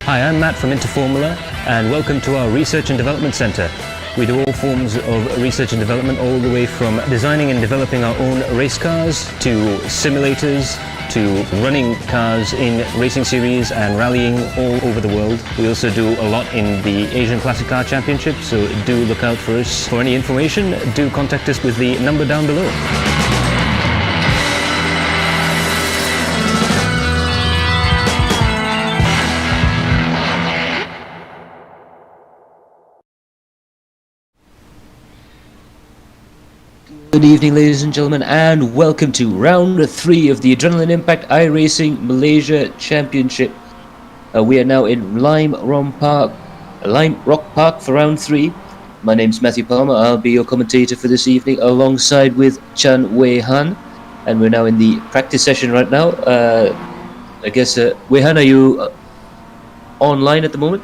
Hi, I'm Matt from Interformula, and welcome to our Research and Development Centre. We do all forms of research and development, all the way from designing and developing our own race cars, to simulators, to running cars in racing series and rallying all over the world. We also do a lot in the Asian Classic Car Championship, so do look out for us. For any information, do contact us with the number down below. Good evening, ladies and gentlemen, and welcome to round 3 of the Adrenaline Impact iRacing Malaysia Championship. We are now in Lime Rock Park for round 3. My name's Matthew Palmer. I'll be your commentator for this evening, alongside with Chan Wei Han, and we're now in the practice session right now. I guess Wei Han, are you online at the moment?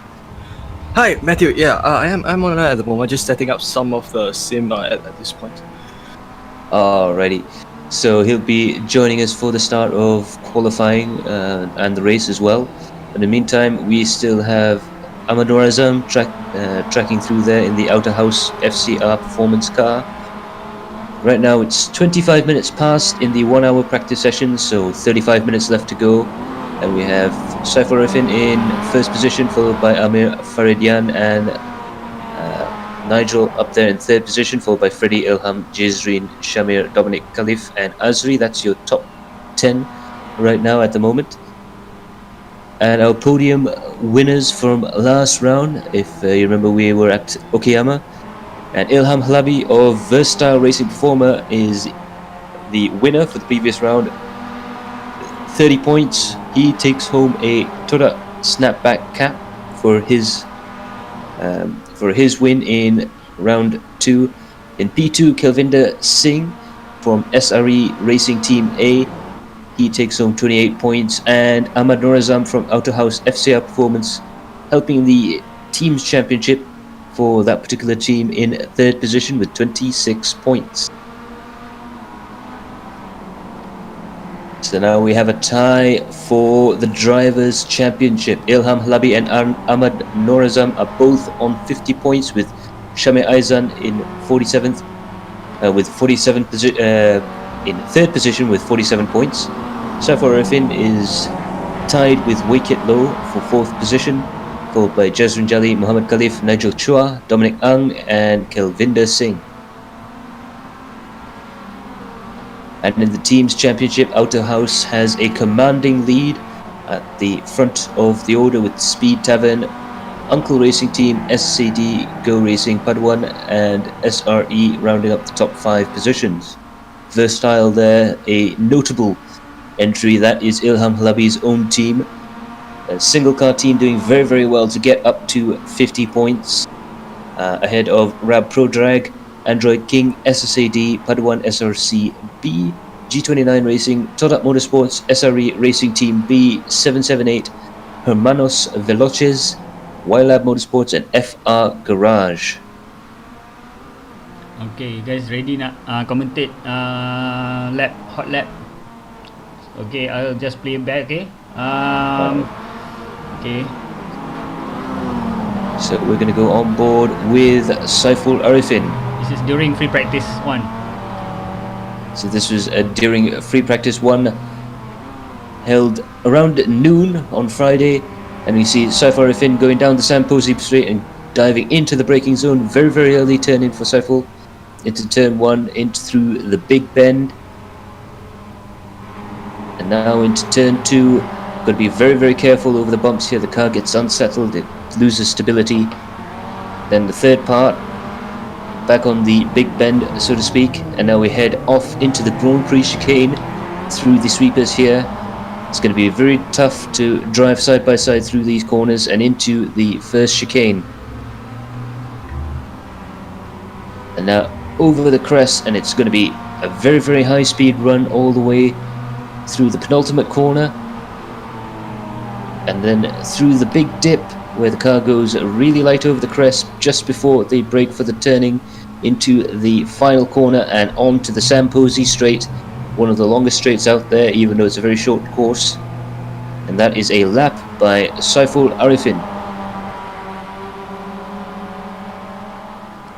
Hi, Matthew. Yeah, I'm online at the moment. Just setting up some of the sim at this point. Alrighty, so he'll be joining us for the start of qualifying and the race as well. In the meantime, we still have Ahmad Norazam tracking through there in the Outer House FCR performance car. Right now it's 25 minutes past in the 1 hour practice session, so 35 minutes left to go. And we have Saiful Rifin in first position, followed by Amir Faridian and Nigel up there in third position, followed by Freddie, Ilham, Jizreen, Shamir, Dominic, Khalif and Azri. That's your top 10 right now at the moment. And our podium winners from last round, if you remember, we were at Okayama, and Ilham Halabi of Versatile Racing Performer is the winner for the previous round. 30 points. He takes home a Toda snapback cap for his win in round 2. In P2, Kelvinder Singh from SRE Racing Team A, he takes home 28 points, and Ahmad Norazam from Outer House FCR Performance, helping the Teams Championship for that particular team, in third position with 26 points. So now we have a tie for the Drivers' Championship. Ilham Halabi and Ahmad Norazam are both on 50 points, with Shamir Aizan in 47th, in third position with 47 points. Saiful Rifin is tied with Wei-Kit Loh for fourth position, followed by Jazrin Jali, Muhammad Khalif, Nigel Chua, Dominic Ang and Kelvinder Singh. And in the Teams Championship, Outer House has a commanding lead at the front of the order, with Speed Tavern, Uncle Racing Team, SCD, Go Racing Paduan and SRE rounding up the top 5 positions. Versatile there, a notable entry, that is Ilham Halabi's own team. A single car team doing very, very well to get up to 50 points, ahead of Rab Pro Drag, Android King, SSAD, Paduan SRC B, G29 Racing, Todak Motorsports, SRE Racing Team B, 778, Hermanos Veloces, YLab Motorsports and FR Garage. Okay, guys, ready nak commentate hot lap. Okay, I'll just play back. Okay. Okay. So we're going to go on board with Saiful Arifin. This is during free practice 1. So this was during free practice 1, held around noon on Friday, and we see Saiful Arifin going down the Samposi straight and diving into the braking zone. Very, very early turn in for Saiful, into turn 1, through the big bend, and now into turn 2. Got to be very, very careful over the bumps here. The car gets unsettled, it loses stability. Then the third part, back on the big bend, so to speak, and now we head off into the Grand Prix chicane through the sweepers here. It's going to be very tough to drive side by side through these corners and into the first chicane. And now over the crest, and it's going to be a very, very high speed run all the way through the penultimate corner, and then through the big dip where the car goes really light over the crest just before they brake for the turning into the final corner and onto the Samposi straight, one of the longest straights out there, even though it's a very short course. and that is a lap by Saiful Arifin.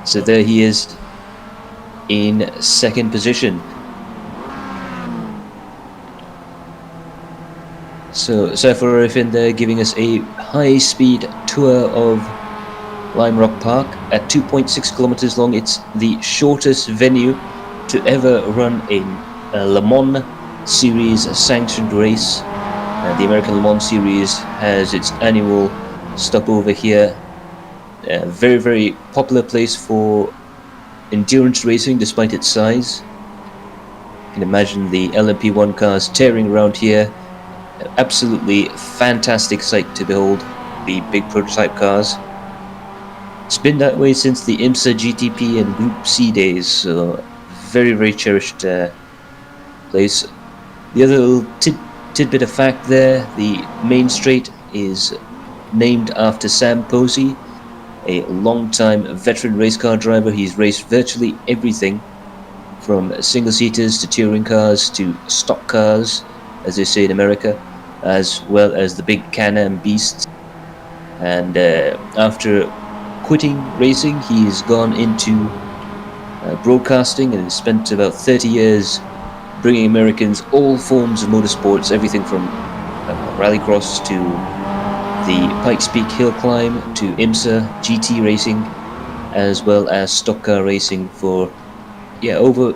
So there he is in second position. So Saiful Arifin there giving us a high-speed tour of Lime Rock Park at 2.6 kilometers long. It's the shortest venue to ever run a Le Mans Series sanctioned race. The American Le Mans Series has its annual stopover here. A very, very popular place for endurance racing despite its size. You can imagine the LMP1 cars tearing around here. An absolutely fantastic sight to behold, the big prototype cars. It's been that way since the IMSA GTP and Group C days, so very, very cherished place. The other little tidbit of fact there, the main straight is named after Sam Posey, a long-time veteran race car driver. He's raced virtually everything from single-seaters to touring cars to stock cars, as they say in America, as well as the big Can-Am beasts. And after quitting racing, he's gone into broadcasting and has spent about 30 years bringing Americans all forms of motorsports, everything from rallycross to the Pikes Peak hill climb to IMSA GT racing, as well as stock car racing for over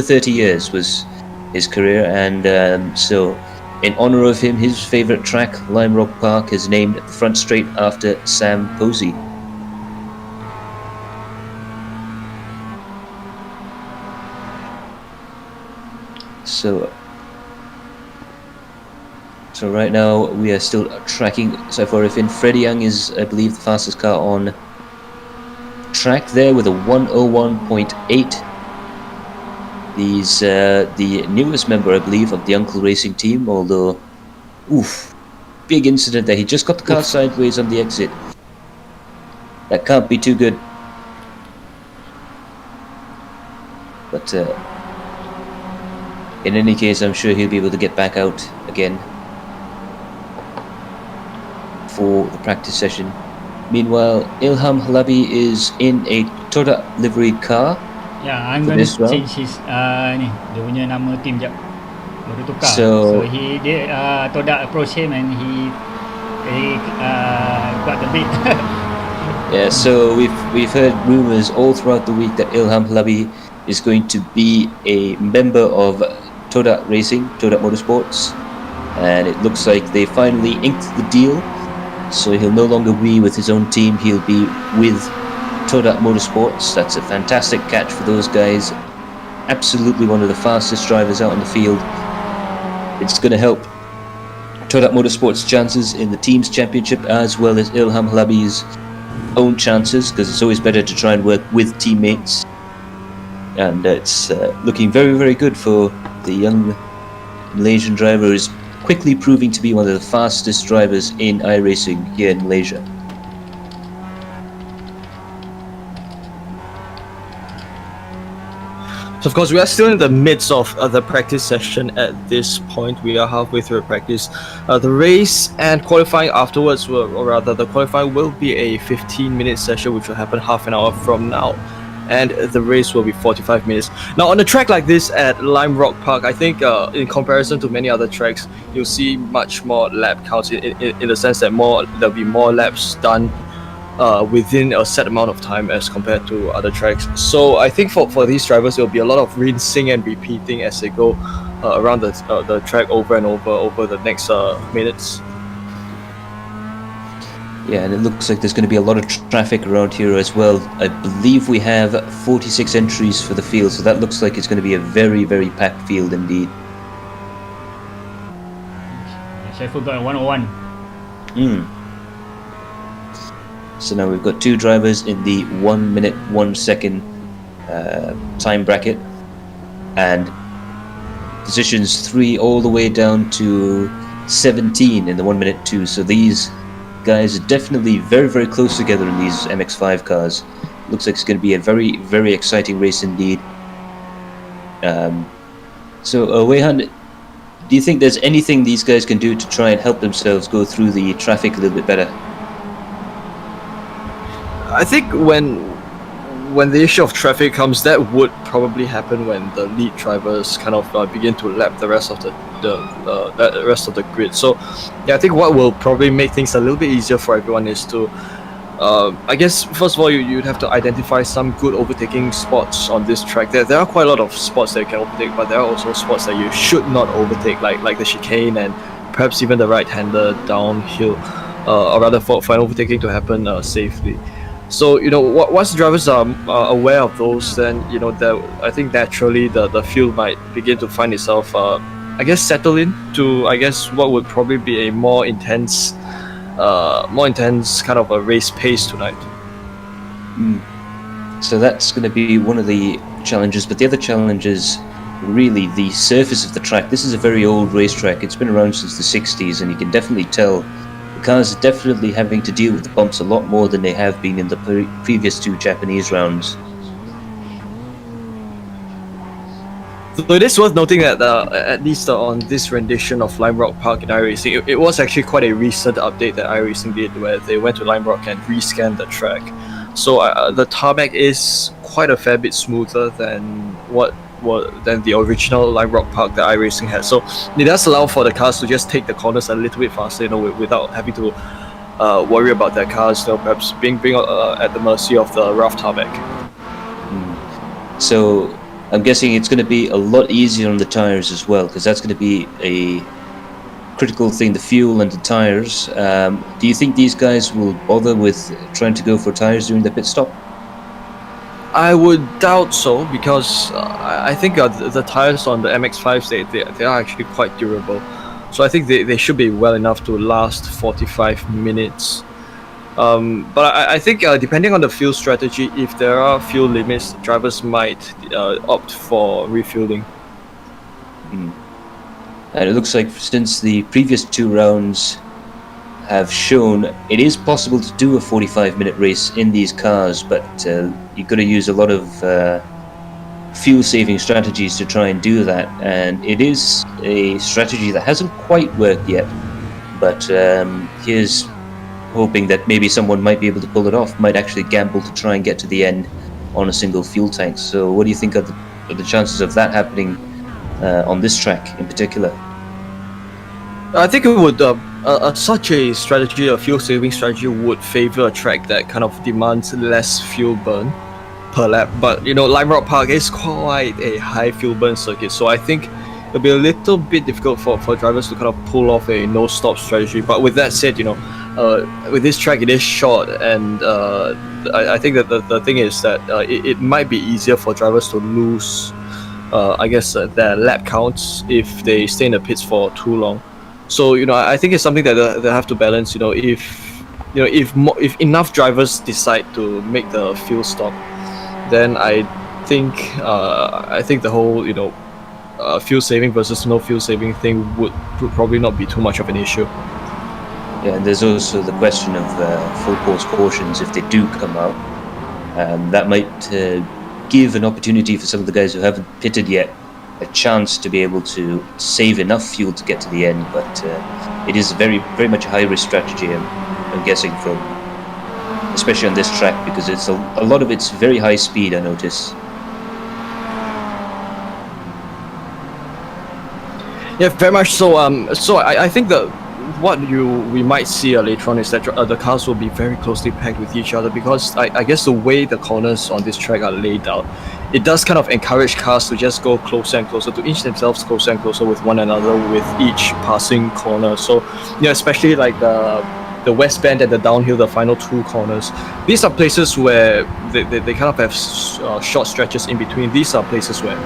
30 years was his career. And so in honor of him, his favorite track, Lime Rock Park, is named the front straight after Sam Posey. So right now we are still tracking Saiful Arifin. Freddie Young is, I believe, the fastest car on track there with a 101.8. He's the newest member, I believe, of the Uncle Racing team, although, big incident there. He just got the car sideways on the exit. That can't be too good. But in any case, I'm sure he'll be able to get back out again for the practice session. Meanwhile, Ilham Halabi is in a Toda livery car. Yeah, I'm going to change his ni dia punya nama team jap. Baru tukar. So he Toda approached him and he got the bid. Yeah, so we've heard rumors all throughout the week that Ilham Halabi is going to be a member of Toda Racing, Toda Motorsports, and it looks like they finally inked the deal. So he'll no longer be with his own team, he'll be with Toda Motorsports. That's a fantastic catch for those guys. Absolutely one of the fastest drivers out in the field. It's going to help Toda Motorsports' chances in the team's championship, as well as Ilham Halabi's own chances, because it's always better to try and work with teammates. And it's looking very, very good for the young Malaysian driver, who's quickly proving to be one of the fastest drivers in iRacing here in Malaysia. So of course, we are still in the midst of the practice session at this point. We are halfway through practice. The race and qualifying afterwards, or rather the qualifying will be a 15-minute session, which will happen half an hour from now. And the race will be 45 minutes. Now, on a track like this at Lime Rock Park, I think in comparison to many other tracks, you'll see much more lap counts in the sense that there'll be more laps done within a set amount of time as compared to other tracks. So I think for these drivers, there'll be a lot of rinsing and repeating as they go around the track over and over the next minutes. Yeah, and it looks like there's going to be a lot of traffic around here as well. I believe we have 46 entries for the field, so that looks like it's going to be a very, very packed field indeed. Saiful got a 101. So now we've got two drivers in the 1 minute 1 second time bracket, and positions 3 all the way down to 17 in the 1 minute 2. So these guys are definitely very, very close together in these MX5 cars. Looks like it's going to be a very, very exciting race indeed. So Weihan, do you think there's anything these guys can do to try and help themselves go through the traffic a little bit better? I think when the issue of traffic comes, that would probably happen when the lead drivers kind of begin to lap the rest of the rest of the grid. So, yeah, I think what will probably make things a little bit easier for everyone is to, I guess, first of all, you'd have to identify some good overtaking spots on this track. There are quite a lot of spots that you can overtake, but there are also spots that you should not overtake, like the chicane and perhaps even the right-hander downhill, or rather for an overtaking to happen safely. So, once drivers are aware of those, then, I think naturally the field might begin to find itself, settle in to, what would probably be a more intense kind of a race pace tonight. So that's going to be one of the challenges, but the other challenge is really the surface of the track. This is a very old racetrack. It's been around since the 60s, and you can definitely tell the cars are definitely having to deal with the bumps a lot more than they have been in the previous 2 Japanese rounds. So it is worth noting that at least on this rendition of Lime Rock Park in iRacing, it was actually quite a recent update that iRacing did, where they went to Lime Rock and rescanned the track. So the tarmac is quite a fair bit smoother than than the original Lime Rock Park that iRacing had. So it does allow for the cars to just take the corners a little bit faster, without having to worry about their cars, perhaps being at the mercy of the rough tarmac. So I'm guessing it's going to be a lot easier on the tires as well, because that's going to be a critical thing, the fuel and the tires. Do you think these guys will bother with trying to go for tires during the pit stop? I would doubt so, because I think the tires on the MX5s, they are actually quite durable. So I think they should be well enough to last 45 minutes. But I think depending on the fuel strategy, if there are fuel limits, drivers might opt for refueling. And it looks like since the previous 2 rounds have shown, it is possible to do a 45-minute race in these cars, but you've got to use a lot of fuel-saving strategies to try and do that. And it is a strategy that hasn't quite worked yet, but here's hoping that maybe someone might be able to pull it off, might actually gamble to try and get to the end on a single fuel tank. So what do you think of the chances of that happening on this track in particular? I think it would such a strategy, a fuel saving strategy, would favor a track that kind of demands less fuel burn per lap. But Lime Rock Park is quite a high fuel burn circuit, so I think it'll be a little bit difficult for drivers to kind of pull off a no stop strategy. But with that said, with this track, it is short, and I think that the thing is that it might be easier for drivers to lose, their lap counts if they stay in the pits for too long. So I think it's something that they have to balance. If enough drivers decide to make the fuel stop, then I think the whole fuel saving versus no fuel saving thing would probably not be too much of an issue. Yeah, and there's also the question of full course cautions if they do come out. That might give an opportunity for some of the guys who haven't pitted yet a chance to be able to save enough fuel to get to the end, but it is very, very much a high-risk strategy, I'm guessing, especially on this track, because it's a lot of it's very high speed, I notice. Yeah, very much so. So I think that what we might see later on is that the cars will be very closely packed with each other, because I guess the way the corners on this track are laid out, it does kind of encourage cars to just go closer and closer, to inch themselves closer and closer with one another with each passing corner. So especially like the west bend and the downhill, the final 2 corners, these are places where they kind of have short stretches in between. These are places where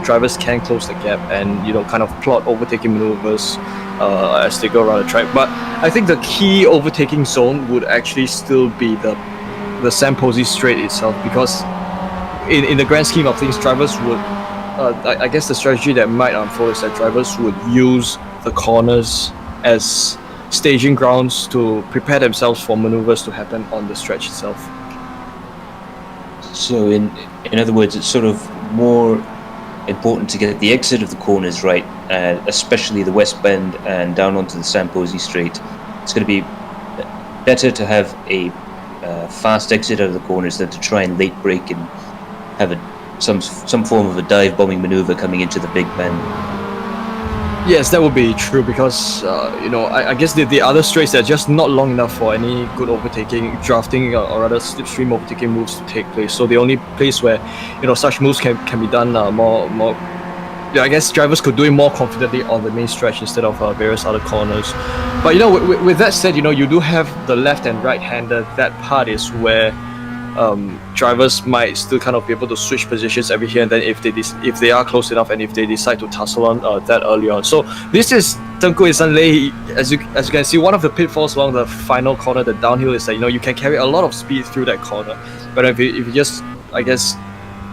drivers can close the gap and kind of plot overtaking maneuvers as they go around the track. But I think the key overtaking zone would actually still be the Sam Posey straight itself, because in the grand scheme of things, drivers would I guess the strategy that might unfold is that drivers would use the corners as staging grounds to prepare themselves for maneuvers to happen on the stretch itself. So in other words, it's sort of more important to get the exit of the corners right, especially the West Bend and down onto the Samposi Straight. It's going to be better to have a fast exit out of the corners than to try and late brake and have some form of a dive bombing maneuver coming into the big bend. Yes, that would be true because I guess the other straights are just not long enough for any good overtaking, drafting, or rather slipstream overtaking moves to take place. So the only place where such moves can be done more. Yeah, I guess drivers could do it more confidently on the main stretch instead of various other corners. But with that said, you do have the left and right-hander. That part is where drivers might still kind of be able to switch positions every here and then if they are close enough and if they decide to tussle on that early on. So this is Tengku Isanlei. As you can see, one of the pitfalls along the final corner, the downhill, is that you can carry a lot of speed through that corner, but if you just, I guess,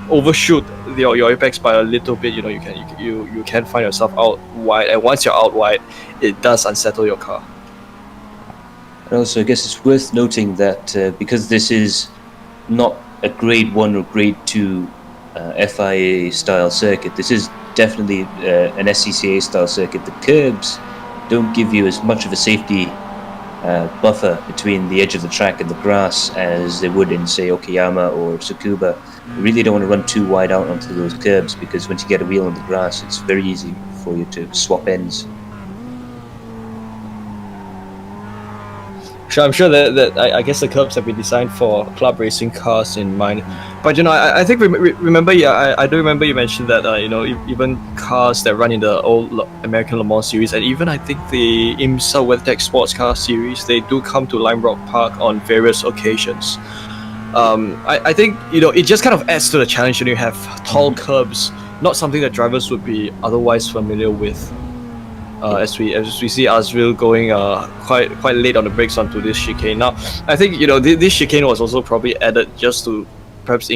overshoot your apex by a little bit, you can find yourself out wide, and once you're out wide, it does unsettle your car. And also, I guess it's worth noting that because this is not a grade 1 or grade 2 FIA style circuit, this is definitely an SCCA style circuit. The curbs don't give you as much of a safety buffer between the edge of the track and the grass as they would in, say, Okayama or Tsukuba. You really don't want to run too wide out onto those curbs, because once you get a wheel on the grass, it's very easy for you to swap ends. I'm sure that I guess the curbs have been designed for club racing cars in mind, but I think remember I do remember you mentioned that even cars that run in the old American Le Mans series, and even I think the IMSA WeatherTech Sports Car series, they do come to Lime Rock Park on various occasions. I think it just kind of adds to the challenge when you have tall curbs, not something that drivers would be otherwise familiar with. As we see Azril going quite late on the brakes onto this chicane. Now, I think this chicane was also probably added just to perhaps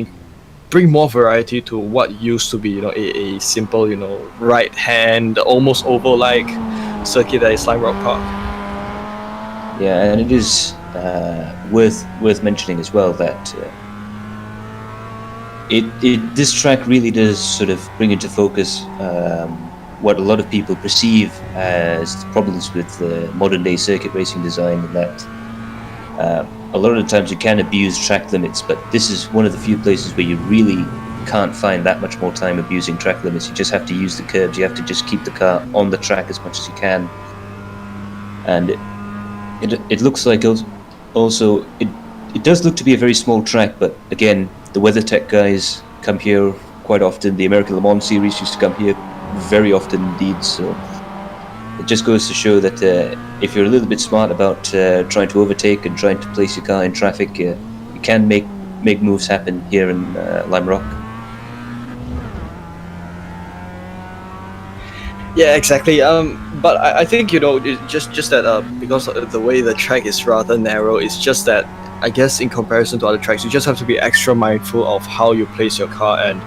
bring more variety to what used to be a simple right hand, almost oval-like circuit that is Lime Rock Park. Yeah, and it is worth mentioning as well that this track really does sort of bring into focus what a lot of people perceive as the problems with modern day circuit racing design, and that a lot of the times you can abuse track limits, but this is one of the few places where you really can't find that much more time abusing track limits. You just have to use the curbs, you have to just keep the car on the track as much as you can. And it looks like also it does look to be a very small track, but again, the WeatherTech guys come here quite often. The American Le Mans series used to come here very often indeed, so it just goes to show that if you're a little bit smart about trying to overtake and trying to place your car in traffic, you can make moves happen here in Lime Rock. Yeah, exactly. But I think just that because of the way the track is rather narrow, it's just that I guess in comparison to other tracks, you just have to be extra mindful of how you place your car and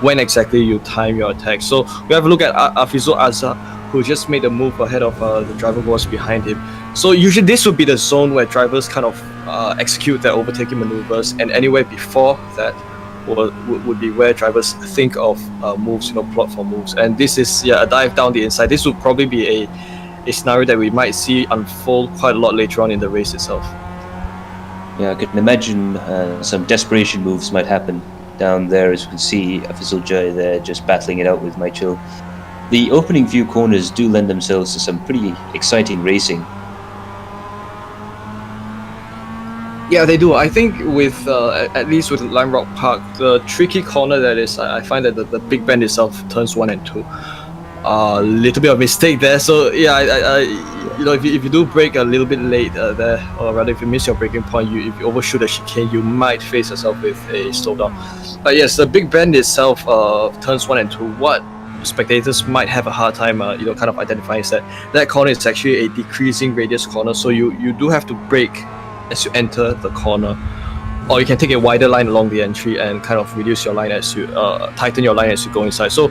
when exactly you time your attack. So we have a look at Afizo Azza, who just made a move ahead of the driver who was behind him. So usually this would be the zone where drivers kind of execute their overtaking maneuvers, and anywhere before that would be where drivers think of moves, plot for moves. And this is a dive down the inside. This would probably be a scenario that we might see unfold quite a lot later on in the race itself. Yeah, I can imagine some desperation moves might happen down there, as you can see Afizulja there just battling it out with Michael. The opening few corners do lend themselves to some pretty exciting racing. Yeah, they do. I think with at least with Lime Rock Park, the tricky corner that is, I find that the big bend itself, turns 1 and 2, a little bit of mistake there. So yeah, if you do brake a little bit late there, or rather if you miss your braking point, if you overshoot a chicane, you might face yourself with a slowdown. But yes, the big bend itself, turns 1 and 2, what spectators might have a hard time kind of identifying is that corner is actually a decreasing radius corner, so you do have to brake as you enter the corner, or you can take a wider line along the entry and kind of reduce your line as you tighten your line as you go inside. So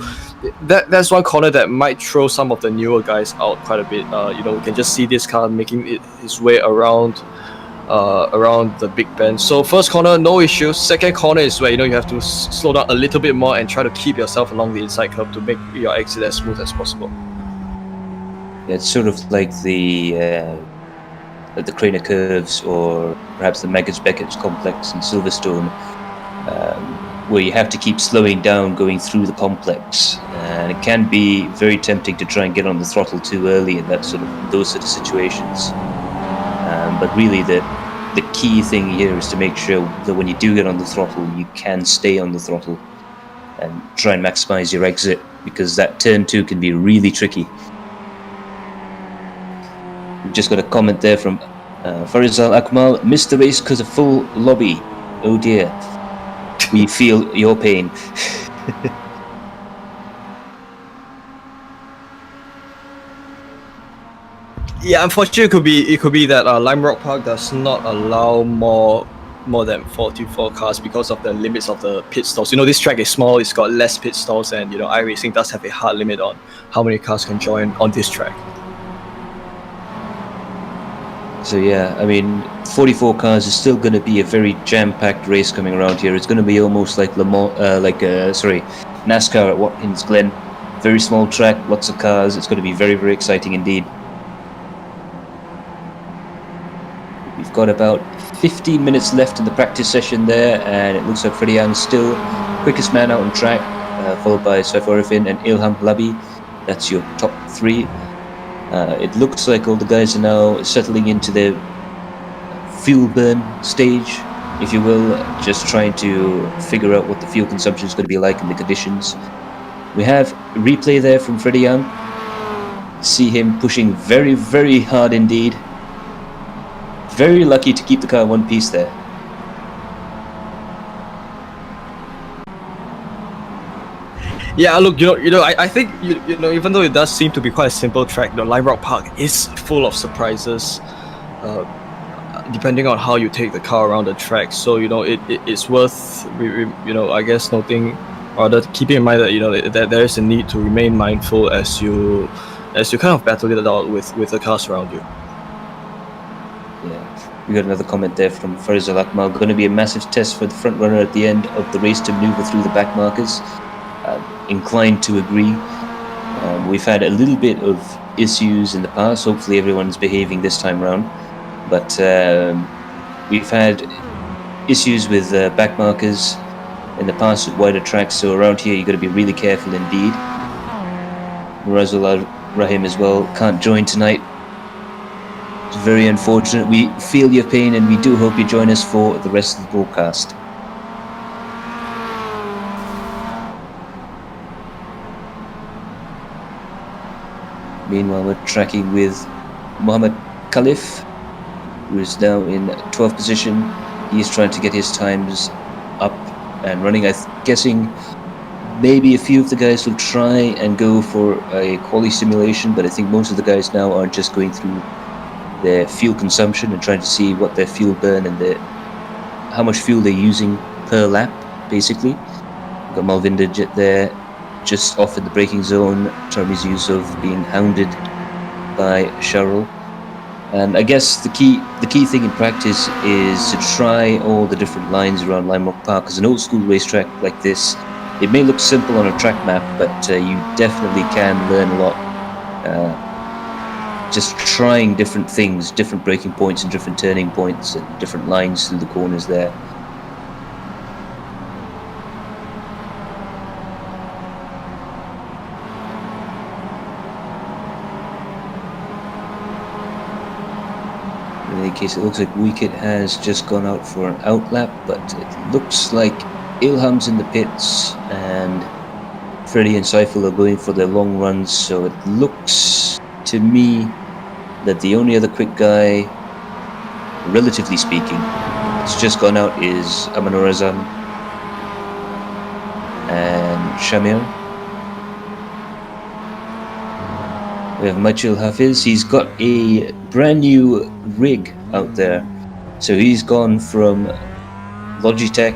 that's one corner that might throw some of the newer guys out quite a bit. We can just see this car making his way around around the big bend. So first corner, no issues. Second corner is where you have to slow down a little bit more and try to keep yourself along the inside curve to make your exit as smooth as possible. It's sort of like the Craner curves, or perhaps the Magus-Beckett's complex in Silverstone, where you have to keep slowing down going through the complex, and it can be very tempting to try and get on the throttle too early in those sort of situations. But really, the key thing here is to make sure that when you do get on the throttle, you can stay on the throttle and try and maximize your exit, because that turn 2 can be really tricky. We've just got a comment there from Farizal Akmal. Missed the race because of full lobby. Oh dear. We feel your pain. Yeah, unfortunately, it could be that Lime Rock Park does not allow more than 44 cars because of the limits of the pit stalls. This track is small; it's got less pit stalls, and iRacing does have a hard limit on how many cars can join on this track. So yeah, I mean, 44 cars is still going to be a very jam-packed race coming around here. It's going to be almost like NASCAR at Watkins Glen. Very small track, lots of cars. It's going to be very, very exciting indeed. We've got about 15 minutes left in the practice session there, and it looks like Freddie Young's still quickest man out on track, followed by Saiforifin and Ilham Labi. That's your top 3. It looks like all the guys are now settling into their fuel burn stage, if you will, just trying to figure out what the fuel consumption is going to be like in the conditions. We have a replay there from Freddie Young. See him pushing very, very hard indeed. Very lucky to keep the car in one piece there. Yeah, look, I think even though it does seem to be quite a simple track, Lime Rock Park is full of surprises, depending on how you take the car around the track. So it's worth I guess noting, or keeping in mind that that there is a need to remain mindful as you kind of battle it out with the cars around you. Yeah, we got another comment there from Farizal Akmal. Going to be a massive test for the front runner at the end of the race to maneuver through the back markers. Inclined to agree. We've had a little bit of issues in the past. Hopefully everyone's behaving this time around. But we've had issues with back markers in the past with wider tracks. So around here you've got to be really careful indeed. Murazul Rahim as well can't join tonight. It's very unfortunate. We feel your pain, and we do hope you join us for the rest of the broadcast. Meanwhile, we're tracking with Mohammed Khalif, who is now in 12th position. He's trying to get his times up and running. I'm guessing maybe a few of the guys will try and go for a quali simulation, but I think most of the guys now are just going through their fuel consumption and trying to see what their fuel burn and how much fuel they're using per lap, basically. We've got Malvinder there, just off in the braking zone. Charmiz Yusuf being hounded by Cheryl. And I guess the key thing in practice is to try all the different lines around Lime Rock Park. Because an old school racetrack like this, it may look simple on a track map, but you definitely can learn a lot. Just trying different things, different braking points and different turning points and different lines through the corners there. In any case, it looks like Wicked has just gone out for an outlap, but it looks like Ilham's in the pits and Freddie and Saiful are going for their long runs, so it looks to me that the only other quick guy, relatively speaking, that's just gone out is Amanur Azam and Shamir. We have Machil Hafiz. He's got a brand new rig out there, so he's gone from Logitech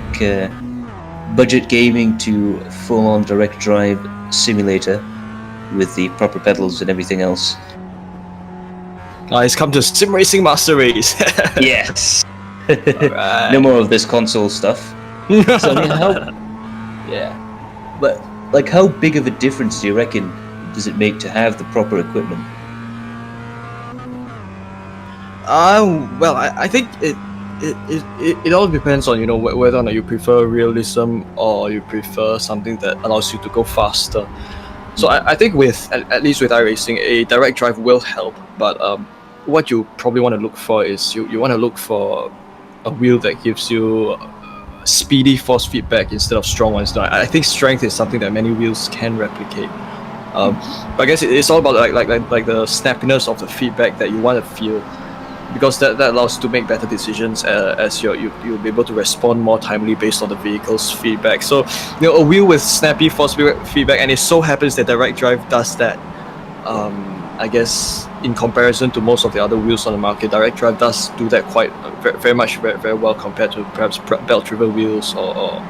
budget gaming to full-on direct drive simulator with the proper pedals and everything else. It's come to Sim Racing Master Race. Yes. Alright. No more of this console stuff. So, I mean, but like, how big of a difference do you reckon does it make to have the proper equipment? Well, I think it all depends on whether or not you prefer realism or you prefer something that allows you to go faster. So I think at least with iRacing, a direct drive will help, but what you probably want to look for is you want to look for a wheel that gives you speedy force feedback instead of strong ones. I think strength is something that many wheels can replicate. But I guess it's all about like the snappiness of the feedback that you want to feel, because that allows you to make better decisions as you'll be able to respond more timely based on the vehicle's feedback. So a wheel with snappy force feedback, and it so happens that direct drive does that. I guess in comparison to most of the other wheels on the market, direct drive does do that quite very much very well compared to perhaps belt driven wheels or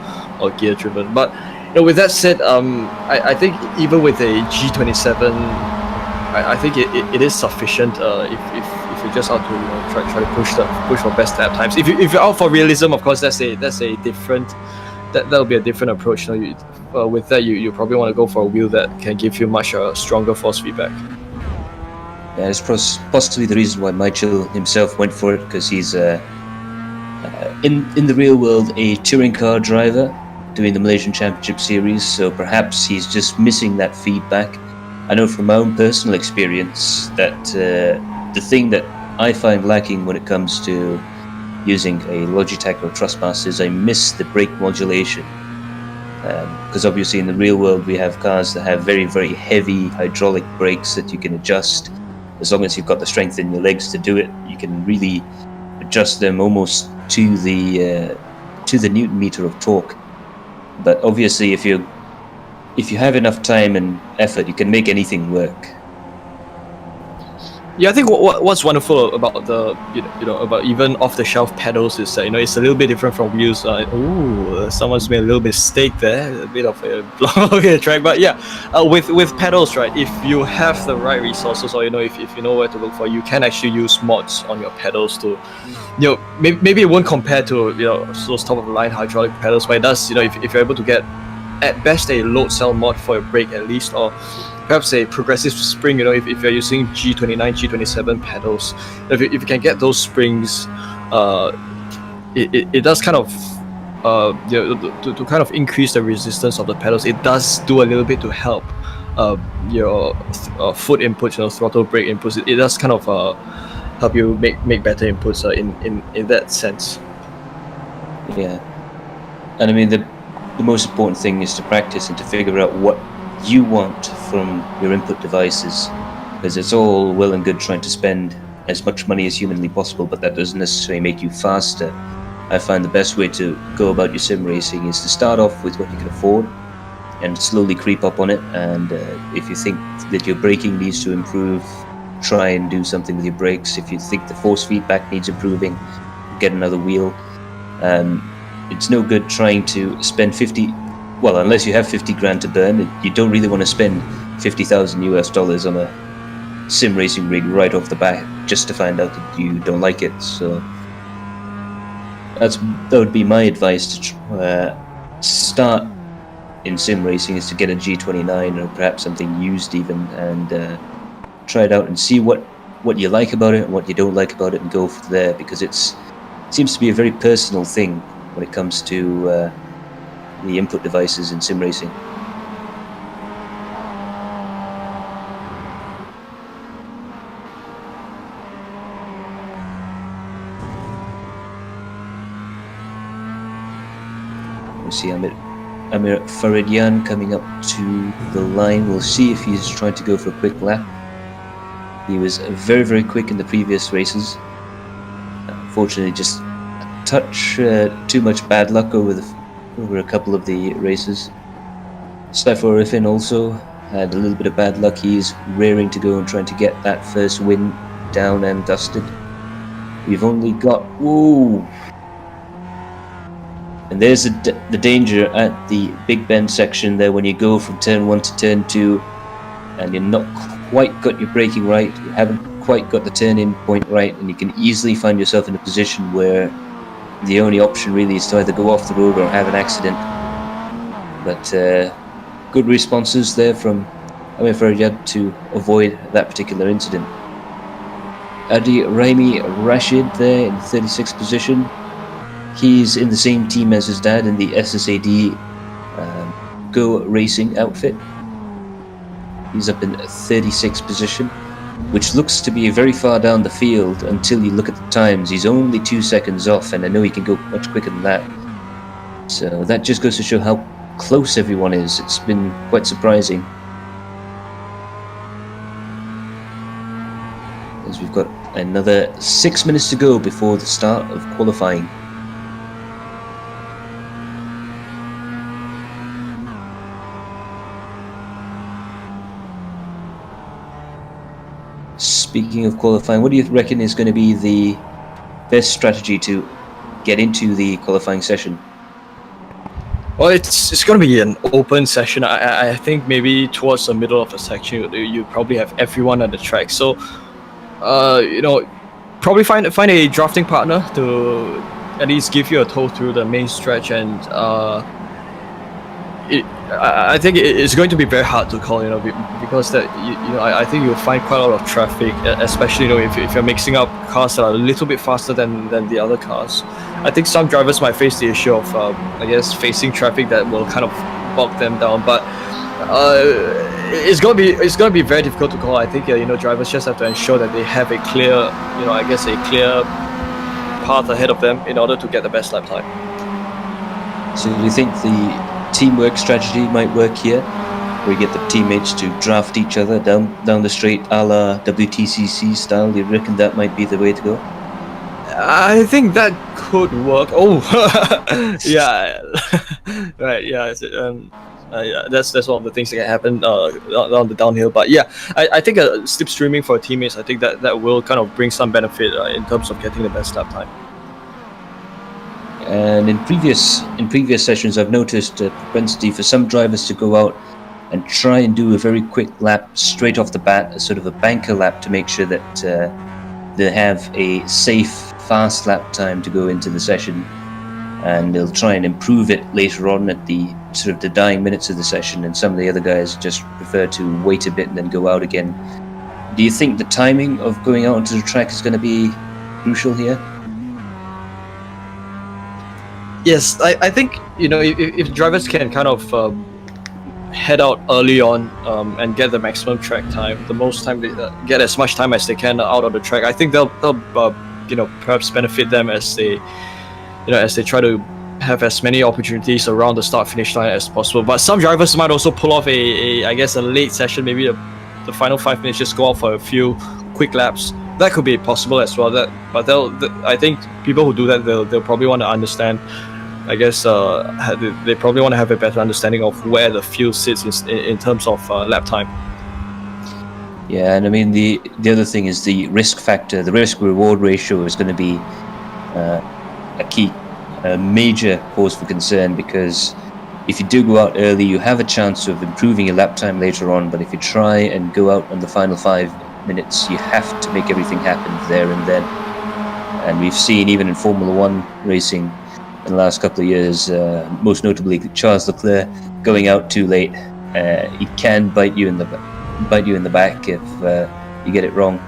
gear driven. But with that said, I think even with a G27, I think it is sufficient if you're just out to try to push for best lap times. If you're out for realism, of course, that'll be a different approach. With that, you probably want to go for a wheel that can give you much stronger force feedback. Yeah, it's possibly the reason why Michael himself went for it, because he's in the real world a touring car driver doing the Malaysian Championship Series, so perhaps he's just missing that feedback. I know from my own personal experience that the thing that I find lacking when it comes to using a Logitech or Trustmaster is I miss the brake modulation. Because obviously in the real world we have cars that have very, very heavy hydraulic brakes that you can adjust. As long as you've got the strength in your legs to do it, you can really adjust them almost to the Newton meter of torque. But obviously if you have enough time and effort, you can make anything work. Yeah, I think what's wonderful about the about even off-the-shelf pedals is that it's a little bit different from wheels. Someone's made a little mistake there, a bit of a block on the track. But yeah, with pedals, right? If you have the right resources, or if you know where to look for, you can actually use mods on your pedals to, maybe it won't compare to those top-of-the-line hydraulic pedals, but it does. If you're able to get at best a load cell mod for your brake at least, or perhaps a progressive spring, if you're using G29, G27 pedals, if you can get those springs, it does kind of to kind of increase the resistance of the pedals. It does do a little bit to help your foot inputs, throttle brake inputs. It does kind of help you make better inputs in that sense. Yeah, and I mean the most important thing is to practice and to figure out what you want from your input devices, because it's all well and good trying to spend as much money as humanly possible, but that doesn't necessarily make you faster. I find the best way to go about your sim racing is to start off with what you can afford and slowly creep up on it. And if you think that your braking needs to improve, try and do something with your brakes. If you think the force feedback needs improving, get another wheel. It's no good trying to spend unless you have 50 grand to burn, you don't really want to spend $50,000 on a sim racing rig right off the bat just to find out that you don't like it. So that would be my advice to start in sim racing, is to get a G29 or perhaps something used even, and try it out and see what you like about it and what you don't like about it, and go from there, because it seems to be a very personal thing when it comes to the input devices in sim racing. We see Amir Faridian coming up to the line. We'll see if he's trying to go for a quick lap. He was very, very quick in the previous races. Unfortunately, just a touch too much bad luck over a couple of the races. Stefan Riffin also had a little bit of bad luck. He's rearing to go and trying to get that first win down and dusted. We've only got... Whoa! And there's the danger at the Big Bend section there when you go from turn 1 to turn 2 and you're not quite got your braking right, you haven't quite got the turn-in point right, and you can easily find yourself in a position where the only option really is to either go off the road or have an accident. But good responses there from Amir Faryad to avoid that particular incident. Adi Raimi Rashid there in 36th position. He's in the same team as his dad in the SSAD Go Racing outfit. He's up in 36th position, which looks to be very far down the field until you look at the times. He's only 2 seconds off, and I know he can go much quicker than that. So that just goes to show how close everyone is. It's been quite surprising. As we've got another 6 minutes to go before the start of qualifying. Speaking of qualifying, what do you reckon is going to be the best strategy to get into the qualifying session? Well, it's going to be an open session. I think maybe towards the middle of the section, you probably have everyone on the track. So, probably find a drafting partner to at least give you a tow through the main stretch, and I think it's going to be very hard to call, because that I think you'll find quite a lot of traffic, especially if you're mixing up cars that are a little bit faster than the other cars. I think some drivers might face the issue of facing traffic that will kind of bog them down, but it's gonna be very difficult to call. I think drivers just have to ensure that they have a clear clear path ahead of them in order to get the best lap time. So do you think the teamwork strategy might work here, where you get the teammates to draft each other down the straight, a la WTCC style? Do you reckon that might be the way to go? I think that could work. Oh, yeah, right. Yeah, yeah. That's one of the things that can happen on the downhill. But yeah, I think slipstreaming for teammates, I think that will kind of bring some benefit in terms of getting the best lap time. And in previous sessions, I've noticed a propensity for some drivers to go out and try and do a very quick lap straight off the bat, a sort of a banker lap, to make sure that they have a safe, fast lap time to go into the session, and they'll try and improve it later on at the sort of the dying minutes of the session. And some of the other guys just prefer to wait a bit and then go out again. Do you think the timing of going out onto the track is going to be crucial here? Yes, I think if drivers can kind of head out early on and get the maximum track time, the most time they get as much time as they can out on the track, I think they'll perhaps benefit them as they try to have as many opportunities around the start finish line as possible. But some drivers might also pull off a late session, maybe the final 5 minutes, just go out for a few quick laps. That could be possible as well. But I think people who do that, they'll probably want to understand. I guess they probably want to have a better understanding of where the field sits in terms of lap time. Yeah, and I mean the other thing is the risk factor. The risk-reward ratio is going to be a major cause for concern, because if you do go out early, you have a chance of improving your lap time later on. But if you try and go out on the final 5 minutes, you have to make everything happen there and then. And we've seen, even in Formula One racing in the last couple of years, most notably Charles Leclerc, going out too late. He can bite you in the back if you get it wrong.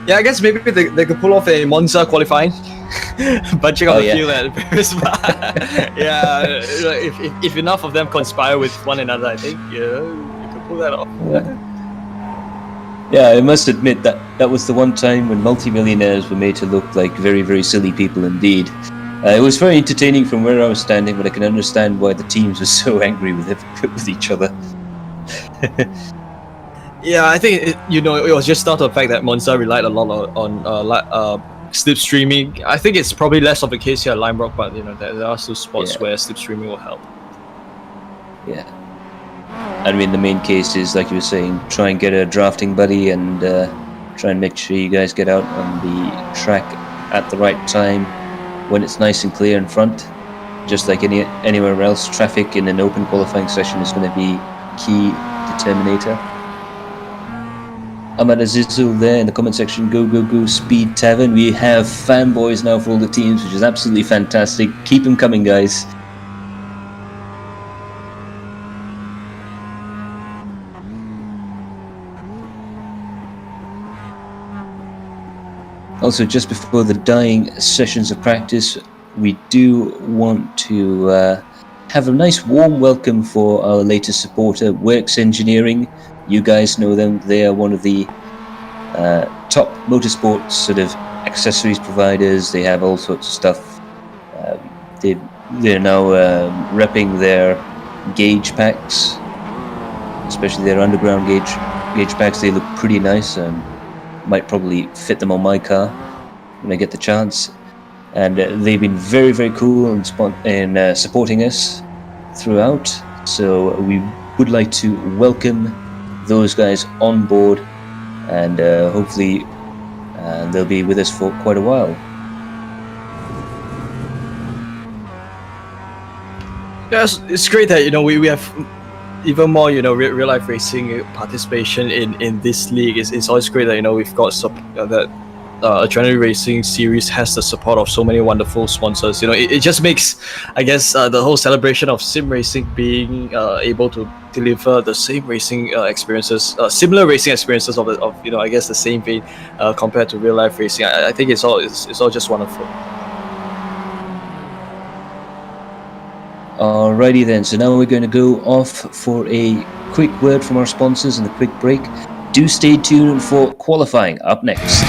Yeah, I guess maybe they could pull off a Monza qualifying, bunching on the field at Paris. Yeah, if enough of them conspire with one another, I think you could pull that off. Yeah, I must admit that was the one time when multimillionaires were made to look like very, very silly people indeed. It was very entertaining from where I was standing, but I can understand why the teams were so angry with each other. Yeah, I think it was just down to the fact that Monza relied a lot on slipstreaming. I think it's probably less of the case here at Lime Rock, but there are still spots where slipstreaming will help. Yeah. I mean, the main case is, like you were saying, try and get a drafting buddy and try and make sure you guys get out on the track at the right time when it's nice and clear in front. Just like anywhere else, traffic in an open qualifying session is going to be key determinator. Ahmad Azizul there in the comment section. Go, go, go, Speed Tavern. We have fanboys now for all the teams, which is absolutely fantastic. Keep them coming, guys. Also, just before the dying sessions of practice, we do want to have a nice warm welcome for our latest supporter, Works Engineering. You guys know them. They are one of the top motorsports sort of accessories providers. They have all sorts of stuff. They're now repping their gauge packs, especially their underground gauge packs. They look pretty nice. Might probably fit them on my car when I get the chance. And they've been very, very cool in supporting us throughout. So we would like to welcome those guys on board, and hopefully they'll be with us for quite a while. Yes, it's great that we have even more real life racing participation in this league. It's always great that we've got that Rd3 Racing series has the support of so many wonderful sponsors. It just makes, I guess, the whole celebration of sim racing being able to deliver the same racing experiences, similar racing experiences of I guess the same vein compared to real life racing. I think it's all just wonderful. Alrighty then, so now we're going to go off for a quick word from our sponsors and a quick break. Do stay tuned for qualifying up next.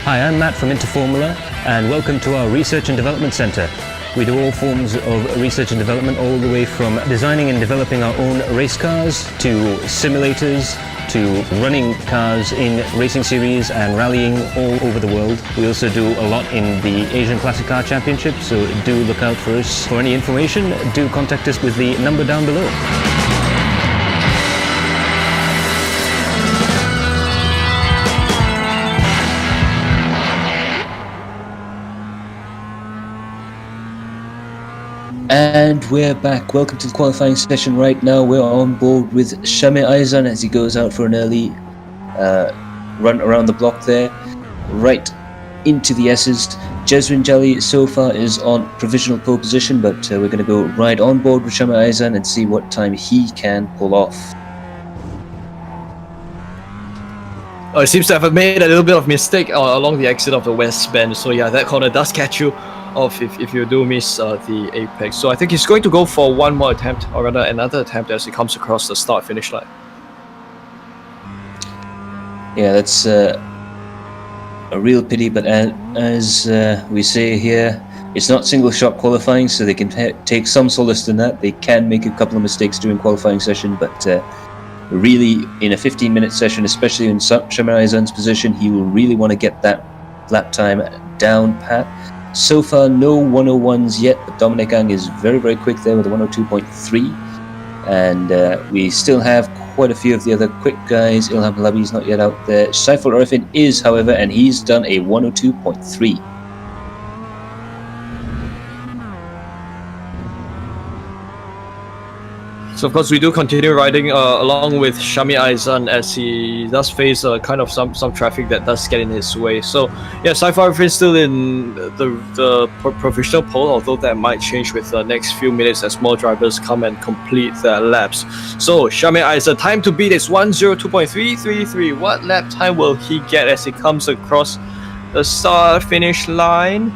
Hi, I'm Matt from Interformula, and welcome to our Research and Development Centre. We do all forms of research and development, all the way from designing and developing our own race cars, to simulators, to running cars in racing series and rallying all over the world. We also do a lot in the Asian Classic Car Championship, so do look out for us. For any information, do contact us with the number down below. And we're back. Welcome to the qualifying session. Right now we're on board with Shame Aizan as he goes out for an early run around the block there, right into the S's. Jeswin Jali so far is on provisional pole position, but we're going to go right on board with Shame Aizan and see what time he can pull off. It seems to have made a little bit of mistake along the exit of the west bend. So yeah, that corner does catch you off if you do miss the apex. So I think he's going to go for one more attempt, or rather another attempt, as he comes across the start-finish line. Yeah, that's a real pity, but as we say here, it's not single-shot qualifying, so they can take some solace in that. They can make a couple of mistakes during qualifying session, but really, in a 15-minute session, especially in Shamir Aizan's position, he will really want to get that lap time down pat. So far, no 101s yet, but Dominic Ang is very, very quick there with a 102.3. And we still have quite a few of the other quick guys. Ilham Halabi is not yet out there. Saiful Arifin is, however, and he's done a 102.3. So of course we do continue riding along with Shamir Aizan as he does face kind of some traffic that does get in his way. So yeah, Saiful Arifin still in the provisional pole, although that might change with the next few minutes as more drivers come and complete their laps. So Shamir Aizan, time to beat is 102.333. What lap time will he get as he comes across the start finish line?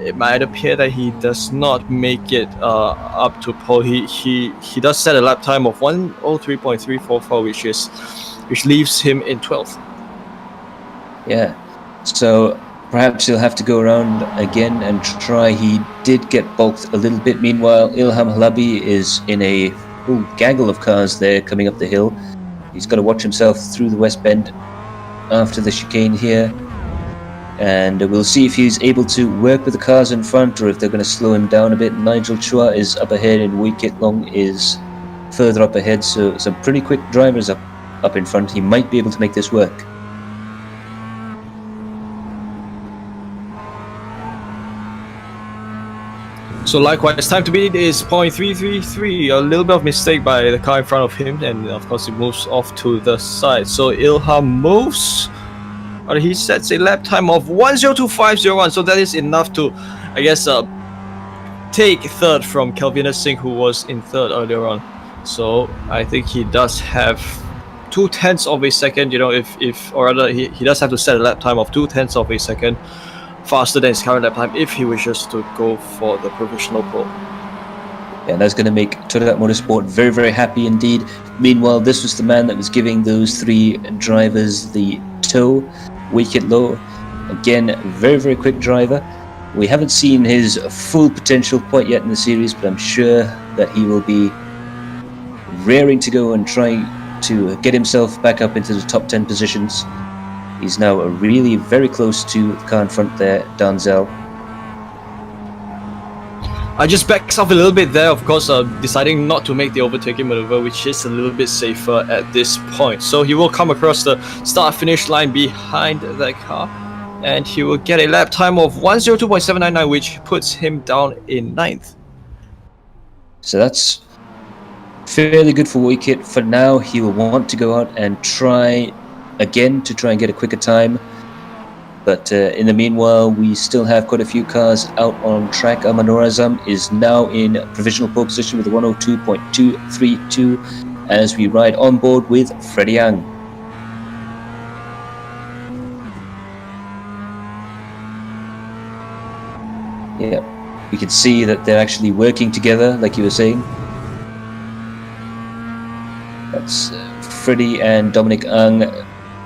It might appear that he does not make it up to pole. He does set a lap time of 103.344, which leaves him in 12th. Yeah, so perhaps he'll have to go around again and try. He did get bulked a little bit. Meanwhile, Ilham Halabi is in a full gaggle of cars there coming up the hill. He's got to watch himself through the west bend after the chicane here. And we'll see if he's able to work with the cars in front or if they're going to slow him down a bit. Nigel Chua is up ahead and Wee Kit Long is further up ahead. So some pretty quick drivers up in front. He might be able to make this work. So likewise, time to beat is 0.333. A little bit of mistake by the car in front of him, and of course he moves off to the side. So Ilham moves. He sets a lap time of 102.501, so that is enough to, I guess, take third from Kelvin Singh, who was in third earlier on. So I think he does have 0.2 of a second, or rather he does have to set a lap time of 0.2 of a second faster than his current lap time if he wishes to go for the provisional pole. Yeah, that's going to make Toyota Motorsport very, very happy indeed. Meanwhile, this was the man that was giving those three drivers the tow. Wee Kit Low, again, very, very quick driver. We haven't seen his full potential quite yet in the series, but I'm sure that he will be raring to go and trying to get himself back up into the top 10 positions. He's now really very close to the car in front there, Danzel. I just backs off a little bit there, of course, deciding not to make the overtaking maneuver, which is a little bit safer at this point. So he will come across the start-finish line behind that car, and he will get a lap time of 102.799, which puts him down in 9th. So that's fairly good for Wee Kit. For now, he will want to go out and try again to try and get a quicker time. But in the meanwhile, we still have quite a few cars out on track. Amanur Azam is now in provisional pole position with a 102.232 as we ride on board with Freddie Yang. Yeah, we can see that they're actually working together, like you were saying. That's Freddie and Dominic Ang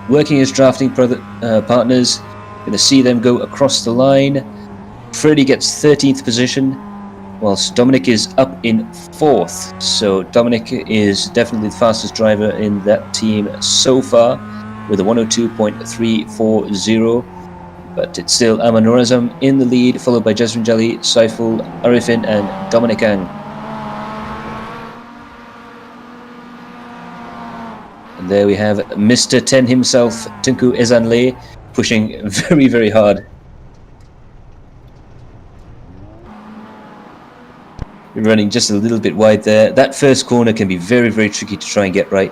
working as drafting partners. Going to see them go across the line. Freddie gets 13th position, whilst Dominic is up in 4th. So Dominic is definitely the fastest driver in that team so far, with a 102.340. But it's still Amanur Azam in the lead, followed by Jasmine Jali, Saiful Arifin, and Dominic Ang. And there we have Mr. 10 himself, Tunku Ezanle, pushing very, very hard. Running just a little bit wide there. That first corner can be very, very tricky to try and get right.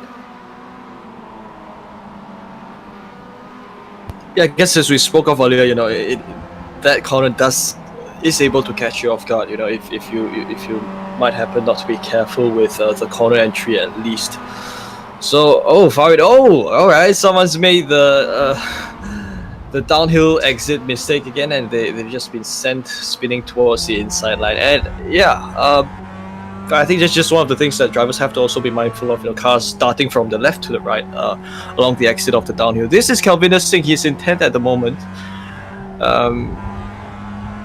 Yeah, I guess as we spoke of earlier, that corner is able to catch you off guard. If you might happen not to be careful with the corner entry at least. So, Farid, alright, someone's made the downhill exit mistake again, and they've just been sent spinning towards the inside line. And I think that's just one of the things that drivers have to also be mindful of. Cars starting from the left to the right along the exit of the downhill. This is Calvinus Singh. He's in 10th at the moment,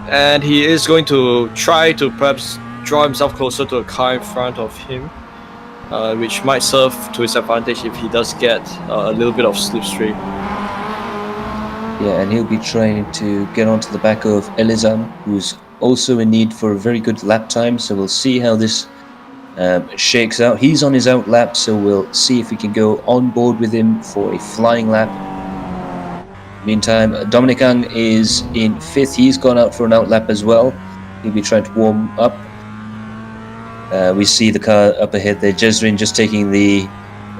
and he is going to try to perhaps draw himself closer to a car in front of him, which might serve to his advantage if he does get a little bit of slipstream. Yeah, and he'll be trying to get onto the back of Elizam, who's also in need for a very good lap time. So we'll see how this shakes out. He's on his out lap, so we'll see if we can go on board with him for a flying lap. Meantime, Dominic Ang is in 5th. He's gone out for an out lap as well. He'll be trying to warm up. We see the car up ahead there. Jezrin just taking the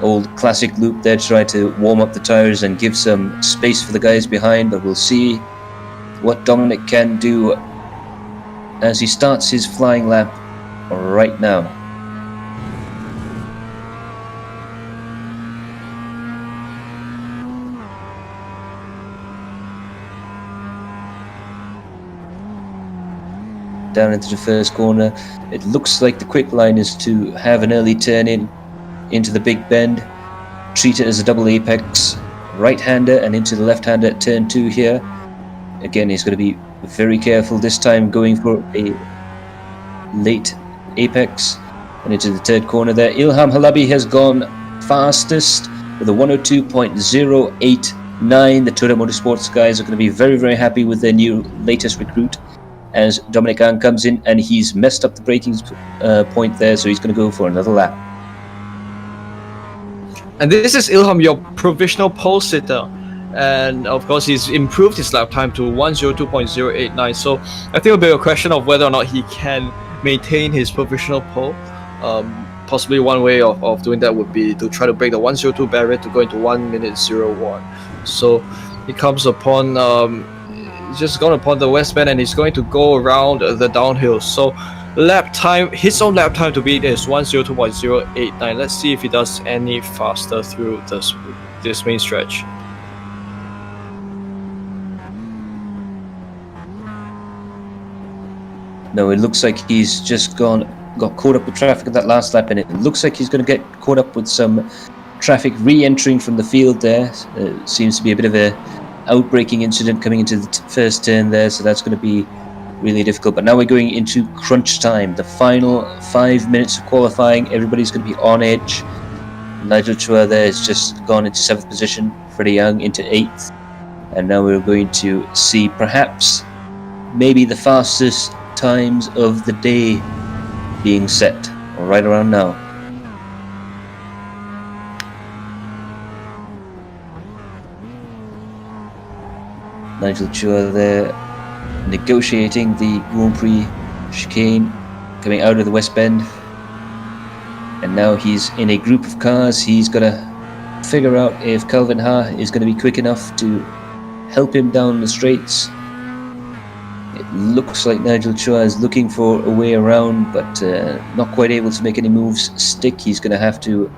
old classic loop there to try to warm up the tires and give some space for the guys behind, but we'll see what Dominic can do as he starts his flying lap right now. Down into the first corner. It looks like the quick line is to have an early turn in into the big bend, treat it as a double apex, right-hander and into the left-hander at turn 2 here. Again, he's going to be very careful this time, going for a late apex and into the third corner there. Ilham Halabi has gone fastest with a 102.089. The Toyota Motorsports guys are going to be very, very happy with their new latest recruit, as Dominic Ang comes in and he's messed up the braking point there, so he's going to go for another lap. And this is Ilham, your provisional pole sitter, and of course he's improved his lap time to 102.089. So I think it'll be a question of whether or not he can maintain his provisional pole. Possibly one way of doing that would be to try to break the 102 barrier to go into 1:01. So he comes upon he's just gone upon the west bend and he's going to go around the downhill. So lap time, his own lap time to beat is 102.089. Let's see if he does any faster through this main stretch. No, it looks like he's just got caught up with traffic at that last lap, and it looks like he's going to get caught up with some traffic re-entering from the field there. Seems to be a bit of a outbreaking incident coming into the first turn there, so that's going to be really difficult. But now we're going into crunch time, the final 5 minutes of qualifying. Everybody's going to be on edge. Nigel Chua there has just gone into 7th position, Freddie Young into 8th, and now we're going to see perhaps maybe the fastest times of the day being set right around now. Nigel Chua there negotiating the Grand Prix chicane coming out of the West Bend, and now he's in a group of cars. He's got to figure out if Calvin Ha is going to be quick enough to help him down the straights. It looks like Nigel Chua is looking for a way around, but not quite able to make any moves stick. He's going to have to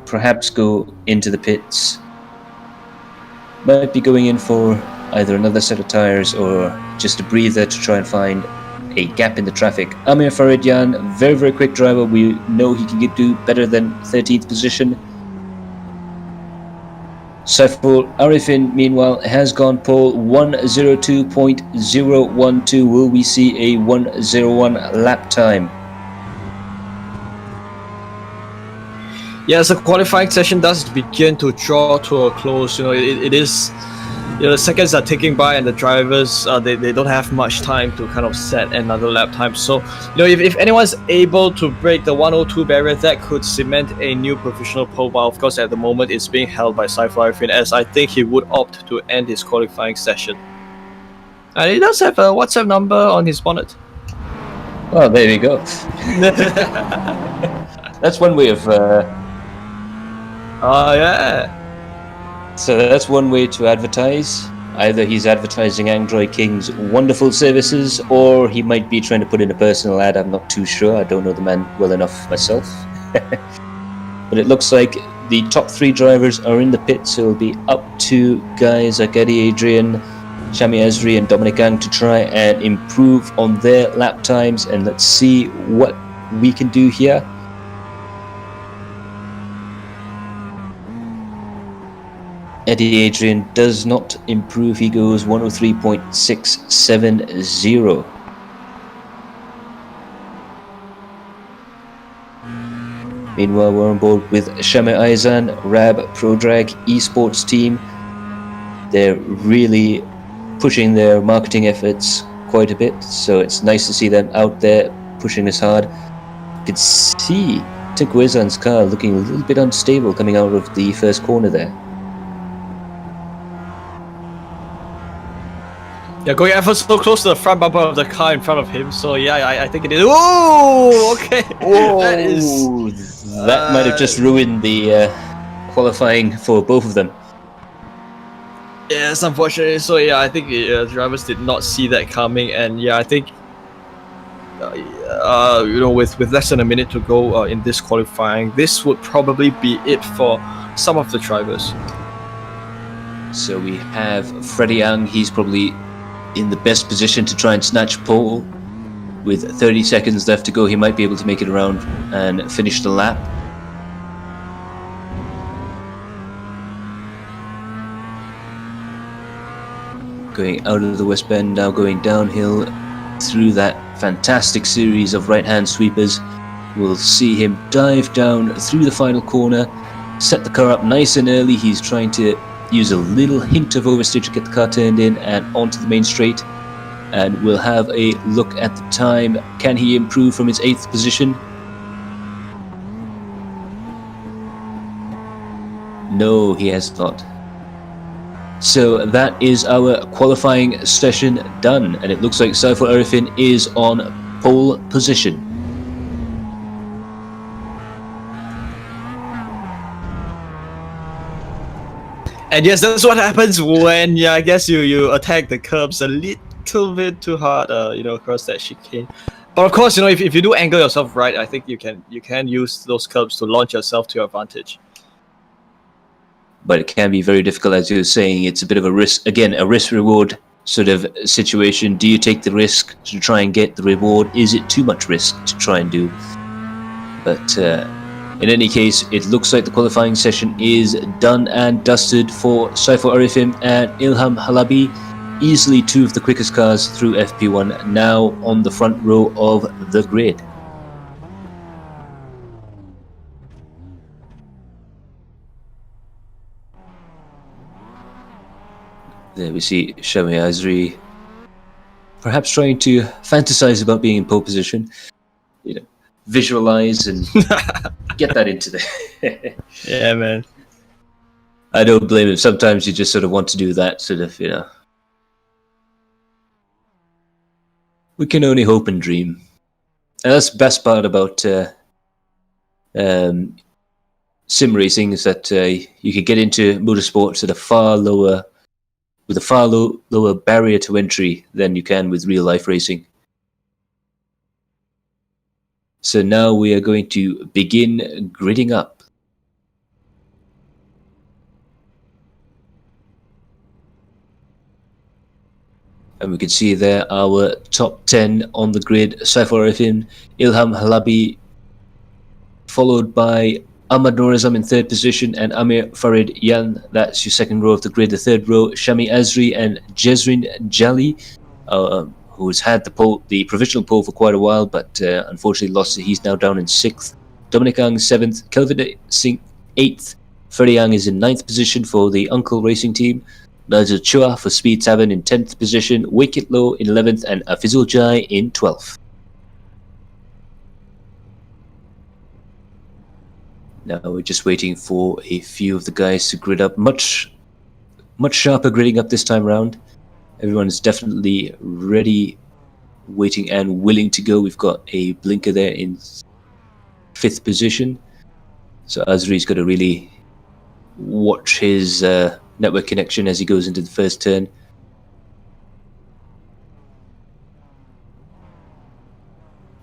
perhaps go into the pits. Might be going in for either another set of tires or just a breather to try and find a gap in the traffic. Amir Faridyan, very, very quick driver. We know he can do better than 13th position. Saiful Arifin, meanwhile, has gone pole 1:02.012. Will we see a 1:01 lap time? Yes, the qualifying session does begin to draw to a close. It is, the seconds are ticking by, and the drivers they don't have much time to kind of set another lap time. So if anyone's able to break the 102 barrier, that could cement a new provisional pole. But of course, at the moment, it's being held by Saiful Arifin, as I think he would opt to end his qualifying session. And he does have a WhatsApp number on his bonnet. Oh, there you go. That's one way of. Yeah. So that's one way to advertise. Either he's advertising Android King's wonderful services, or he might be trying to put in a personal ad. I'm not too sure. I don't know the man well enough myself. But it looks like the top 3 drivers are in the pits, so it'll be up to guys like Eddie Adrian, Shami Azri and Dominic Ang to try and improve on their lap times, and let's see what we can do here. Eddie Adrian does not improve, he goes 103.670. Meanwhile, we're on board with Shame Aizan, Rab ProDrag Esports team. They're really pushing their marketing efforts quite a bit, so it's nice to see them out there pushing this hard. You can see Tinku Aizan's car looking a little bit unstable coming out of the first corner there. Yeah, going ever so close to the front bumper of the car in front of him. So yeah, I think it is. Oh, okay. Whoa, that might have just ruined the qualifying for both of them. Yes, unfortunately. So yeah, I think drivers did not see that coming, and yeah, I think with less than a minute to go in this qualifying, this would probably be it for some of the drivers. So we have Freddie Young. He's probably in the best position to try and snatch pole. With 30 seconds left to go, he might be able to make it around and finish the lap. Going out of the West Bend, now going downhill through that fantastic series of right-hand sweepers. We'll see him dive down through the final corner, set the car up nice and early. He's trying to use a little hint of oversteer to get the car turned in and onto the main straight. And we'll have a look at the time. Can he improve from his 8th position? No, he has not. So that is our qualifying session done, and it looks like Saiful Arifin is on pole position. And yes, that's what happens when I guess you attack the curbs a little bit too hard, across that chicane. But of course, if you do angle yourself right, I think you can use those curbs to launch yourself to your advantage. But it can be very difficult, as you were saying. It's a bit of a risk, again, a risk-reward sort of situation. Do you take the risk to try and get the reward? Is it too much risk to try and do? But in any case, it looks like the qualifying session is done and dusted for Saiful Arifin and Ilham Halabi. Easily 2 of the quickest cars through FP1, now on the front row of the grid. There we see Shami Azri perhaps trying to fantasize about being in pole position. Visualize and get that into there. Yeah, man. I don't blame him. Sometimes you just sort of want to do that sort of, We can only hope and dream. And that's the best part about sim racing, is that you can get into motorsports at a far lower barrier to entry than you can with real life racing. So now we are going to begin gridding up. And we can see there our top 10 on the grid. Saiful Arifin, Ilham Halabi, followed by Ahmad Norazam in 3rd position, and Amir Farid Yan. That's your 2nd row of the grid. The 3rd row, Shami Azri and Jezrin Jali, who's had the provisional pole for quite a while, but unfortunately lost it. He's now down in 6th. Dominic Ang 7th, Kelvin Singh 8th. Freddie Yang is in 9th position for the Uncle Racing team. Najib Chua for Speed 7 in 10th position, Wicket Low in 11th, and Afizul Jai in 12th. Now we're just waiting for a few of the guys to grid up. Much sharper gridding up this time around. Everyone's definitely ready, waiting and willing to go. We've got a blinker there in 5th position. So Azri's got to really watch his network connection as he goes into the first turn.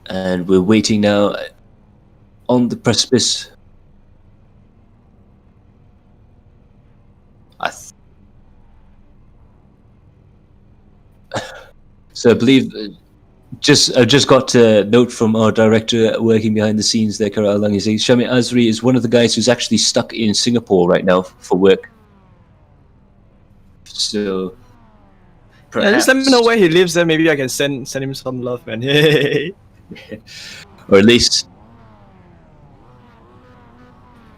And we're waiting now on the precipice So I believe I just got a note from our director working behind the scenes there, Kara Alang. He says Shami Azri is one of the guys who's actually stuck in Singapore right now for work. So yeah, just let me know where he lives, then maybe I can send him some love, man. Or at least.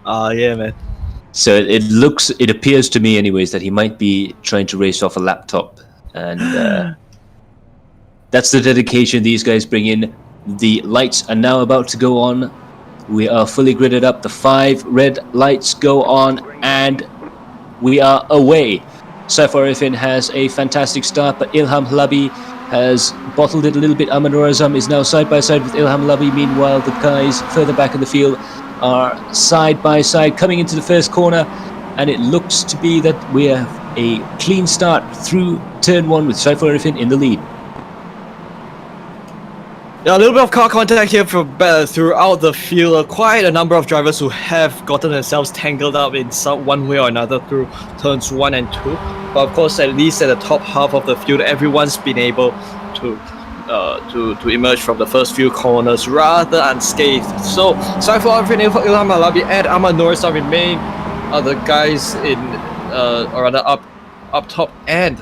Yeah, man. So it appears to me, anyways, that he might be trying to race off a laptop, and that's the dedication these guys bring in. The lights are now about to go on. We are fully gridded up. The 5 red lights go on, and we are away. Saifur Arifin has a fantastic start, but Ilham Halabi has bottled it a little bit. Amanur Azam is now side by side with Ilham Halabi. Meanwhile, the guys further back in the field are side by side coming into the first corner, and it looks to be that we have a clean start through turn 1 with Saifur Arifin in the lead. Yeah, a little bit of car contact here throughout the field. Quite a number of drivers who have gotten themselves tangled up in one way or another through turns 1 and 2. But of course, at least at the top half of the field, everyone's been able to emerge from the first few corners rather unscathed. So Saifur Arifin, Ilham Halabi, and Ahmad Norsam remain the guys in, or rather up top, and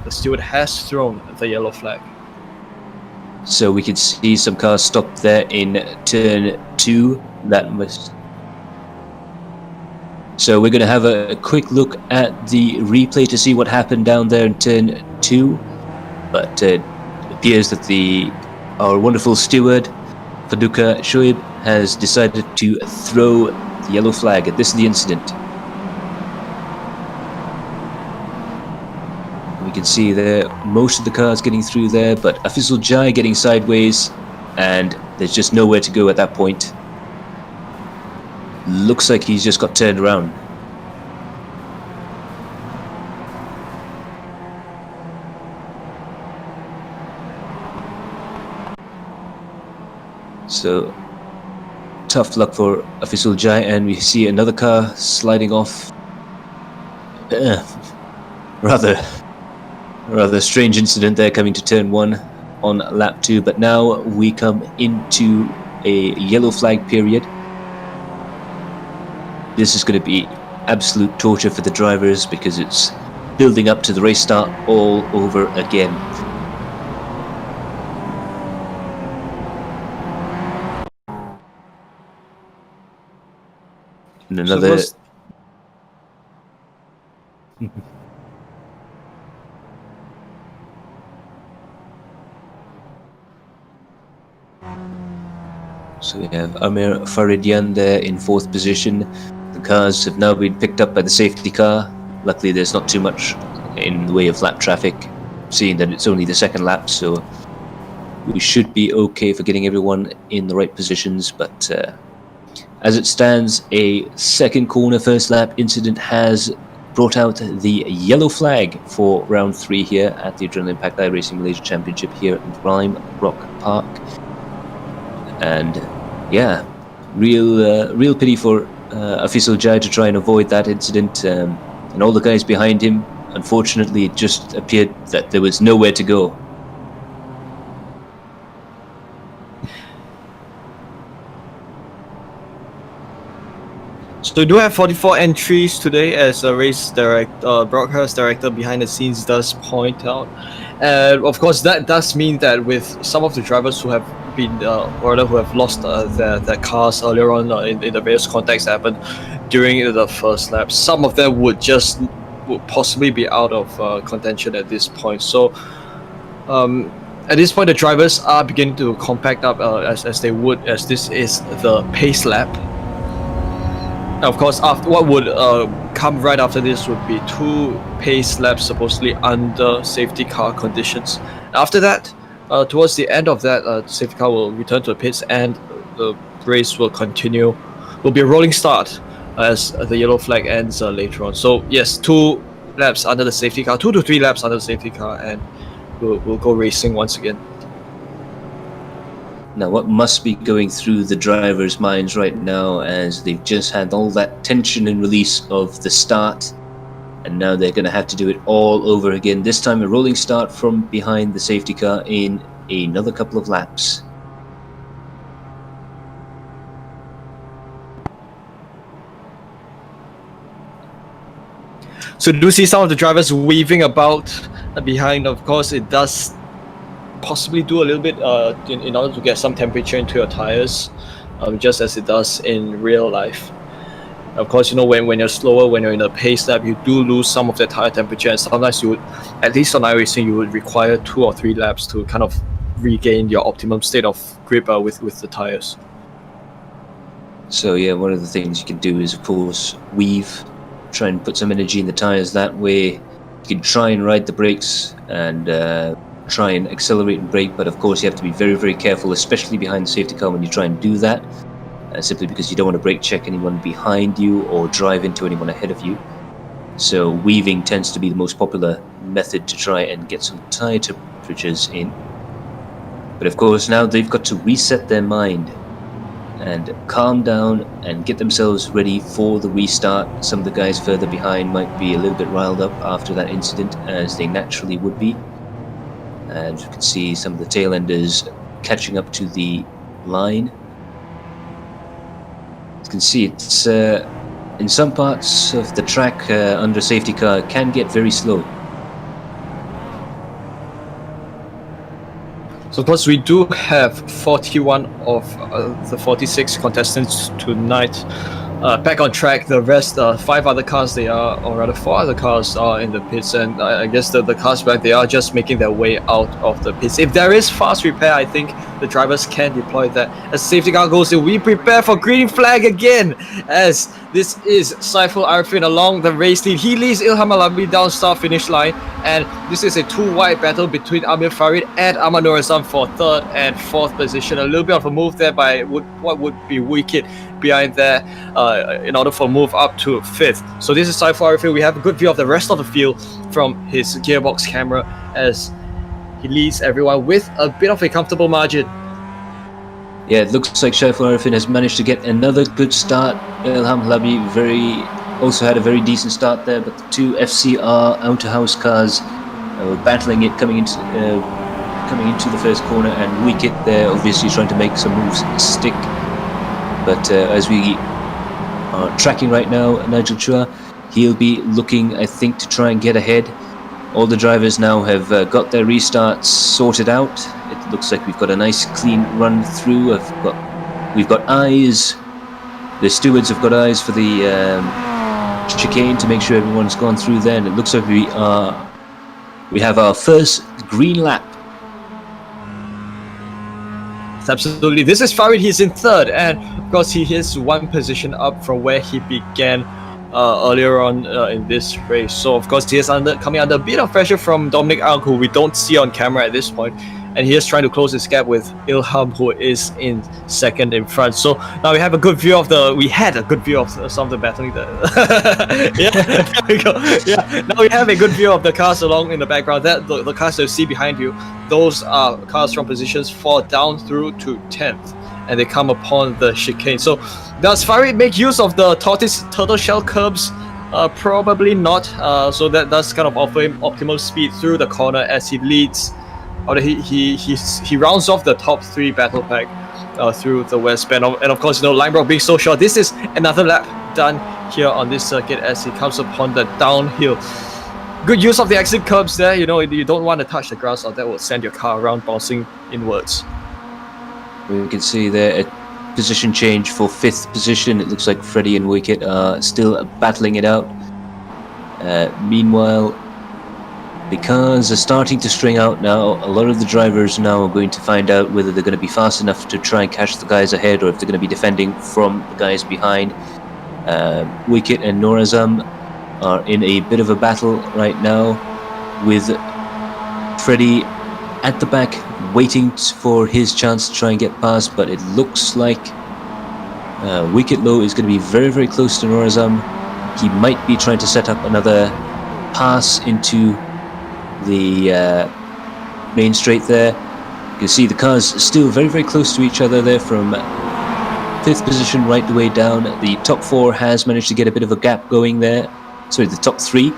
the steward has thrown the yellow flag. So we can see some cars stopped there in turn 2. So we're going to have a quick look at the replay to see what happened down there in turn 2. But it appears that our wonderful steward, Faduka Shoaib, has decided to throw the yellow flag at this is the incident. We can see there most of the cars getting through there, but Afizul Jai getting sideways, and there's just nowhere to go at that point. Looks like he's just got turned around. So tough luck for Afizul Jai, and we see another car sliding off. Rather strange incident there coming to turn 1 on lap 2, but now we come into a yellow flag period. This is going to be absolute torture for the drivers because it's building up to the race start all over again. And another... So we have Amir Faridian there in 4th position. The cars have now been picked up by the safety car. Luckily there's not too much in the way of lap traffic, seeing that it's only the 2nd lap, so we should be okay for getting everyone in the right positions. But as it stands, a 2nd corner first lap incident has brought out the yellow flag for round 3 here at the Adrenaline Packed iRacing Malaysia Championship here at Rime Rock Park. And yeah, real pity for Afizul Jai to try and avoid that incident, and all the guys behind him. Unfortunately, it just appeared that there was nowhere to go. So we do have 44 entries today, as a race broadcast director behind the scenes does point out. And of course, that does mean that with some of the drivers who have been, or who have lost their cars earlier on in the various contacts that happened during the first lap, some of them would possibly be out of contention at this point. So at this point, the drivers are beginning to compact up as they would, as this is the pace lap. Of course, what would come right after this would be 2 pace laps supposedly under safety car conditions. After that, towards the end of that, safety car will return to the pits and the race will continue. Will be a rolling start as the yellow flag ends later on. So yes, 2 laps under the safety car, 2 to 3 laps under the safety car, and we'll go racing once again. Now, what must be going through the drivers' minds right now, as they've just had all that tension and release of the start, And now they're going to have to do it all over again. This time a rolling start from behind the safety car in another couple of laps. So do see some of the drivers weaving about behind. Of course, it does possibly do a little bit in order to get some temperature into your tires, just as it does in real life. Of course, you know, when you're slower, when you're in a pace lap, you do lose some of the tire temperature, and sometimes you would, at least on iRacing, you would require 2 or 3 laps to kind of regain your optimum state of grip with the tires. So yeah, one of the things you can do is, of course, weave, try and put some energy in the tires. That way you can try and ride the brakes and try and accelerate and brake, but of course you have to be very, very careful, especially behind the safety car when you try and do that, simply because you don't want to brake check anyone behind you or drive into anyone ahead of you. So weaving tends to be the most popular method to try and get some tire temperatures in. But of course now they've got to reset their mind and calm down and get themselves ready for the restart. Some of the guys further behind might be a little bit riled up after that incident, as they naturally would be. And you can see some of the tail enders catching up to the line. You can see it's in some parts of the track under safety car can get very slow. So of course we do have 41 of the 46 contestants tonight back on track. The rest, 5 other cars, or rather 4 other cars are in the pits, and I guess the cars back, they are just making their way out of the pits. If there is fast repair, I think the drivers can deploy that. As safety car goes in, we prepare for green flag again, as this is Saiful Arifin along the race lead. He leads Ilham Alabi down start finish line, and this is a 2-wide battle between Amir Farid and Ahmad Nur Azam for 3rd and 4th position. A little bit of a move there by what would be Wicked behind there in order for a move up to 5th. So this is Saiful Arifin. We have a good view of the rest of the field from his gearbox camera as he leads everyone with a bit of a comfortable margin. Yeah, it looks like Saiful Arifin has managed to get another good start. Ilham Labi also had a very decent start there, but the 2 FCR out-of-house cars were battling it coming into the first corner, and Wicket there obviously trying to make some moves stick. But as we are tracking right now, Nigel Chua, he'll be looking, I think, to try and get ahead. All the drivers now have got their restarts sorted out. It looks like we've got a nice clean run through. We've got eyes. The stewards have got eyes for the chicane to make sure everyone's gone through there. And it looks like we have our first green lap. Absolutely. This is Farid. He's in 3rd, and of course he is 1 position up from where he began earlier on in this race. So of course he is coming under a bit of pressure from Dominic Ang, who we don't see on camera at this point, and he is trying to close his gap with Ilham, who is in 2nd in front. So now we have a good view of some of the battling there. Yeah, there we go. Yeah, now we have a good view of the cars along in the background. That the cars that you see behind you, those are cars from positions 4 down through to 10th, and they come upon the chicane. So does Farid make use of the turtle shell curbs? Probably not. So that does kind of offer him optimal speed through the corner as he leads. Or he rounds off the top 3 battle pack through the west bend, and of course, you know, line block being so short, this is another lap done here on this circuit as he comes upon the downhill. Good use of the exit curbs there. You know, you don't want to touch the grass, or that will send your car around bouncing inwards. We can see there a position change for 5th position. It looks like Freddie and Wicket are still battling it out. Meanwhile, the cars are starting to string out now. A lot of the drivers now are going to find out whether they're going to be fast enough to try and catch the guys ahead, or if they're going to be defending from the guys behind. Wicket and Nur Azam are in a bit of a battle right now, with Freddie at the back waiting for his chance to try and get past, but it looks like Wicket Low is going to be very, very close to Nur Azam. He might be trying to set up another pass into the main straight there. You can see the cars still very, very close to each other there from 5th position right the way down. The top 4 has managed to get a bit of a gap going there. Sorry, the top 3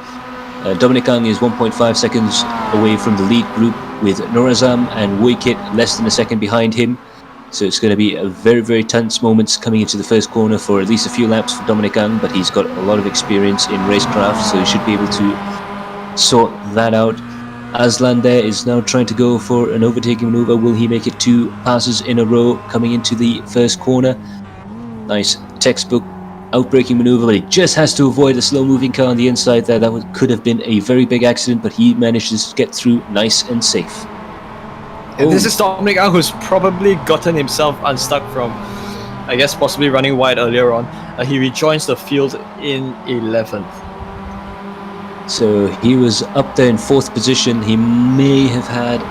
Dominic Ang is 1.5 seconds away from the lead group, with Norazam and Woikit less than a second behind him. So it's going to be a very, very tense moments coming into the first corner for at least a few laps for Dominic Ang, but he's got a lot of experience in racecraft, so he should be able to sort that out. Aslan there is now trying to go for an overtaking maneuver. Will he make it 2 passes in a row coming into the first corner? Nice textbook outbraking maneuver, but he just has to avoid a slow-moving car on the inside there. That could have been a very big accident, but he manages to get through nice and safe. And this is Dominic Ang, who's probably gotten himself unstuck from, I guess, possibly running wide earlier on. He rejoins the field in 11th. So he was up there in 4th position. He may have had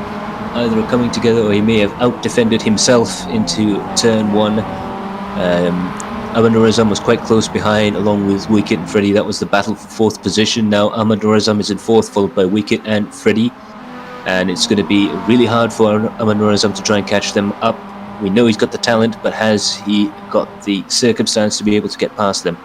either a coming together, or he may have out-defended himself into turn 1. Ahmad Norazam was quite close behind, along with Woikit and Freddie. That was the battle for 4th position. Now Ahmad Norazam is in 4th, followed by Woikit and Freddie. And it's going to be really hard for Ahmad Norazam to try and catch them up. We know he's got the talent, but has he got the circumstance to be able to get past them?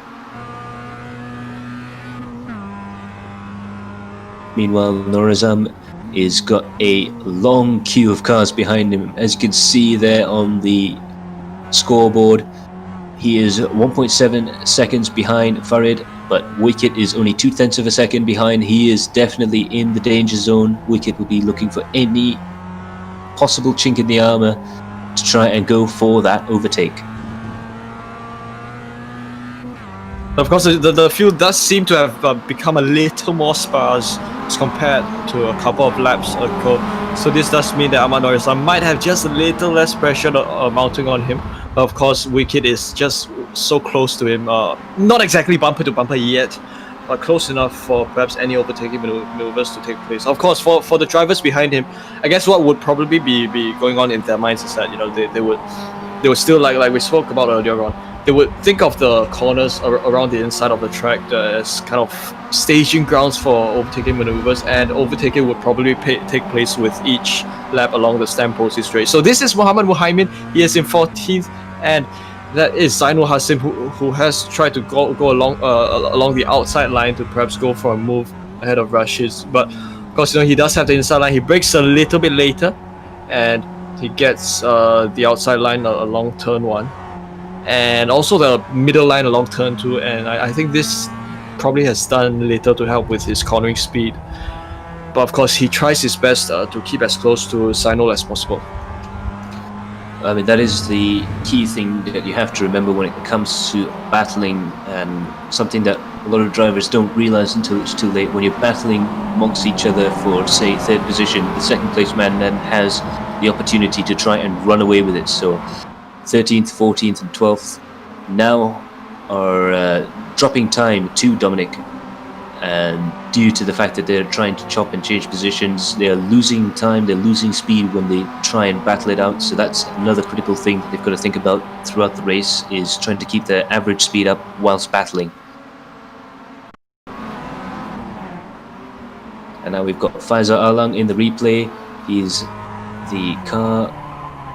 Meanwhile, Norazam is got a long queue of cars behind him. As you can see there on the scoreboard, he is 1.7 seconds behind Farid, but Woikit is only 0.2 of a second behind. He is definitely in the danger zone. Woikit will be looking for any possible chink in the armour to try and go for that overtake. Of course, the field does seem to have become a little more sparse as compared to a couple of laps ago. So this does mean that Ahmad Norazam might have just a little less pressure mounting on him. But of course, Woikit is just so close to him. Not exactly bumper to bumper yet, but close enough for perhaps any overtaking maneuvers to take place. Of course, for the drivers behind him, I guess what would probably be going on in their minds is that they would still, like we spoke about earlier on, they would think of the corners around the inside of the track as kind of staging grounds for overtaking maneuvers, and overtaking would probably take place with each lap along the Stamp Proceeds race. So this is Muhammad Muhaimin. He is in 14th, and that is Zainul Hasim, who has tried to go along the outside line to perhaps go for a move ahead of Rashid. But of course, he does have the inside line. He brakes a little bit later, and he gets the outside line along turn 1. And also the middle line along turn 2, and I think this probably has done little to help with his cornering speed. But of course, he tries his best to keep as close to Zainul as possible. I mean, that is the key thing that you have to remember when it comes to battling, and something that a lot of drivers don't realise until it's too late. When you're battling amongst each other for, say, 3rd position, the 2nd place man then has the opportunity to try and run away with it. So 13th, 14th and 12th now are dropping time to Dominic, and due to the fact that they're trying to chop and change positions, they're losing time, they're losing speed when they try and battle it out. So that's another critical thing that they've got to think about throughout the race, is trying to keep their average speed up whilst battling. And now we've got Faisal Alang in the replay. He's the car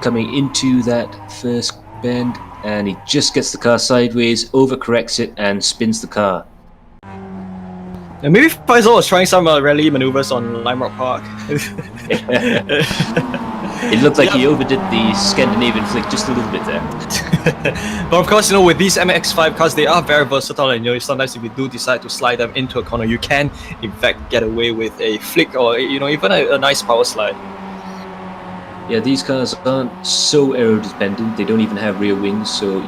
coming into that first bend, and he just gets the car sideways, overcorrects it and spins the car. And maybe Faisal was trying some rally maneuvers on Lime Rock Park. It looked like he overdid the Scandinavian flick just a little bit there. But of course, with these MX5 cars, they are very versatile, and sometimes if you do decide to slide them into a corner, you can in fact get away with a flick, or even a nice power slide. Yeah, these cars aren't so aero-dependent. They don't even have rear wings, so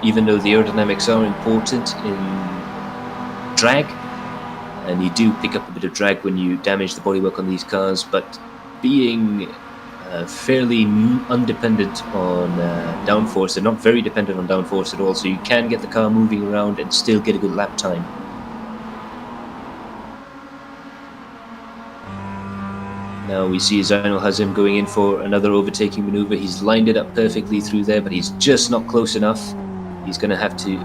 even though the aerodynamics are important in drag, and you do pick up a bit of drag when you damage the bodywork on these cars, but being fairly undependent on downforce, they're not very dependent on downforce at all, so you can get the car moving around and still get a good lap time. Now we see Zainul Hazim going in for another overtaking maneuver. He's lined it up perfectly through there, but he's just not close enough. He's going to have to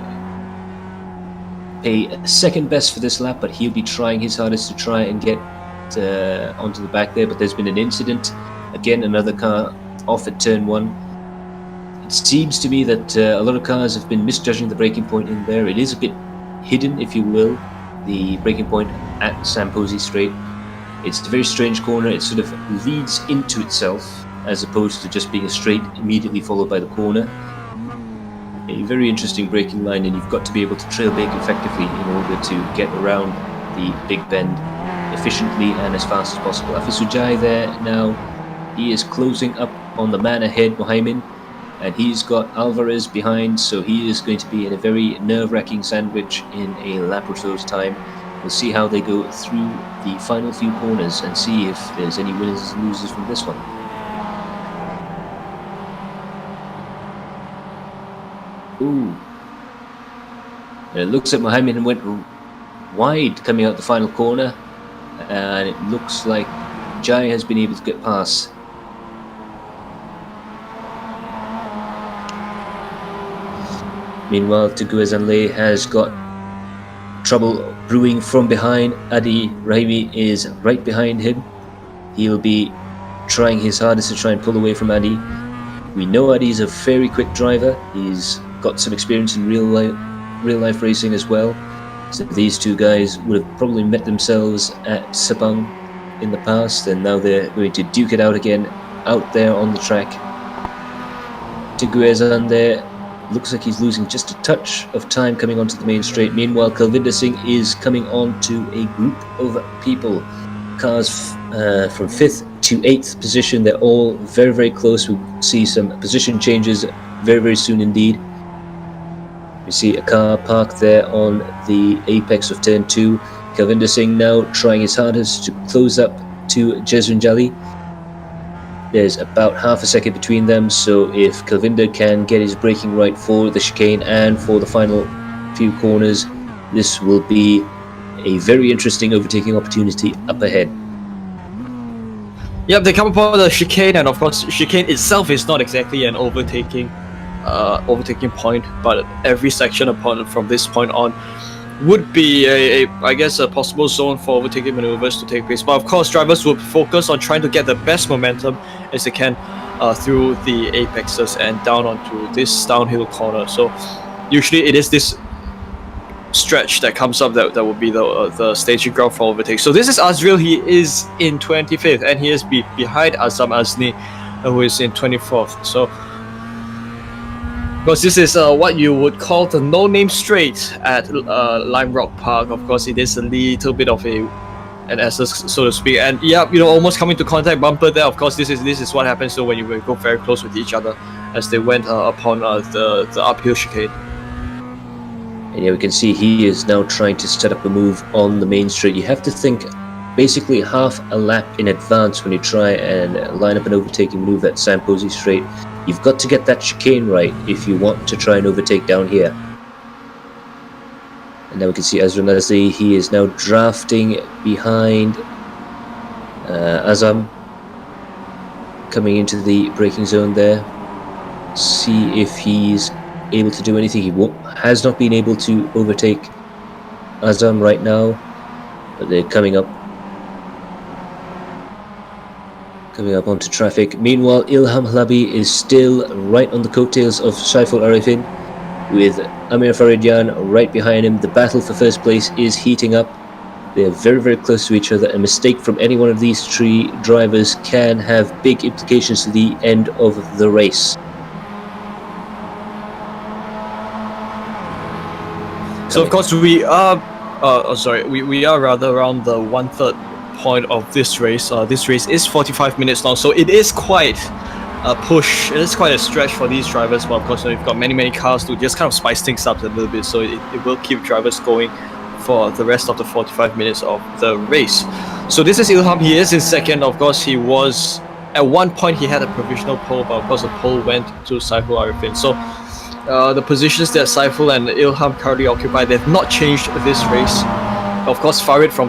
pay second best for this lap, but he'll be trying his hardest to try and get onto the back there. But there's been an incident. Again, another car off at turn 1. It seems to me that a lot of cars have been misjudging the braking point in there. It is a bit hidden, if you will, the braking point at Samposi Straight. It's a very strange corner. It sort of leads into itself as opposed to just being a straight immediately followed by the corner. A very interesting braking line, and you've got to be able to trail brake effectively in order to get around the big bend efficiently and as fast as possible. Afisujai there now, he is closing up on the man ahead, Mohaimin, and he's got Alvarez behind, so he is going to be in a very nerve-wracking sandwich in a lap or so's time. We'll see how they go through the final few corners and see if there's any winners and losers from this one. Ooh. And it looks like Mohaimin went wide coming out the final corner, and it looks like Jai has been able to get past. Meanwhile, Teguizanle has got trouble brewing from behind. Adi Rahimi is right behind him. He'll be trying his hardest to try and pull away from Adi. We know Adi's a very quick driver. He's got some experience in real life racing as well. So these two guys would have probably met themselves at Sepang in the past, and now they're going to duke it out again out there on the track. Teguizan there. Looks like he's losing just a touch of time coming onto the main straight. Meanwhile, Kalvinder Singh is coming on to a group of people. Cars from 5th to 8th position. They're all very, very close. We'll see some position changes very, very soon indeed. We see a car parked there on the apex of turn 2. Kalvinder Singh now trying his hardest to close up to Jeswin. There's about half a second between them, so if Kalvinder can get his braking right for the chicane and for the final few corners, this will be a very interesting overtaking opportunity up ahead. Yep, they come upon the chicane, and of course, chicane itself is not exactly an overtaking point, but every section from this point on would be I guess a possible zone for overtaking maneuvers to take place. But of course, drivers will focus on trying to get the best momentum as they can through the apexes and down onto this downhill corner. So usually it is this stretch that comes up that will be the staging ground for overtake. So this is Azril. He is in 25th, and he is behind Azam Azni, who is in 24th. So because this is what you would call the no-name straight at Lime Rock Park. Of course, it is a little bit of an essence, so to speak. And yeah, almost coming to contact bumper there. Of course, this is what happens when you go very close with each other as they went upon the uphill chicane. And yeah, we can see he is now trying to set up a move on the main straight. You have to think basically half a lap in advance when you try and line up an overtaking move at Samposi Straight. You've got to get that chicane right if you want to try and overtake down here. And now we can see Azra Nazli. He is now drafting behind Azam, coming into the braking zone there. See if he's able to do anything. He has not been able to overtake Azam right now, but they're coming up onto traffic. Meanwhile, Ilham Halabi is still right on the coattails of Saiful Arifin, with Amir Faridyan right behind him. The battle for first place is heating up. They are very, very close to each other. A mistake from any one of these three drivers can have big implications to the end of the race. So of course we are we are rather around the 1/3 point of this race. This race is 45 minutes long, so it is quite a push. It is quite a stretch for these drivers, but of course we've got many cars to just kind of spice things up a little bit, so it will keep drivers going for the rest of the 45 minutes of the race. So this is Ilham. He is in second. Of course, he was at one point he had a provisional pole, but of course the pole went to Saiful Arifin. So the positions that Saiful and Ilham currently occupy, they've not changed this race. Of course, Farid from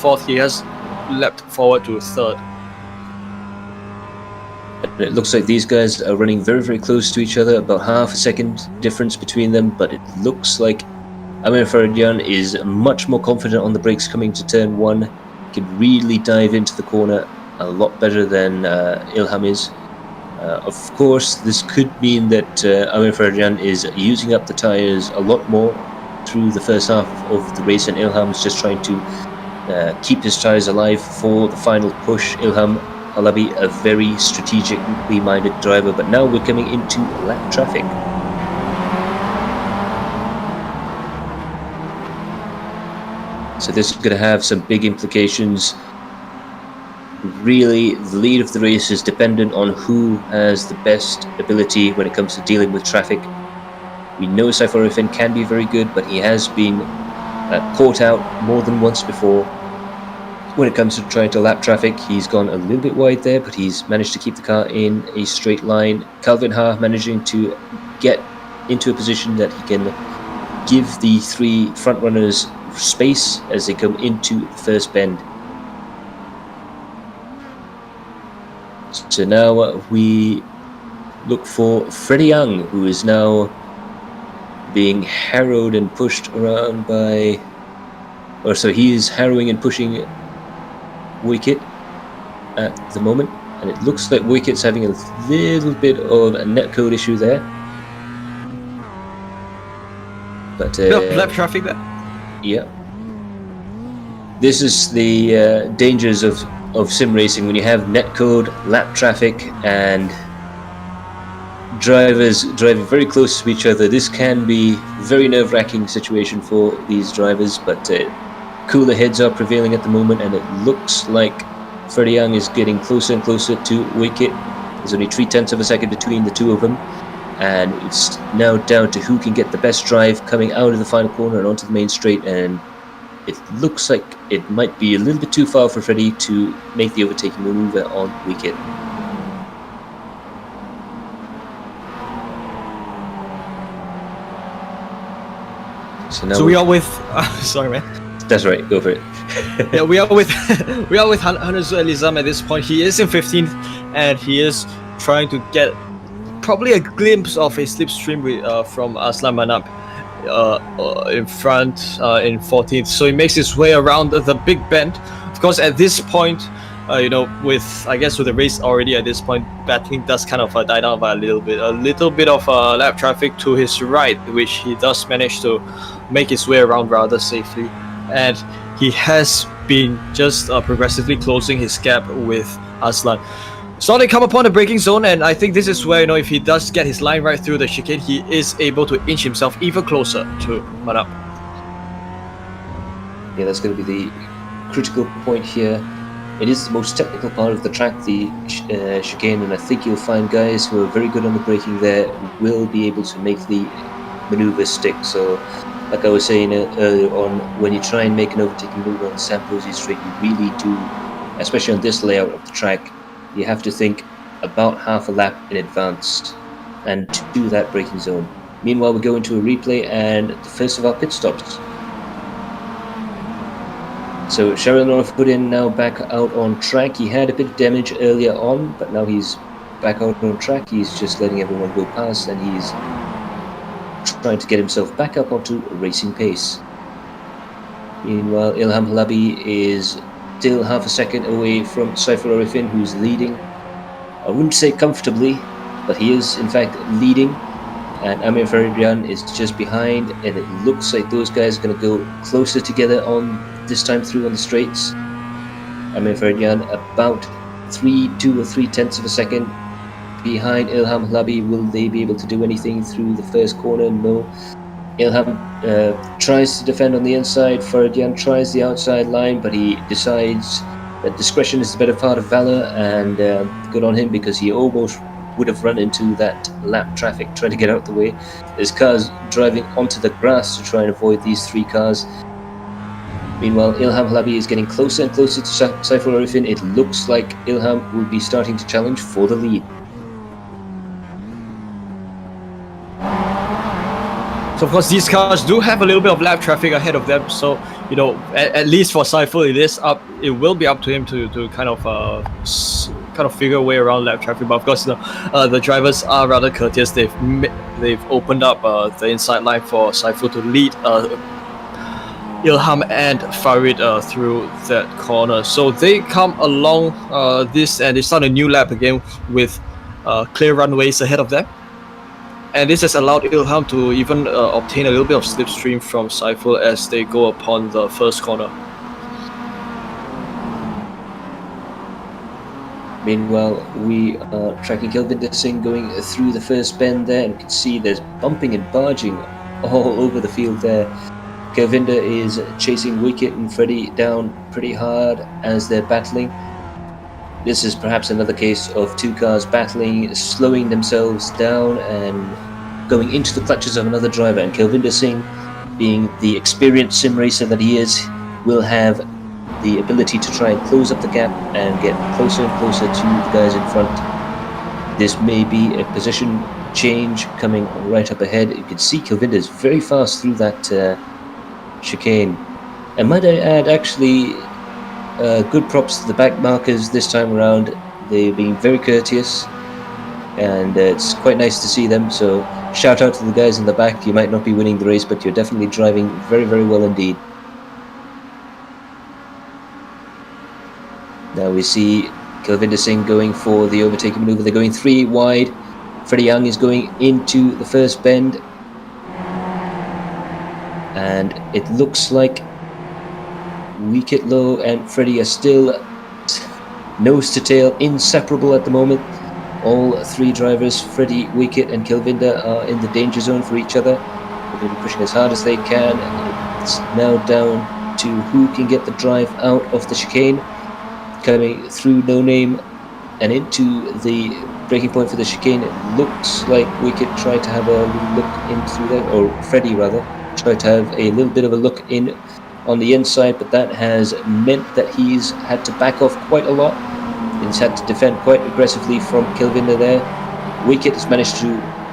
4th, he has leapt forward to 3rd. It looks like these guys are running very, very close to each other, about half a second difference between them, but it looks like Amir Faridyan is much more confident on the brakes coming to turn 1. He can really dive into the corner a lot better than Ilham is. Of course, this could mean that Amir Faridyan is using up the tyres a lot more through the first half of the race, and Ilham's just trying to keep his tyres alive for the final push. Ilham Halabi, a very strategically minded driver, but now we're coming into lap traffic. So this is going to have some big implications. Really, the lead of the race is dependent on who has the best ability when it comes to dealing with traffic. We know Saifuddin can be very good, but he has been caught out more than once before. When it comes to trying to lap traffic, he's gone a little bit wide there, but he's managed to keep the car in a straight line. Calvin Ha managing to get into a position that he can give the three front runners space as they come into the first bend. So now we look for Freddie Young, who is now being harrowed and pushed around by, or so he is harrowing and pushing Wicket at the moment, and it looks like Wicket's having a little bit of a netcode issue there. But lap traffic there. Yeah, this is the dangers of sim racing when you have netcode, lap traffic, and drivers driving very close to each other. This can be a very nerve-wracking situation for these drivers, but cooler heads are prevailing at the moment, and it looks like Freddie Young is getting closer and closer to Wicket. There's only 0.3 of a second between the two of them, and it's now down to who can get the best drive coming out of the final corner and onto the main straight, and it looks like it might be a little bit too far for Freddie to make the overtaking maneuver on Wicket. So we are with sorry man. That's right, go for it. Yeah, we are with Hannes Elizam at this point. He is in 15th, and he is trying to get probably a glimpse of a slipstream from Aslan Manap in front in 14th. So he makes his way around the big bend. Of course, at this point, with the race already at this point, battling does kind of die down by a little bit of lap traffic to his right, which he does manage to make his way around rather safely. And he has been just progressively closing his gap with Aslan. So they come upon the braking zone, and I think this is where, if he does get his line right through the chicane, he is able to inch himself even closer to Manap. Yeah, that's going to be the critical point here. It is the most technical part of the track, the chicane, and I think you'll find guys who are very good on the braking there will be able to make the maneuver stick. So, like I was saying earlier on, when you try and make an overtaking maneuver on the San Posi straight, you really do, especially on this layout of the track, you have to think about half a lap in advance and to do that braking zone. Meanwhile, we go into a replay and the first of our pit stops. So Sharon Orfudin now back out on track. He had a bit of damage earlier on, but now he's back out on track. He's just letting everyone go past, and he's trying to get himself back up onto a racing pace. Meanwhile, Ilham Halabi is still half a second away from Saiful Arifin, who's leading. I wouldn't say comfortably, but he is in fact leading. And Amir Faridyan is just behind, and it looks like those guys are going to go closer together on this time through on the straights. Amir Faridyan about 2 or 3/10 of a second behind Ilham Halabi. Will they be able to do anything through the first corner? No. Ilham tries to defend on the inside. Faridyan tries the outside line, but he decides that discretion is the better part of valor, and good on him, because he almost would have run into that lap traffic trying to get out the way. There's cars driving onto the grass to try and avoid these three cars. Meanwhile, Ilham Halabi is getting closer and closer to Saiful Arifin. It looks like Ilham will be starting to challenge for the lead. So of course, these cars do have a little bit of lap traffic ahead of them. So at least for Saiful, it will be up to him to kind of figure a way around lap traffic. But of course, the drivers are rather courteous. They've opened up the inside line for Saiful to lead Ilham and Farid through that corner. So they come along this, and they start a new lap again with clear runways ahead of them. And this has allowed Ilham to even obtain a little bit of slipstream from Saiful as they go upon the first corner. Meanwhile, we are tracking Kelvinder Singh going through the first bend there, and you can see there's bumping and barging all over the field there. Kelvinder is chasing Wicket and Freddie down pretty hard as they're battling. This is perhaps another case of two cars battling, slowing themselves down and going into the clutches of another driver, and Kelvinder Singh, being the experienced sim racer that he is, will have the ability to try and close up the gap and get closer and closer to the guys in front. This may be a position change coming right up ahead. You can see Kelvinder is very fast through that chicane. And might I add, actually, good props to the back markers this time around. They've been very courteous, and it's quite nice to see them. So shout out to the guys in the back. You might not be winning the race, but you're definitely driving very, very well indeed. Now we see Kelvinder Singh going for the overtaking maneuver. They're going 3 wide. Freddie Young is going into the first bend. And it looks like Wicket Low and Freddie are still nose to tail, inseparable at the moment. All 3 drivers, Freddie, Wicket and Kelvinder, are in the danger zone for each other. They're going to be pushing as hard as they can. It's now down to who can get the drive out of the chicane. Coming through No Name and into the breaking point for the chicane, it looks like Wicket tried to have a little look in through there, or Freddie rather, tried to have a little bit of a look in on the inside, but that has meant that he's had to back off quite a lot. He's had to defend quite aggressively from Kelvinder there. Wicket has managed to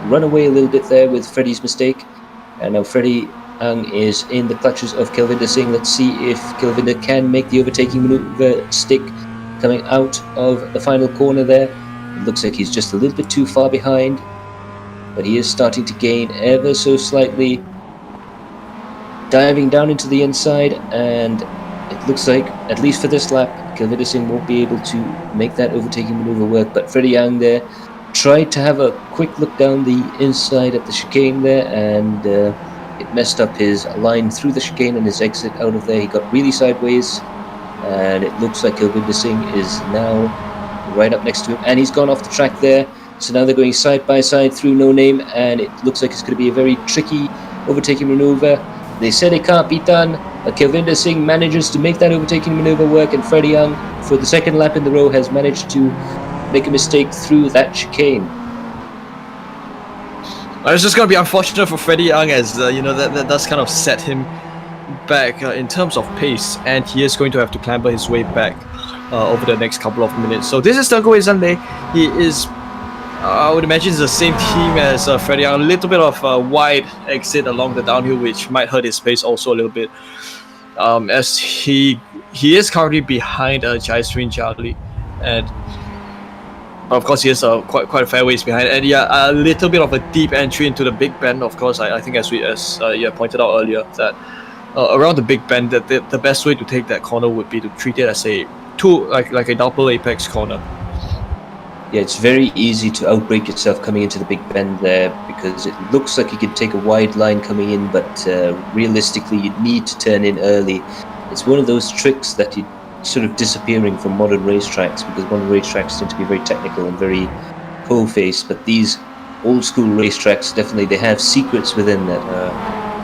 run away a little bit there with Freddie's mistake, and now Freddie Ang is in the clutches of Kelvinder Singh. Let's see if Kelvinder can make the overtaking maneuver stick coming out of the final corner there. It looks like he's just a little bit too far behind, but he is starting to gain ever so slightly, diving down into the inside, and it looks like, at least for this lap, Kelvinder Singh won't be able to make that overtaking maneuver work. But Freddie Young there tried to have a quick look down the inside at the chicane there, and it messed up his line through the chicane and his exit out of there. He got really sideways, and it looks like Kelvinder Singh is now right up next to him, and he's gone off the track there. So now they're going side by side through No Name, and it looks like it's going to be a very tricky overtaking maneuver. They said it can't be done, but Kelvinder Singh manages to make that overtaking maneuver work, and Freddie Young, for the second lap in the row, has managed to make a mistake through that chicane. It's just going to be unfortunate for Freddie Young, as that does kind of set him back in terms of pace, and he is going to have to clamber his way back over the next couple of minutes. So this is Tengku Izande. He is, I would imagine, it's the same team as Freddie Young. A little bit of a wide exit along the downhill, which might hurt his pace also a little bit, as he is currently behind Jaiswin Jali, and of course he is quite a fair ways behind, and a little bit of a deep entry into the big bend. Of course, I think as you pointed out earlier, that around the big bend, that the best way to take that corner would be to treat it as like a double apex corner. Yeah, it's very easy to outbrake yourself coming into the big bend there, because it looks like you can take a wide line coming in, but realistically you need to turn in early. It's one of those tricks that you sort of disappearing from modern racetracks, because modern racetracks tend to be very technical and very coal-faced, but these old school racetracks, definitely, they have secrets within that are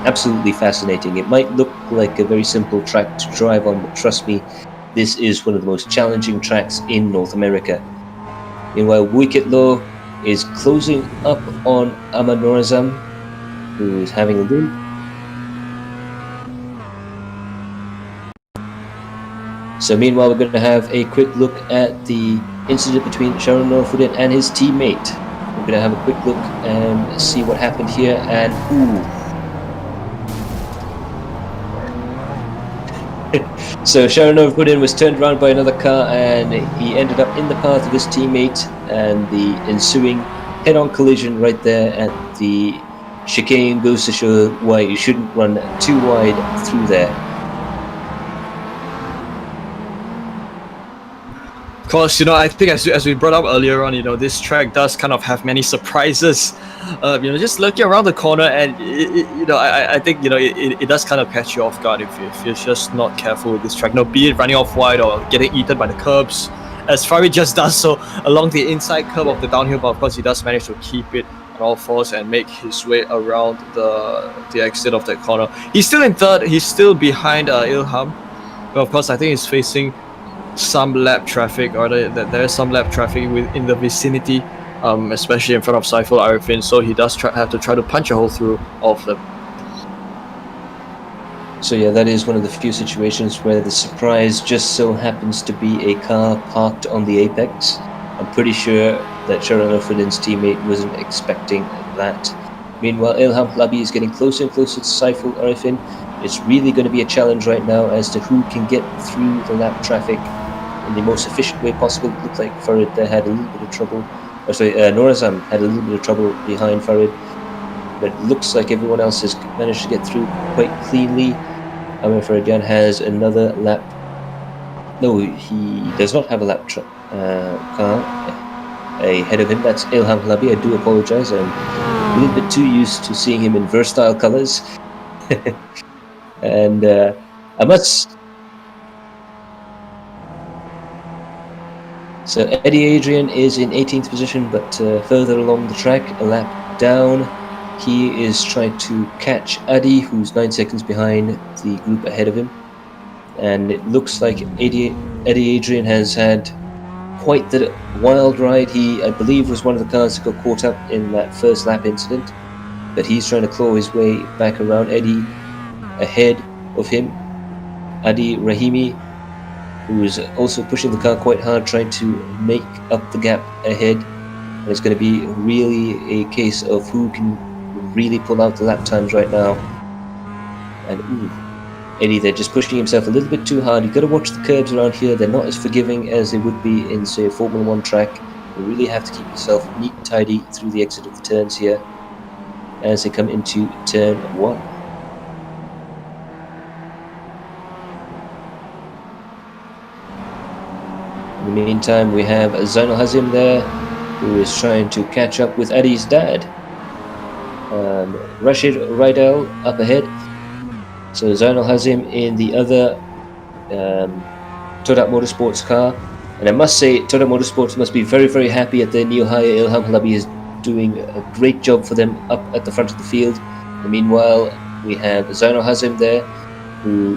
absolutely fascinating. It might look like a very simple track to drive on, but trust me, this is one of the most challenging tracks in North America. Meanwhile, Wicket Low is closing up on Amanorazam, who is having a little... So meanwhile, we're going to have a quick look at the incident between Sharon Norfuddin and his teammate. We're going to have a quick look and see what happened here, and So Sharon Norfuddin was turned around by another car, and he ended up in the path of his teammate, and the ensuing head-on collision right there at the chicane goes to show why you shouldn't run too wide through there. course, I think as we brought up earlier on, this track does kind of have many surprises. Just looking around the corner, and I think it does kind of catch you off guard if you're just not careful with this track. Be it running off wide or getting eaten by the curbs, as Farid just does so along the inside curve of the downhill. But of course, he does manage to keep it on all fours and make his way around the exit of that corner. He's still in third. He's still behind Ilham. But of course, I think he's facing some lap traffic, or there is some lap traffic in the vicinity, especially in front of Saiful Arifin. So he does have to try to punch a hole through all of them. So yeah, that is one of the few situations where the surprise just so happens to be a car parked on the apex. I'm pretty sure that Sharon Alfredin's teammate wasn't expecting that. Meanwhile, Ilham Labi is getting closer and closer to Saiful Arifin. It's really going to be a challenge right now as to who can get through the lap traffic in the most efficient way possible. It looked like Farid there had a little bit of trouble. Norazam had a little bit of trouble behind Farid. But it looks like everyone else has managed to get through quite cleanly. Amir Faridjan has another lap. No, he does not have a lap car ahead of him. That's Ilham Labi. I do apologize. I'm a little bit too used to seeing him in versatile colors. And I must. So Eddie Adrian is in 18th position, but further along the track, a lap down. He is trying to catch Adi, who's 9 seconds behind the group ahead of him. And it looks like Eddie Adrian has had quite the wild ride. He, I believe, was one of the cars that got caught up in that first lap incident. But he's trying to claw his way back around. Eddie ahead of him. Adi Rahimi, who is also pushing the car quite hard, trying to make up the gap ahead. And it's going to be really a case of who can really pull out the lap times right now. And Eddie there just pushing himself a little bit too hard. You've got to watch the curbs around here. They're not as forgiving as they would be in, say, a Formula 1 track. You really have to keep yourself neat and tidy through the exit of the turns here as they come into turn 1. In the meantime, we have Zainal Hazim there, who is trying to catch up with Adi's dad. Rashid Raidel up ahead. So Zainal Hazim in the other Todat Motorsports car. And I must say, Todat Motorsports must be very, very happy at their new hire. Ilham Halabi is doing a great job for them up at the front of the field. And meanwhile, we have Zainal Hazim there, who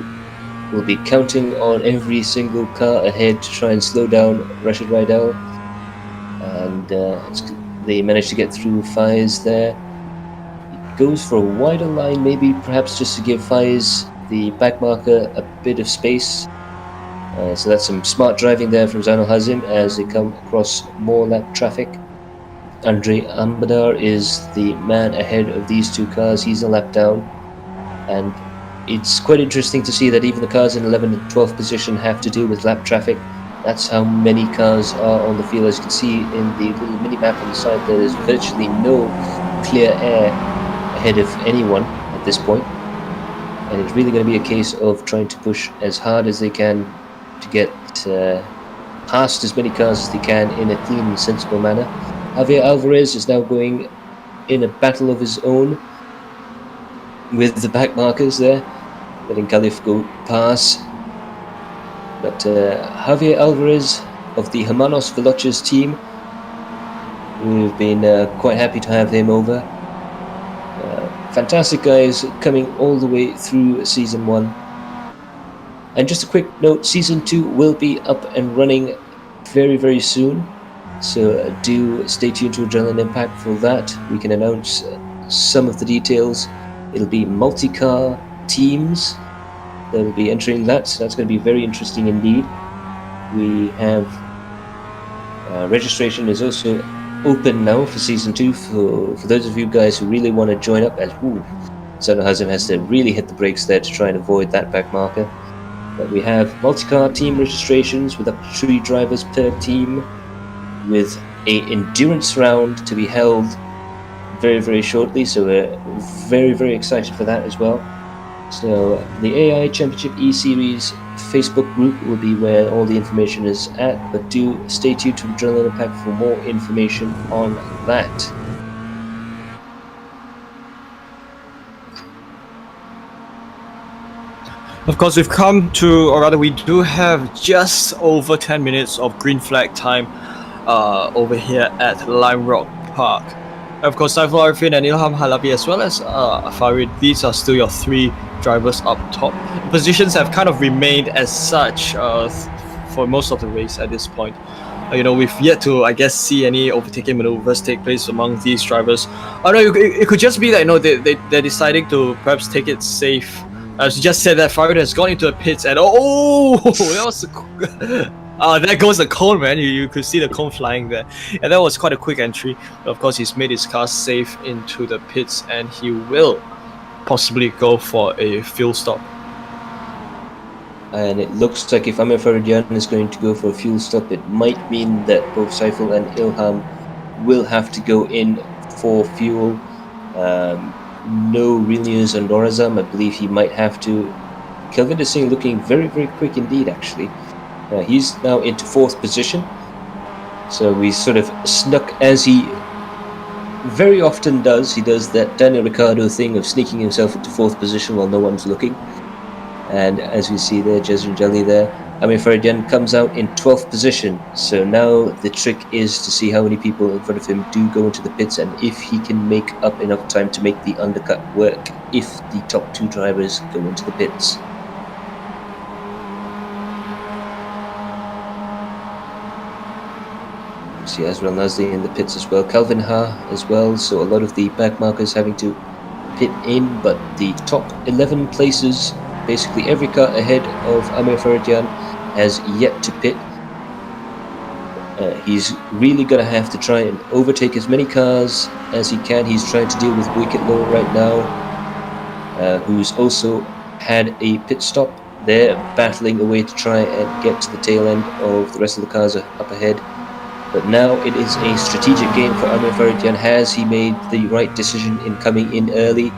will be counting on every single car ahead to try and slow down Rashid Raidel. And they managed to get through Faiz there. Goes for a wider line, maybe perhaps just to give Faiz, the back marker, a bit of space. So that's some smart driving there from Zainal Hazim as they come across more lap traffic. Andre Ambadar is the man ahead of these two cars. He's a lap down. And it's quite interesting to see that even the cars in 11th and 12th position have to deal with lap traffic. That's how many cars are on the field. As you can see in the little mini-map on the side, there is virtually no clear air ahead of anyone at this point, and it's really going to be a case of trying to push as hard as they can to get past as many cars as they can in a clean and sensible manner. Javier Alvarez is now going in a battle of his own with the back markers there, letting Khalif go past. But Javier Alvarez of the Hermanos Veloces team, we've been quite happy to have him over. Fantastic guys coming all the way through Season 1. And just a quick note, Season 2 will be up and running very, very soon. So do stay tuned to Adrenaline Impact for that. We can announce some of the details. It'll be multi-car teams that will be entering that, so that's going to be very interesting indeed. We have registration is also open now for Season 2 for those of you guys who really want to join up. As Zainal Hazim has to really hit the brakes there to try and avoid that back marker. But we have multi-car team registrations with up to 3 drivers per team, with a endurance round to be held very, very shortly. So we're very, very excited for that as well. So the AI Championship E-Series Facebook group will be where all the information is at, but do stay tuned to Adrenaline Impact for more information on that. Of course, we've come to, or rather we do have just over 10 minutes of green flag time over here at Lime Rock Park. Of course, Saiful Arifin and Ilham Halabi as well as Farid, these are still your three drivers up top. The positions have kind of remained as such for most of the race at this point. We've yet to, I guess, see any overtaking maneuvers take place among these drivers. Oh no, it could just be that they're deciding to perhaps take it safe. As you just said, that Farid has gone into the pits and that was there goes the cone, man. You could see the cone flying there, and that was quite a quick entry. But of course, he's made his car safe into the pits, and he will possibly go for a fuel stop. And it looks like if Amir Faridyan is going to go for a fuel stop, it might mean that both Saiful and Ilham will have to go in for fuel. No real news on Norazam. I believe he might have to. Kelvin is saying looking very, very quick indeed, actually. He's now into 4th position. So we sort of snuck, as he very often does. He does that Daniel Ricciardo thing of sneaking himself into 4th position while no one's looking. And as we see there, Jezrin Jelly there, Amir Faridyan comes out in 12th position. So now the trick is to see how many people in front of him do go into the pits and if he can make up enough time to make the undercut work if the top 2 drivers go into the pits. See Azrael Nazli in the pits as well, Calvin Ha as well, so a lot of the back markers having to pit in, but the top 11 places, basically every car ahead of Amir Faridyan has yet to pit. He's really going to have to try and overtake as many cars as he can. He's trying to deal with Wicket Low right now, who's also had a pit stop. They're battling away to try and get to the tail end of the rest of the cars up ahead. But now it is a strategic game for Amir Faridyan. Has he made the right decision in coming in early,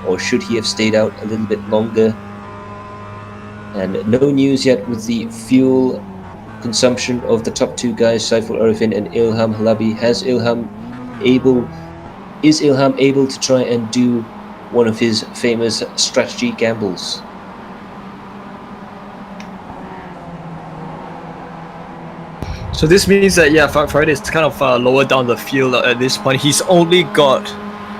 or should he have stayed out a little bit longer? And no news yet with the fuel consumption of the top 2 guys, Saiful Arifin and Ilham Halabi. Is Ilham able to try and do one of his famous strategy gambles? So this means that, yeah, Farid is kind of lower down the field at this point. He's only got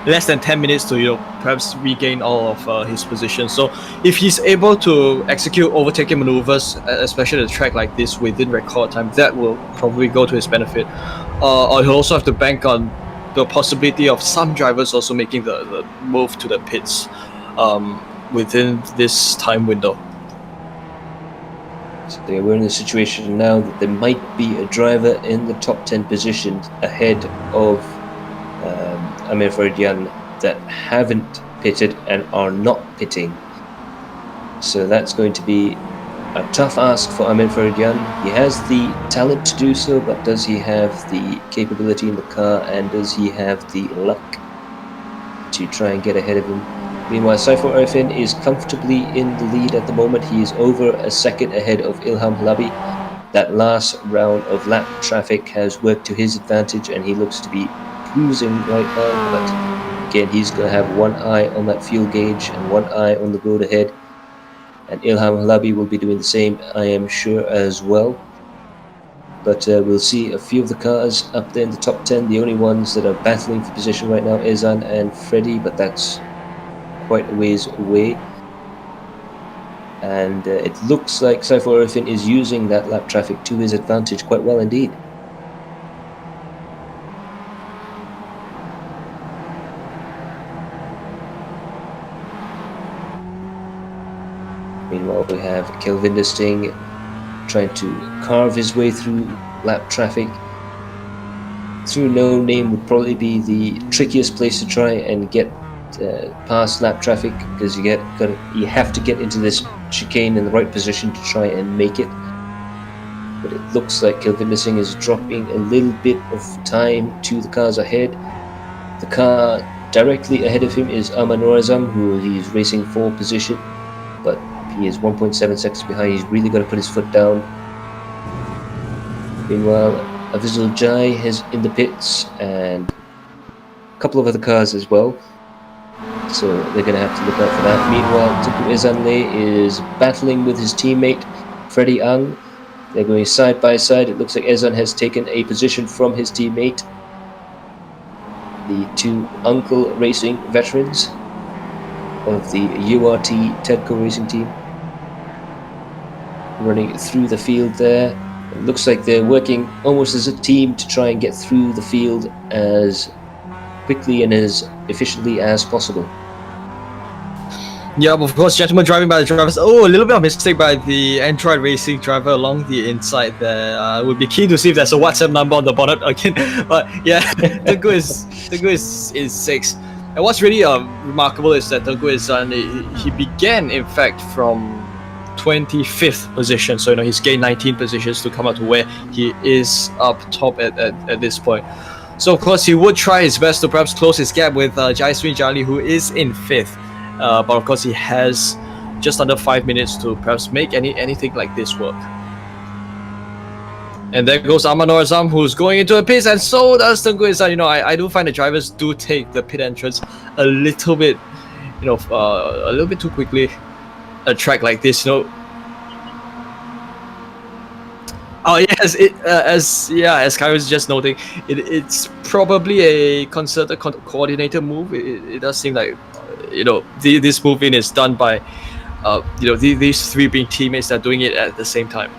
less than 10 minutes to perhaps regain all of his position. So if he's able to execute overtaking maneuvers, especially at a track like this within record time, that will probably go to his benefit. Or he'll also have to bank on the possibility of some drivers also making the move to the pits within this time window. So we're in a situation now that there might be a driver in the top 10 positions ahead of Amir Faridyan that haven't pitted and are not pitting. So that's going to be a tough ask for Amir Faridyan. He has the talent to do so, but does he have the capability in the car, and does he have the luck to try and get ahead of him? Meanwhile, Saiful Arifin is comfortably in the lead at the moment. He is over a second ahead of Ilham Halabi. That last round of lap traffic has worked to his advantage, and he looks to be cruising right now. But again, he's going to have one eye on that fuel gauge and one eye on the road ahead. And Ilham Halabi will be doing the same, I am sure, as well. But we'll see a few of the cars up there in the top 10. The only ones that are battling for position right now, Ezan and Freddy, but that's quite a ways away. And it looks like Saiful Arifin is using that lap traffic to his advantage quite well indeed. Meanwhile, we have Kelvin Singh trying to carve his way through lap traffic. Through No Name would probably be the trickiest place to try and get past lap traffic, because you have to get into this chicane in the right position to try and make it. But it looks like Kelvin Singh is dropping a little bit of time to the cars ahead. The car directly ahead of him is Aman Norazam, who he's racing for position, but He is 1.7 seconds behind. He's really got to put his foot down. Meanwhile, Avizul Jai is in the pits and a couple of other cars as well. So they're going to have to look out for that. Meanwhile, Tunku Ezanle is battling with his teammate, Freddie Ang. They're going side by side. It looks like Ezan has taken a position from his teammate. The two Uncle Racing veterans of the URT Tedco Racing team running through the field there. It looks like they're working almost as a team to try and get through the field as quickly and as efficiently as possible. Yeah, of course, gentlemen driving by the drivers. Oh, a little bit of mistake by the Android Racing driver along the inside there. Would be keen to see if there's a WhatsApp number on the bonnet again. But yeah, Tunku is 6. And what's really remarkable is that Tunku he began, in fact, from 25th position. So, he's gained 19 positions to come up to where he is up top at this point. So, of course, he would try his best to perhaps close his gap with Jaiswin Jali, who is in 5th. But of course, he has just under 5 minutes to perhaps make anything like this work. And there goes Ahmad Norazam, who's going into a pits, and so does Tunku Ezan. I do find the drivers do take the pit entrance a little bit, a little bit too quickly. A track like this, Oh yes, as Kai was just noting, it's probably a concerted, coordinated move. It does seem like, this moving is done by, these three being teammates that are doing it at the same time.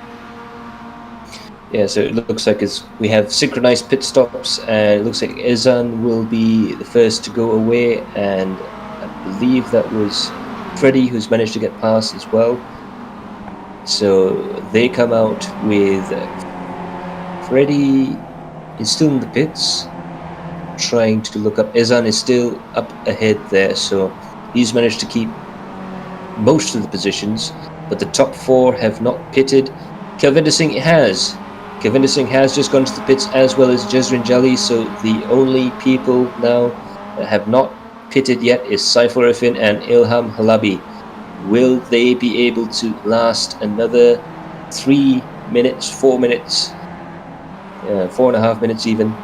Yeah, so it looks like we have synchronized pit stops, and it looks like Ezan will be the first to go away, and I believe that was Freddie who's managed to get past as well. So they come out with Freddie is still in the pits, trying to look up. Ezan is still up ahead there, so he's managed to keep most of the positions, but the top 4 have not pitted. Kelvinder Singh has. Kelvinder Singh has just gone to the pits, as well as Jazrin Jali, so the only people now that have not pitted yet is Saiful Arifin and Ilham Halabi. Will they be able to last another 3 minutes, 4 minutes, 4.5 minutes even,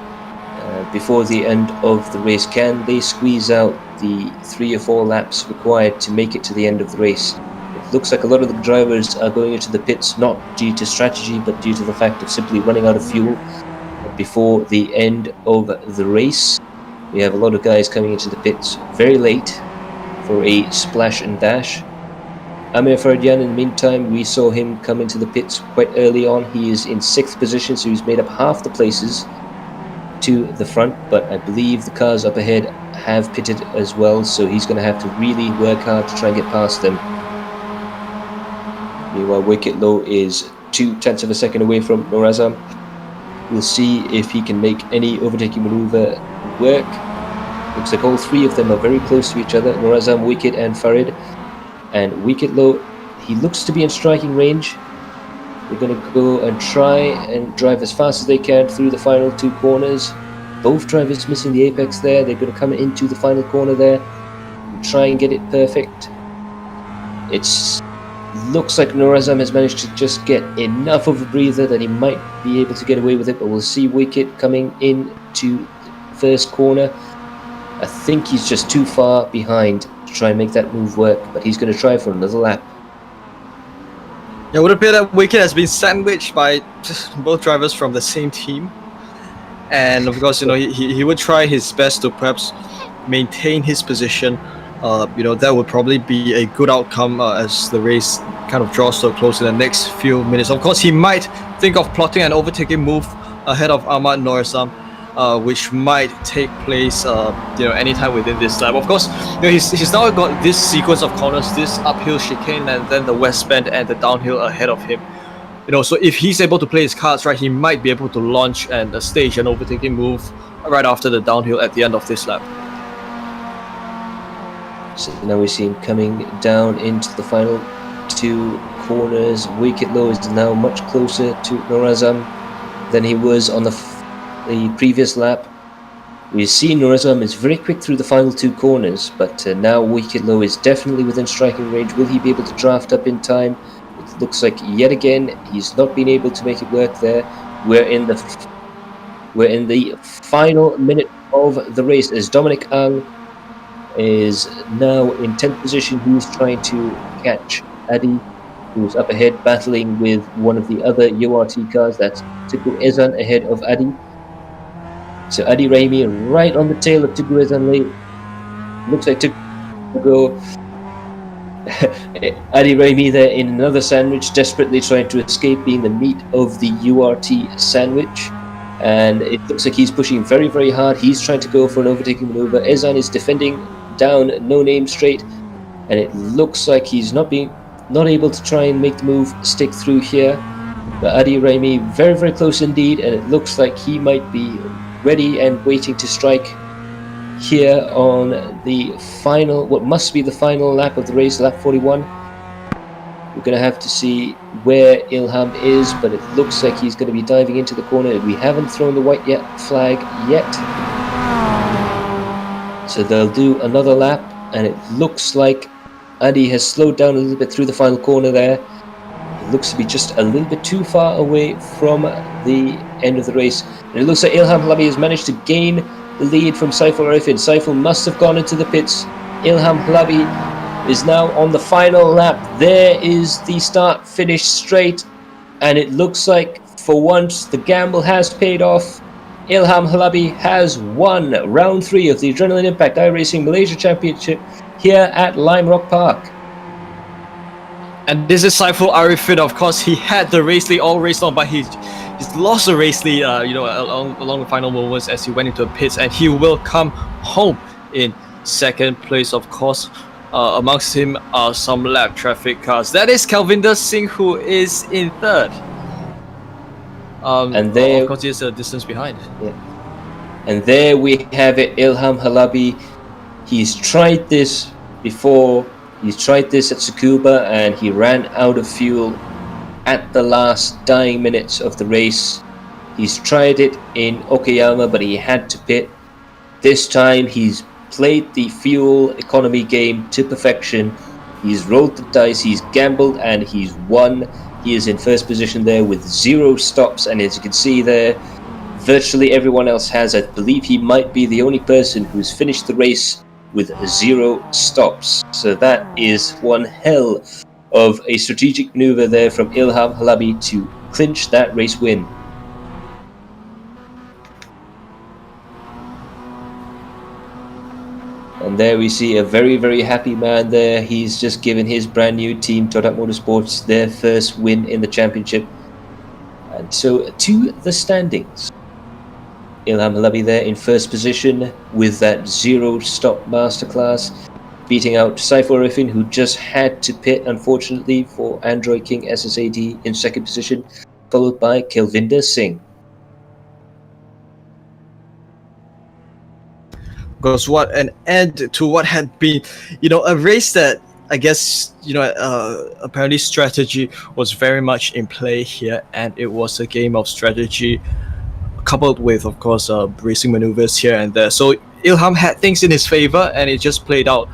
before the end of the race? Can they squeeze out the 3 or 4 laps required to make it to the end of the race? It looks like a lot of the drivers are going into the pits not due to strategy, but due to the fact of simply running out of fuel before the end of the race. We have a lot of guys coming into the pits very late for a splash and dash. Amir Faradian, in the meantime, we saw him come into the pits quite early on. He is in 6th position, so he's made up half the places to the front, but I believe the cars up ahead have pitted as well, so he's going to have to really work hard to try and get past them. Meanwhile, Wicket Low is 0.2 of a second away from Norazam. We'll see if he can make any overtaking maneuver work. Looks like all 3 of them are very close to each other, Norazam, Wicket and Farid. And Wicket Low, he looks to be in striking range. They're going to go and try and drive as fast as they can through the final 2 corners. Both drivers missing the apex there. They're going to come into the final corner there and try and get it perfect. It looks like Norazam has managed to just get enough of a breather that he might be able to get away with it, but we'll see Wicket coming into first corner. I think he's just too far behind to try and make that move work, but he's going to try for another lap. It would appear that Wicket has been sandwiched by both drivers from the same team, and of course, he would try his best to perhaps maintain his position. That would probably be a good outcome as the race kind of draws to a close in the next few minutes. Of course, he might think of plotting an overtaking move ahead of Ahmad Norazam, which might take place, anytime within this lap. Of course, he's now got this sequence of corners, this uphill chicane, and then the west bend and the downhill ahead of him. So if he's able to play his cards right, he might be able to launch and stage an overtaking move right after the downhill at the end of this lap. So now we see him coming down into the final 2 corners. Wicket Low is now much closer to Norazam than he was on the previous lap. We see Norazam is very quick through the final 2 corners, but now Wicked Low is definitely within striking range. Will he be able to draft up in time? It looks like yet again he's not been able to make it work there. We're in the final minute of the race as Dominic Ang is now in 10th position. He's trying to catch Adi, who's up ahead battling with one of the other URT cars. That's Tiku Ezan ahead of Adi. So Adi Raimi right on the tail of Tiku Ezan late. Looks like Tiku go. Adi Raimi there in another sandwich, desperately trying to escape being the meat of the URT sandwich. And it looks like he's pushing very, very hard. He's trying to go for an overtaking maneuver. Ezan is defending down No Name straight, and it looks like he's not able to try and make the move stick through here. But Adi Raimi very, very close indeed, and it looks like he might be ready and waiting to strike here on the final, what must be the final lap of the race, lap 41. We're going to have to see where Ilham is, but it looks like he's going to be diving into the corner. We haven't thrown the white flag yet. So they'll do another lap, and it looks like Adi has slowed down a little bit through the final corner there. It looks to be just a little bit too far away from the end of the race. And it looks like Ilham Halabi has managed to gain the lead from Saiful Arifin. Saiful must have gone into the pits. Ilham Halabi is now on the final lap. There is the start finish straight, and it looks like for once the gamble has paid off. Ilham Halabi has won round 3 of the Adrenaline Impact iRacing Malaysia Championship here at Lime Rock Park. And this is Saiful Arifin. Of course, he had the race lead all race long, but he's lost the race lead, along the final moments as he went into the pits, and he will come home in second place. Of course, amongst him are some lap traffic cars. That is Kalvinder Singh, who is in third. And there, of course, he is a distance behind. Yeah. And there we have it, Ilham Halabi. He's tried this before. He's tried this at Tsukuba, and he ran out of fuel at the last dying minutes of the race. He's tried it in Okayama, but he had to pit. This time he's played the fuel economy game to perfection. He's rolled the dice, he's gambled, and he's won. He is in first position there with 0 stops, and as you can see there, virtually everyone else has. I believe he might be the only person who's finished the race with 0 stops. So that is one hell of a strategic maneuver there from Ilham Halabi to clinch that race win. And there we see a very, very happy man there. He's just given his brand new team, Todak Motorsports, their first win in the championship. And so to the standings. Ilham Halabi there in first position with that 0 stop masterclass, beating out Saiful Arifin, who just had to pit, unfortunately, for Android King SSAD in second position, followed by Kelvinder Singh. Because what an end to what had been, a race that I guess, apparently strategy was very much in play here, and it was a game of strategy coupled with, of course, racing maneuvers here and there. So Ilham had things in his favor, and it just played out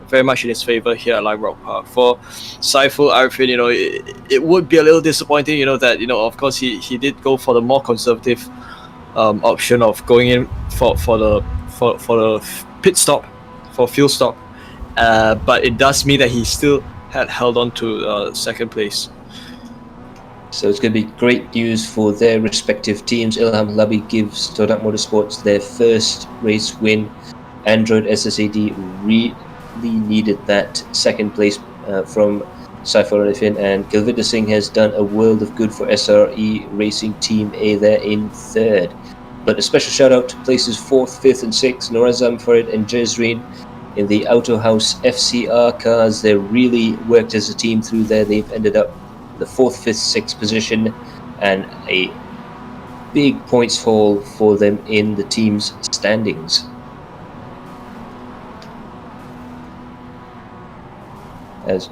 very much in his favor here at Lime Rock Park. For Saiful Arifin, it would be a little disappointing, that, of course, he did go for the more conservative option of going in for the pit stop, for fuel stop. But it does mean that he still had held on to second place. So it's going to be great news for their respective teams. Ilham Halabi gives Todak Motorsports their first race win. Android SSAD really needed that second place from Saiful Arifin, and Kelvinder Singh has done a world of good for SRE Racing Team A there in third. But a special shout out to places 4th, 5th and 6th, Norazam Farid and Jezreen in the Auto House FCR cars. They really worked as a team through there. They've ended up the 4th, 5th, 6th position, and a big points haul for them in the team's standings. As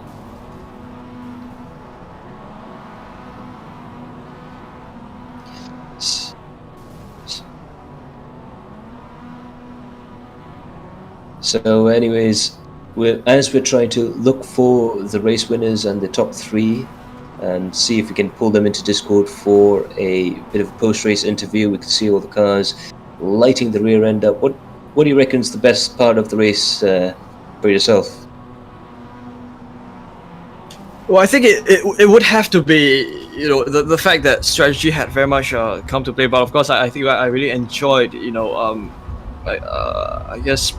So, anyways, as we're trying to look for the race winners and the top 3, and see if we can pull them into Discord for a bit of a post-race interview. We can see all the cars lighting the rear end up. What do you reckon is the best part of the race for yourself? Well, I think it would have to be, you know, the fact that strategy had very much come to play. But of course, I think I really enjoyed, you know, I guess,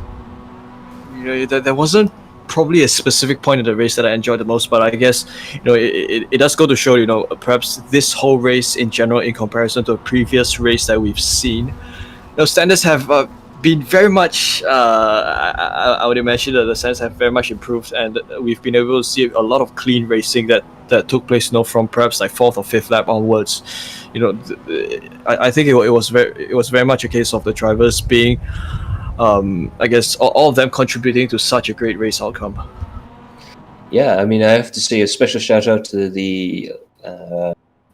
you know, there wasn't probably a specific point in the race that I enjoyed the most, but I guess, you know, it does go to show, you know, perhaps this whole race in general, in comparison to a previous race that we've seen, you know, standards have been very much, I would imagine that the standards have very much improved, and we've been able to see a lot of clean racing that took place, you know, from perhaps like 4th or 5th lap onwards. You know, I think it was very much a case of the drivers being, I guess, all of them contributing to such a great race outcome. Yeah, I mean, I have to say a special shout out to the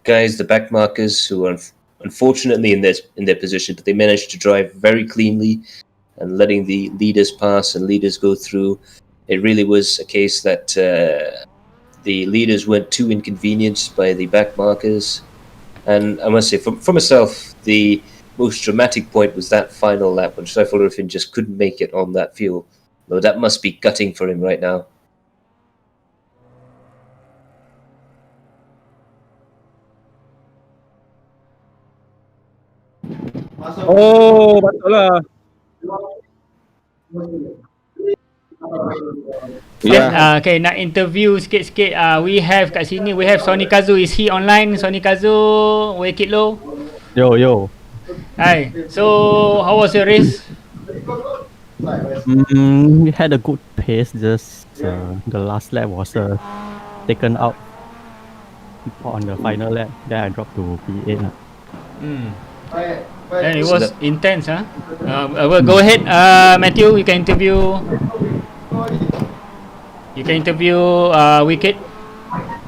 guys, the back markers, who are unfortunately in their position, but they managed to drive very cleanly and letting the leaders pass and leaders go through. It really was a case that the leaders weren't too inconvenienced by the back markers. And I must say, for myself, the most dramatic point was that final lap when Saiful just couldn't make it on that fuel. Though that must be gutting for him right now. Oh, betul lah. Yeah. Okay, nak interview sikit-sikit. We have kat sini, we have Sonny Kazu. Is he online? Sonny Kazu, wake it low. Yo. Hi. So, how was your race? We had a good pace. Just the last lap was taken out on the final lap. Then I dropped to P8. And it was intense, huh? Well, go ahead, Matthew. You can interview. Wicket.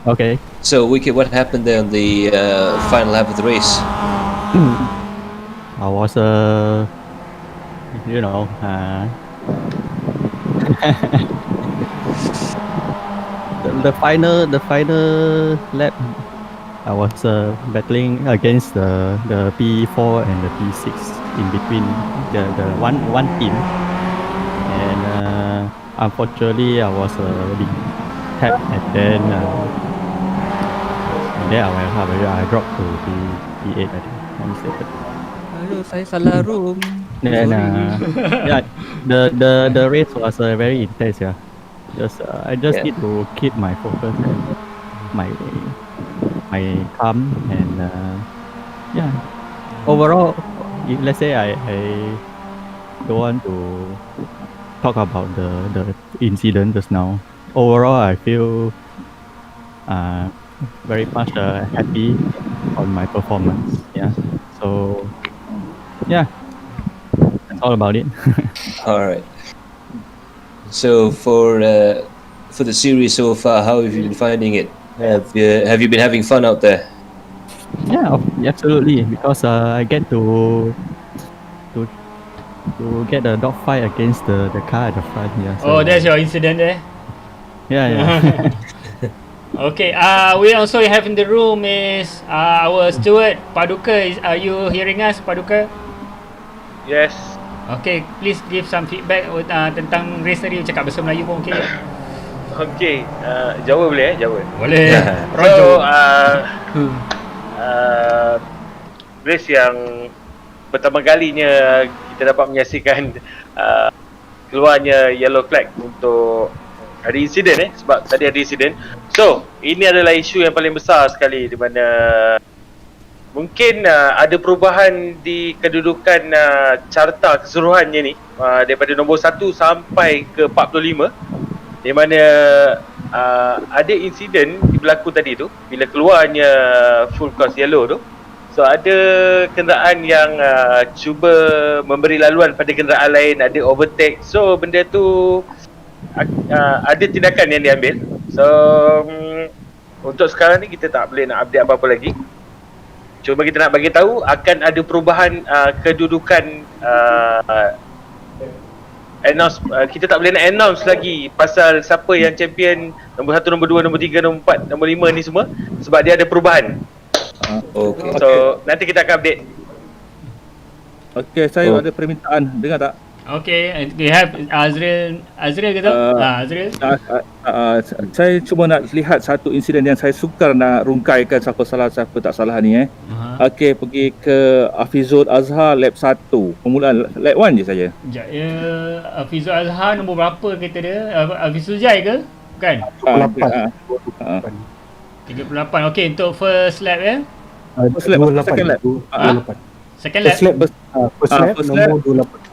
Okay. So, Wicket, what happened there on the final lap of the race? I was you know, the final lap, I was battling against the P4 and the P6 in between the one team, and unfortunately I was being tapped, and then I dropped to P8. I think I'm mistaken. Hello, saya salah room. Then yeah, the race was very intense. Yeah, I just need to keep my focus and my calm, and yeah. Overall, if let's say I don't want to talk about the incident just now. Overall, I feel very much happy on my performance. Yeah. So yeah, that's all about it. All right. So for the series so far, how have you been finding it? Have you been having fun out there? Yeah, absolutely. Because I get to get a dogfight against the car at the front. Yeah. So, That's your incident there. Yeah. Okay. We also have in the room is our steward Paduka. Are you hearing us, Paduka? Yes. Okay, please give some feedback tentang race tadi. Cakap bahasa Melayu pun okay? Okay, Jawa boleh Jawa? Boleh. So, race yang pertama kalinya kita dapat menyaksikan keluarnya yellow flag untuk ada insiden sebab tadi ada insiden. So, ini adalah isu yang paling besar sekali di mana mungkin ada perubahan di kedudukan carta keseluruhannya ni daripada nombor 1 sampai ke 45, di mana ada insiden berlaku tadi tu bila keluarnya full course yellow tu. So ada kenderaan yang cuba memberi laluan pada kenderaan lain, ada overtake. So benda tu ada tindakan yang diambil. So untuk sekarang ni kita tak boleh nak update apa-apa lagi. Cuma kita nak bagi tahu akan ada perubahan kedudukan announce, kita tak boleh nak announce lagi pasal siapa yang champion nombor 1, nombor 2, nombor 3, nombor 4, nombor 5 ni semua sebab dia ada perubahan. Okay. So nanti kita akan update. Okey, saya ada permintaan. Dengar tak? Okay, we have Azril ke tak? Azril. Saya cuma nak lihat satu insiden yang saya sukar nak rungkaikan siapa salah siapa tak salah ni Okey, pergi ke Hafizul Azhar lap 1. Permulaan lap 1 je saja. Sekejap ya. Hafizul Azhar nombor berapa kereta dia? Hafizul Jai ke? Bukan? 38. Okey, untuk first lap ya? First lap, second lap. Second lap? First lap nombor 28.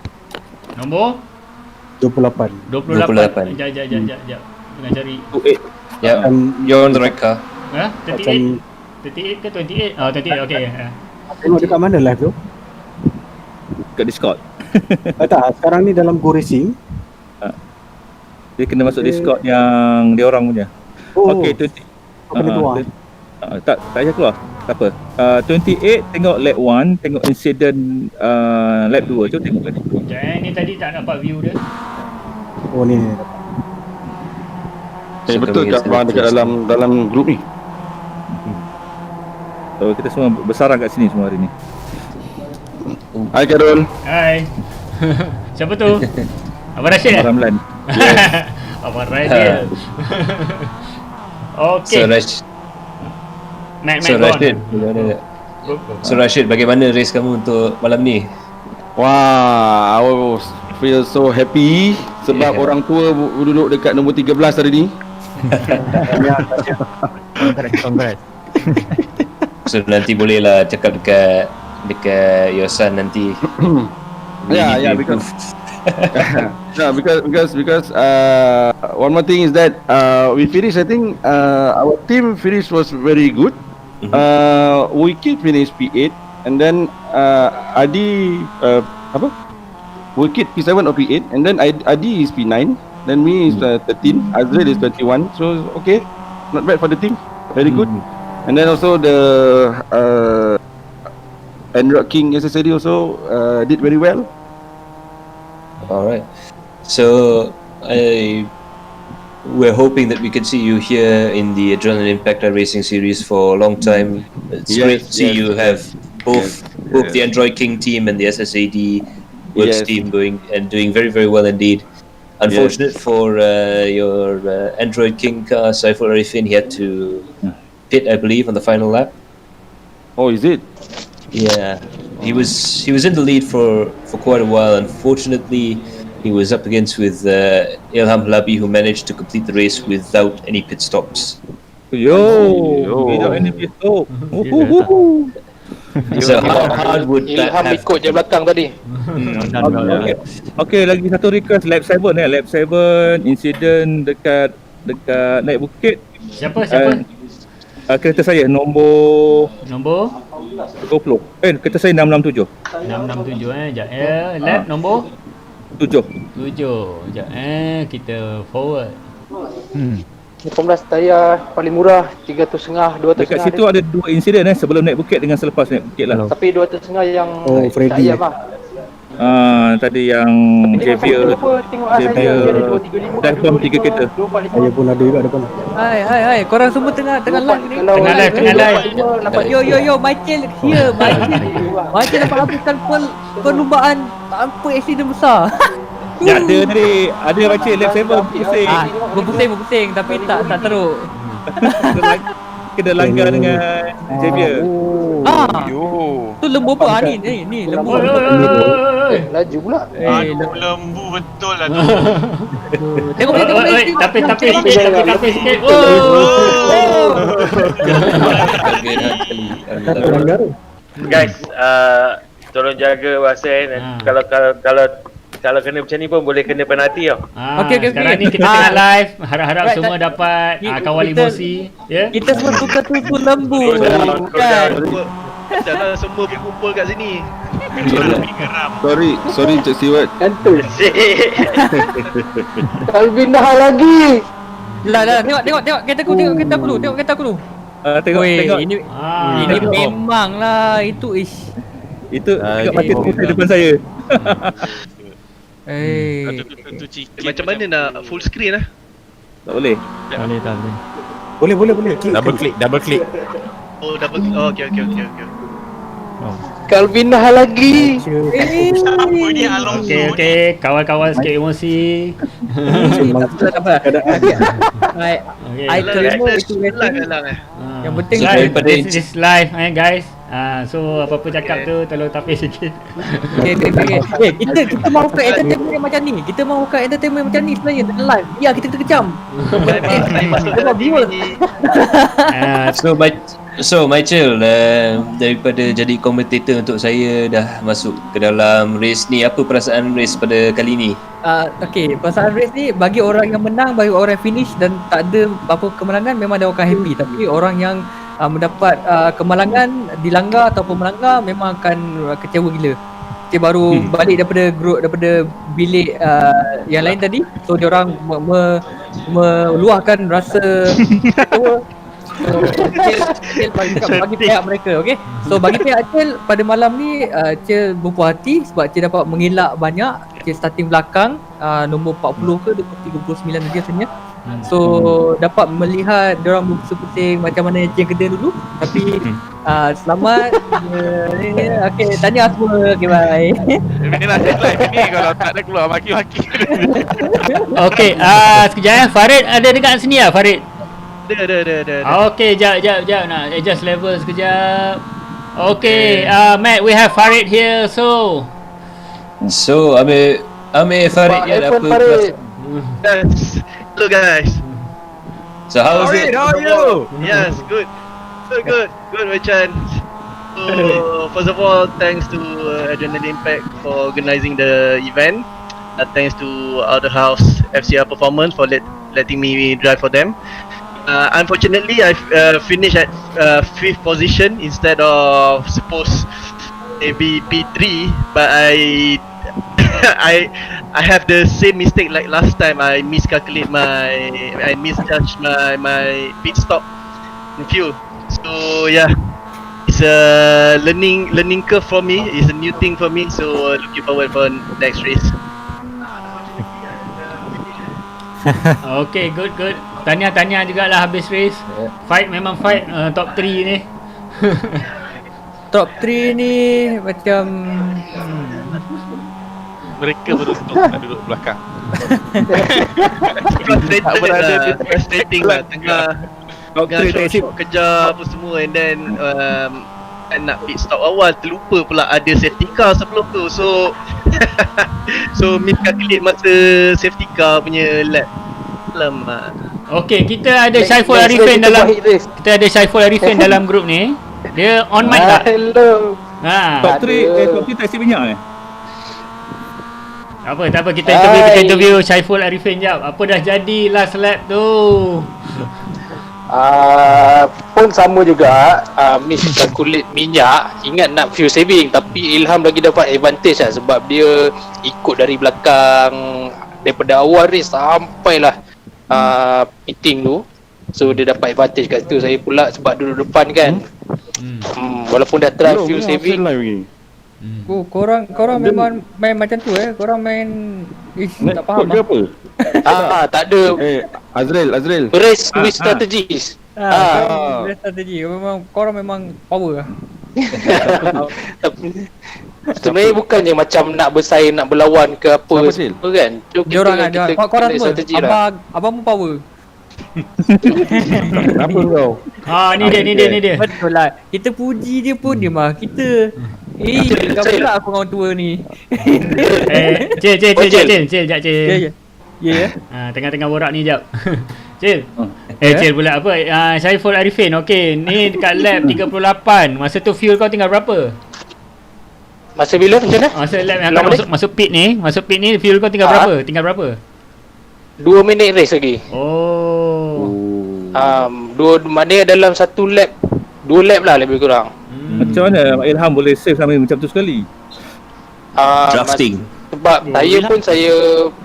Nombor? 28. Sekejap. Tengah cari. 28. Yeah, you're on the right car. 38? 38 ke 28? 28, okey. Tengok dekat mana live tu? Kat Discord. Tak, sekarang ni dalam Go Racing. Dia kena masuk Discord yang dia orang punya. Okey, 20. Kena keluar. Tak payah keluar. Tak apa. 28 tengok lap 1, tengok insiden lap 2. Jom tengok lap 2. Sekejap ni tadi tak dapat view dia. Oh ni. Betul tak abang dekat dalam grup ni? So kita semua bersarang kat sini semua hari ni. Hai Karul. Hai. Siapa tu? Abang Rashid. Abang Ramlan. Abang Rashid. Okey. So Rashid, bagaimana race kamu untuk malam ni? Wah, I feel so happy sebab orang tua duduk dekat nombor 13 hari ni. Congrats. So nanti bolehlah cakap dekat your son nanti. Because one more thing is that we finished, I think our team finish was very good. Wiki finished P8 and then Adi Wiki P7 or P8 and then Adi is P9, then me is 13, Azril is 21. So okay, not bad for the team, very good. And then also the Android King SSD also did very well. Alright, so we're hoping that we can see you here in the Adrenaline Impact iRacing series for a long time. It's great to see you have both the Android King team and the SSAD Works team doing very, very well indeed. Unfortunate for your Android King car, Saiful Arifin, he had to pit, I believe, on the final lap. Oh, is it? Yeah, he was in the lead for quite a while. Unfortunately, he was up against with Ilham Halabi, who managed to complete the race without any pit stops. Without any pit stop. So how hard would that have? Ilham ikut je belakang tadi. Okay, lagi satu request lap 7 lap 7 insiden dekat naik bukit. Siapa? Kereta saya nombor 20. Kereta saya 667. 667 sekejap lap nombor 7. Sekejap kita forward. 18 tayar paling murah 300.5, 200.5. Dekat situ ada dua insiden sebelum naik bukit dengan selepas naik bukit lah. Tapi 200.5 yang Freddy. tayar mah. Tadi yang Javier dah bom 3 kereta. Saya pun ada juga depan. Hai, korang semua tengah live ni. Tengah live. Yo, Michael here, Michael dapat habiskan perlumbaan tanpa aksiden besar. Ya, ada baca lap 7 pusing. Berpusing tapi tak teruk. Kena langgar dengan Javier. Tu lembu apa ni lembu. Laju pula. Lembu betul lah tu. Tengok Tapi sikit. Guys, tolong jaga bahasa kalau kena macam ni pun boleh kena penalti tau. Okey. Sekarang ni kita tengah live. Harap-harap semua dapat kawal emosi. Kita semua tukar susu lembu. Jangan semua berkumpul kat sini. Sorry Cik Siwat. Kantul. Alvin dah lagi. Lah, tengok kereta aku dulu. Tengok. Ini memanglah itu Itu tengok mati putih depan saya. Macam mana nak full screen lah? Tak boleh. Tak boleh. Boleh. Double click. Oh, double. Oh, okay. Calvin dah lagi. Okay, kawal-kawal sikit emosi. Tak apa. I terima itu rating. Yang penting this is live guys. So apa-apa cakap tu tolong tapis sikit. Okay. Kita mahu ke entertainment macam ni. Kita mahu ke entertainment macam ni sebenarnya dalam live. Ya, kita terkejam. So Michael, daripada jadi komentator untuk saya dah masuk ke dalam race ni, apa perasaan race pada kali ni? Okay, perasaan race ni bagi orang yang menang, bagi orang yang finish dan tak ada apa kemenangan memang dia akan happy. Tapi orang yang mendapat kemalangan, dilanggar ataupun melanggar memang akan kecewa gila. Dia baru balik daripada bilik yang lain tadi. So dia orang meluahkan rasa kecewa. So bagi pihak mereka, okay. So bagi pihak Acil pada malam ni, Acil berpuas hati sebab Acil dapat mengelak banyak. Acil starting belakang, nombor 40 ke 39 lagi rasanya. So dapat melihat diorang berpusing-pusing macam mana Acil kena dulu. Tapi selamat. Okay, tanya semua. Okay, bye. Ini lah live ni, kalau tak ada keluar maki-maki. Okay, sekejap Farid ada dekat sini lah Farid? Ada. Okay, jap nak adjust level sekejap. Okay, Matt, we have Farid here. So Amir Farid ya, apa Farid. Yes. Hello guys. So how was it? How are you? Yes, good, Machan. So first of all, thanks to Adrenaline Impact for organising the event. Thanks to Outer House FCR Performance for letting me drive for them. Unfortunately, I finished at 5th position instead of supposed maybe P3, but I have the same mistake like last time. I misjudge my pit stop and fuel. So yeah, it's a learning curve for me. It's a new thing for me. So looking forward for next race. Okay, good. Tanya jugalah habis race. Fight memang fight top 3 ni. Top 3 ni macam Mereka beruntung tak duduk belakang. Frustrating lah tengah shot kejar apa semua, and then nak pit stop awal terlupa pula ada safety car sebelum tu. So miscalculate masa safety car punya lap. Alamak. Okay, kita ada Syaiful Arifin dalam grup ni. Dia on mic tak? Hello. Top 3 taksi minyak Tak apa, kita interview Syaiful Arifin jap. Apa dah jadi last lap tu? Pun sama juga, miscalculate minyak, ingat nak fuel saving, tapi Ilham lagi dapat advantage lah sebab dia ikut dari belakang daripada awal race sampailah pitting tu. So dia dapat advantage kat situ. Saya pula sebab duduk depan kan, walaupun dah try fuel saving. Korang memang main macam tu korang main tak faham ke apa? Tak ada. Azril. Race with strategies. Race strategi. Korang memang power lah. Sebenarnya bukannya macam nak bersaing, nak berlawan ke apa kan. Diorang korang semua abang pun power. Kenapa kau? Ni dia. Betul lah. Kita puji dia pun dia marah kita. Tak pula aku orang tua ni. Cil. Ya. Tengah-tengah borak ni jap. Cil. Cil pula apa? Syaiful Arifin. Okey, ni dekat lap 38. Masa tu fuel kau tinggal berapa? Masa bila macam mana? Masa lap yang kau masuk pit ni fuel kau tinggal berapa? Tinggal berapa? 2 minit race lagi. Maknanya dalam satu lap 2 lap lah lebih kurang. Macam mana Ilham boleh save sampai macam tu sekali? Drafting. Sebab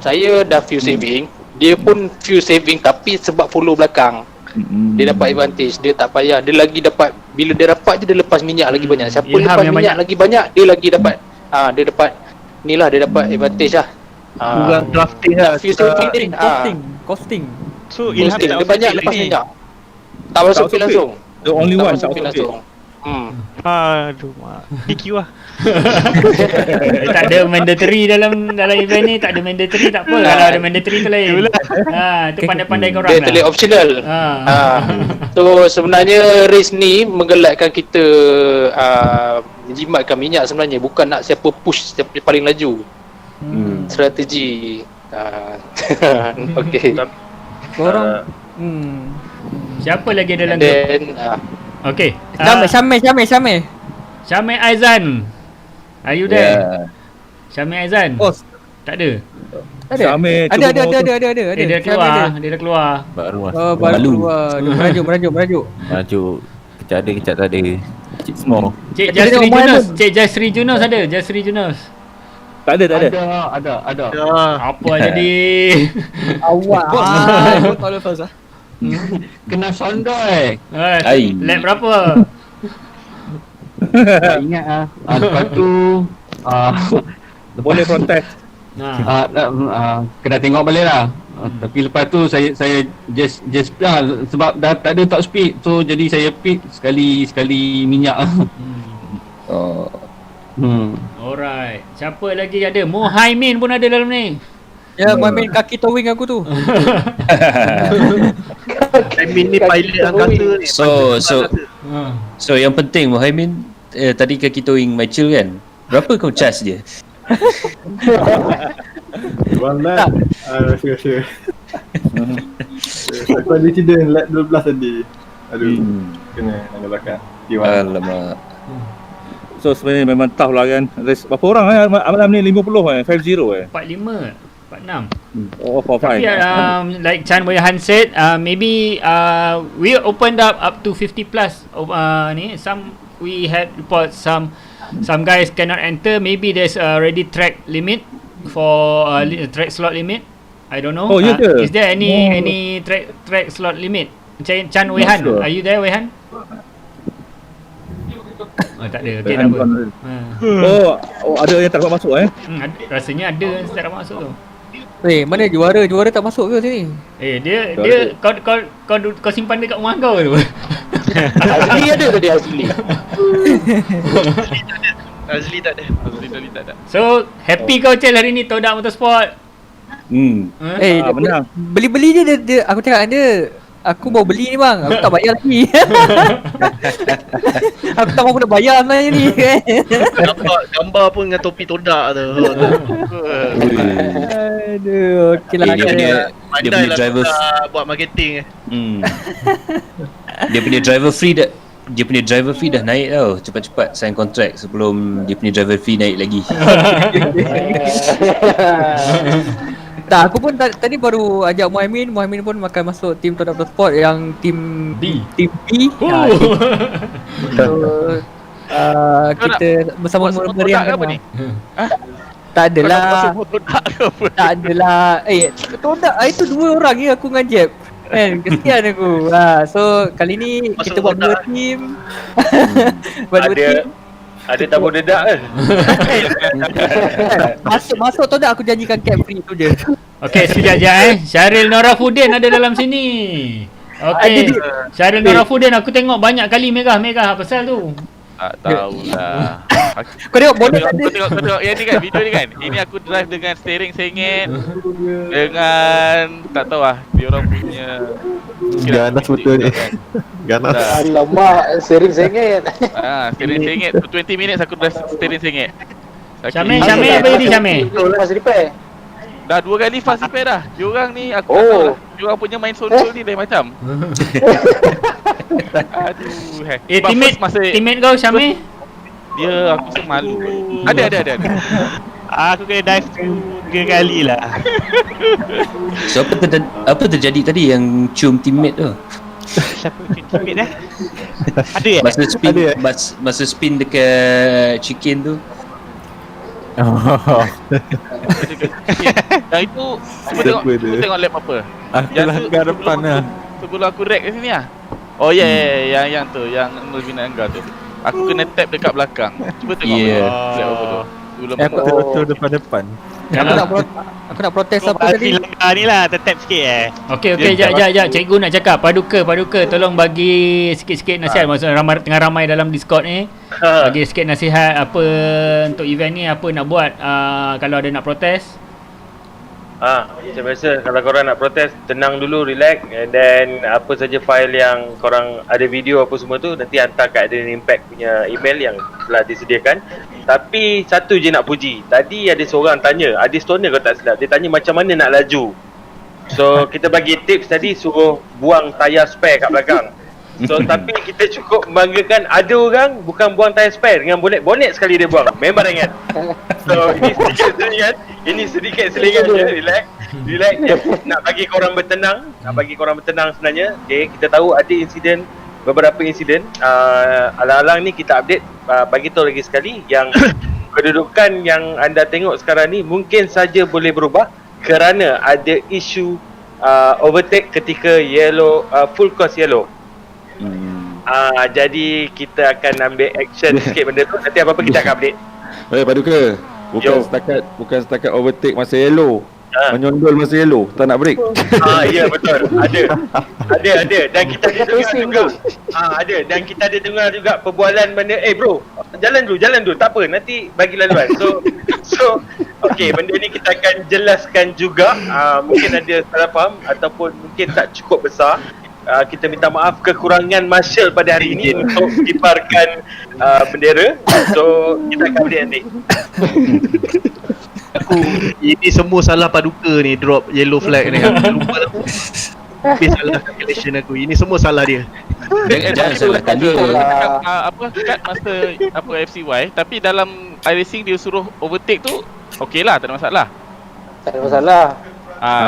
saya dah fuel saving, dia pun fuel saving tapi sebab follow belakang. Dia dapat advantage, dia tak payah, dia lagi dapat, bila dia dapat je dia lepas minyak lagi banyak. Siapa Ilham lepas minyak lagi banyak, dia lagi dapat dia dapat advantage lah. Kurang drafting lah. Fuel saving. Costing. So Ilham Dia tak banyak lepas minyak. Tak masuk fuel langsung. The only Tak one masuk tak fuel masuk. langsung. Aduh mak. DQ lah. Tak ada mandatory dalam event ni, tak ada mandatory tak apa. Kalau ada mandatory tu lain. Tu pandai-pandai korang Dia lah. terlihat optional. So sebenarnya race ni menggelatkan kita menjimatkan minyak sebenarnya, bukan nak siapa push siapa paling laju. Strategi. Okey. Korang Siapa lagi dalam And then Okay. Syamil Aizan. Are you there? Syamil Aizan. Oh, tak ada. Syamil Ada. Dia dah keluar. Baru lah. Oh, baru keluar. Dia merajuk. Maju. Kecak ada, kecak tak ada. Cik small. Cik Jasri Junus. Cik Jasri Junus ada. Jasri Junus. Tak ada. Ada. Apa jadi? Awak. Go toilet first lah. Kena sondoi. Lap berapa? Tak ingat ah. Lepas tu Boleh protes. kena tengok balik lah. Tapi lepas tu saya just sebab dah tak ada top speed, so jadi saya pit sekali minyak. Alright. Siapa lagi ada? Muhaimin pun ada dalam ni. Ya, Muhammad kaki towing aku tu. Muhaimin ni pilot angkasa ni. So yang penting Muhaimin tadi kaki towing Michael kan. Berapa kau charge dia? One lap. Sure. Aku ada accident lap 12 tadi. Aduh. Kena angkat belakang. Alamak. So sebenarnya memang tough lah kan. Race berapa orang malam ni 50 50 45 46. Oh, for fine. Tapi like Chan Wei Han said, maybe we opened up to 50 plus. Ni some we had report some guys cannot enter. Maybe there's already track limit for track slot limit. I don't know. Is there any track slot limit? Chan Wei Han, are you there, Wei Han? Oh, tak ada. Okay, tak apa. Ada yang tak dapat masuk Rasanya ada yang tak dapat masuk tu. Mana juara tak masuk ke sini? Dia kau simpan dekat rumah kau tu. Azli ada ke dia Azli? Azli tak ada. So happy kau Cel hari ni Todak Motorsport. Benar. Beli dia aku cakap dia, aku mau beli ni bang, aku tak bayar lagi. Aku tak mahu nak bayar sebenarnya ni. Gambar pun dengan topi Todak tu. Aduh, okey lah. Dia punya driver buat marketing. Dia punya driver fee dah naik tau. Cepat-cepat sign contract sebelum dia punya driver fee naik lagi. Tak, aku pun tadi baru ajak Muhaimin pun makan masuk tim Todak Motorsport yang tim B. Kita bersama meriah apa ni? Tak adalah. Todak itu dua orang je aku dengan Jeb. Kan, kesian aku. So kali ni kita buat dua tim. Ada tamu dedak kan? Masuk Todak aku janjikan cap free tu je. Okey, sekejap Syaril Norafudin ada dalam sini. Okey. Syaril Norafudin aku tengok banyak kali megah pasal tu. Tak tahulah. Kau tengok bonus ada. Kau tengok yang ni kan, video ni kan. Ini aku drive dengan steering sengit. Dengan tak tahu lah dia orang punya ganas betul ni. Ganas. Alamak, steering sengit. Steering sengit. 20 minutes aku drive steering sengit. Syamil apa jadi Syamil? Fast repair. Dah 2 kali fast repair dah. Diorang ni aku tak tahu lah. Diorang punya main solo ni lain macam. Aduh. Teammate kau Syamil? Dia aku rasa malu. Ada. Aku kena dive 3 kali lah. So apa terjadi tadi yang cium teammate tu? Siapa teammate Ada Masa spin dekat chicken tu. Yang itu cuba tengok lap apa. Aku langgar depan lah. Sebelum aku rek kat sini lah. Oh yang tu, yang Melvin Angga tu. Aku kena tap dekat belakang. Cuba tengok lap apa tu. Betul depan-depan. Aku nak protes Kau apa tadi? langgar ni lah, tetap sikit Okey, jap. Cikgu nak cakap. Paduka, tolong bagi sikit-sikit nasihat. Maksudnya tengah ramai dalam Discord ni. Bagi sikit nasihat apa untuk event ni, apa nak buat kalau ada nak protes. Macam biasa, kalau korang nak protes, tenang dulu, relax, and then apa saja file yang korang ada video apa semua tu nanti hantar kat Adrenaline Impact punya email yang telah disediakan. Tapi satu je nak puji, tadi ada seorang tanya, ada stoner kalau tak silap, dia tanya macam mana nak laju. So kita bagi tips tadi, suruh buang tayar spare kat belakang. So tapi kita cukup membanggakan ada orang bukan buang tayar spare dengan bonet sekali dia buang. Memang ringan. So ini sedikit selingan je, relax je. Nak bagi korang bertenang sebenarnya. Okay, kita tahu ada beberapa insiden alang-alang ni kita update, bagi tahu lagi sekali yang kedudukan yang anda tengok sekarang ni mungkin saja boleh berubah kerana ada isu overtake ketika full course yellow. Jadi kita akan ambil action sikit benda tu. Nanti apa-apa kita akan update. Paduka, bukan setakat overtake masa yellow, menyondol masa yellow, tak nak break. Ya betul. Ada dan kita ada dengar juga. Dan kita ada dengar juga perbualan mana, bro, jalan dulu, tak apa, nanti bagi laluan. So okey, benda ni kita akan jelaskan juga. Mungkin ada salah faham ataupun mungkin tak cukup besar. Kita minta maaf kekurangan marshal pada hari ini untuk kibarkan bendera. So kita akan update nanti. Ini semua salah Paduka ni, drop yellow flag ni. Aku lupa tapi salah calculation aku. Ini semua salah dia. Jangan salahkan dia. Kat masa FCY, tapi dalam iRacing dia suruh overtake tu okey lah, tak ada masalah.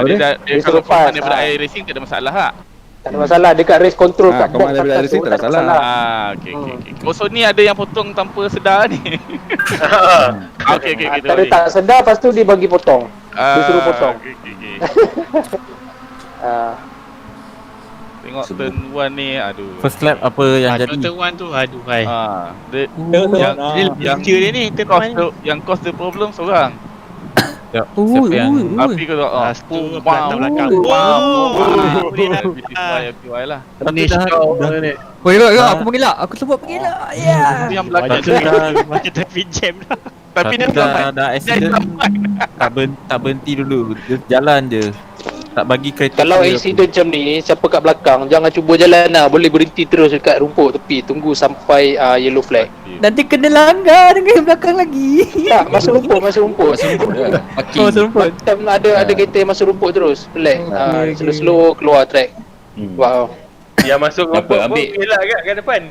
Dia kalau format daripada iRacing tak ada masalah lah. Tak ada masalah, dekat race control kat command daripada racing tak ada masalah. Okey. Kosong ni ada yang potong tanpa sedar ni. Okey. Kalau tak sedar, lepas tu dia bagi potong. Dia suruh potong. Okey. Tengok turn 1 ni, aduh. First lap apa yang jadi? Turn 1 tu, aduh hai. Yang dia ni yang cause the problem seorang. Api ke tak? Belakang. FPY lah. Finish kau ni. Aku mengelak. Aku sebut mengelak. Ya. Yang belakang tu Macam traffic jam dah. tapi dia dah accident. Tak berhenti dulu. Dia jalan je. Tak bagi kereta. Kalau accident macam ni, siapa kat belakang jangan cuba jalan lah. Boleh berhenti terus dekat rumput tepi. Tunggu sampai yellow flag. Nanti kena langgar dengan yang belakang lagi. Tak, masuk rumput. Masuk rumput Macam ada kereta yang masuk rumput terus. Relax. Slow-slow keluar track. Wow. Yang masuk rumput pun elak kat depan.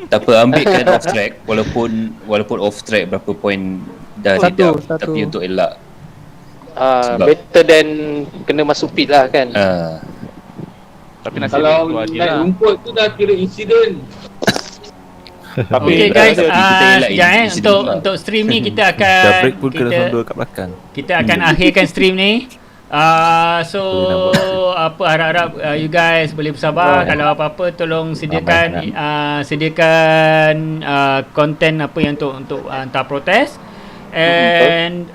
Tak apa, ambilkan off track walaupun off track berapa poin dah tidak, tapi untuk elak. Better than kena masuk pit lah kan. Tapi nasib kalau naik rumput tu dah kira insiden. Okay guys, untuk stream ni kita akan break pun kena sondol kat belakang. Kita akan akhirkan stream ni. So harap-harap you guys boleh bersabar. Kalau apa-apa tolong sediakan konten apa yang untuk hantar protes. And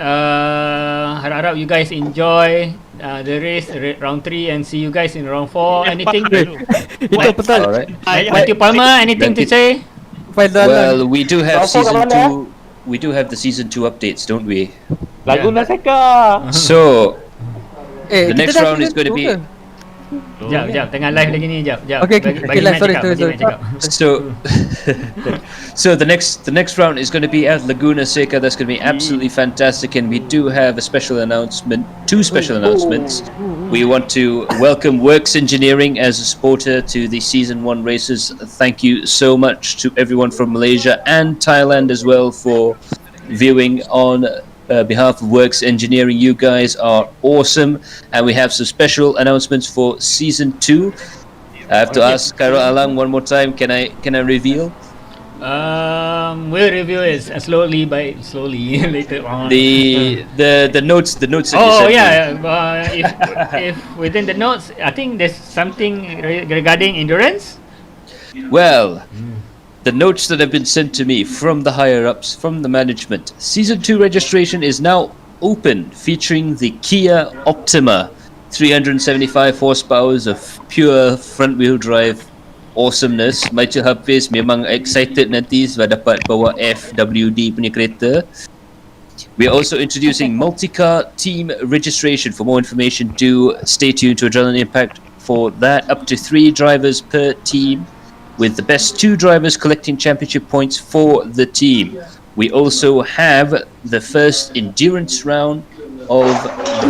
harap-harap you guys enjoy the race round 3 and see you guys in round 4. Anything? Itu betul. Matthew Palmer, anything to say? Well, we do have the season 2 updates, don't we? Laguna Seca. So the next round is going to be Jap, tengah live lagi ni, jap. Okay, sorry. So the next round is going to be at Laguna Seca. That's going to be absolutely fantastic, and we do have a special announcement, two special announcements. We want to welcome Works Engineering as a supporter to the season 1 races. Thank you so much to everyone from Malaysia and Thailand as well for viewing on behalf of Works Engineering. You guys are awesome, and we have some special announcements for season 2. I have to ask Khairul Alam one more time. Can I reveal? We'll review it slowly later on. The notes. That oh yeah. If within the notes, I think there's something regarding endurance. Well, the notes that have been sent to me from the higher-ups, from the management. Season 2 registration is now open, featuring the Kia Optima. 375 horsepower of pure front-wheel drive awesomeness. Michael Hafiz memang excited nanti sebab dapat bawa FWD punya kereta. We are also introducing multi-car team registration. For more information, do stay tuned to Adrenaline Impact for that. Up to 3 drivers per team, with the best 2 drivers collecting championship points for the team. We also have the first endurance round of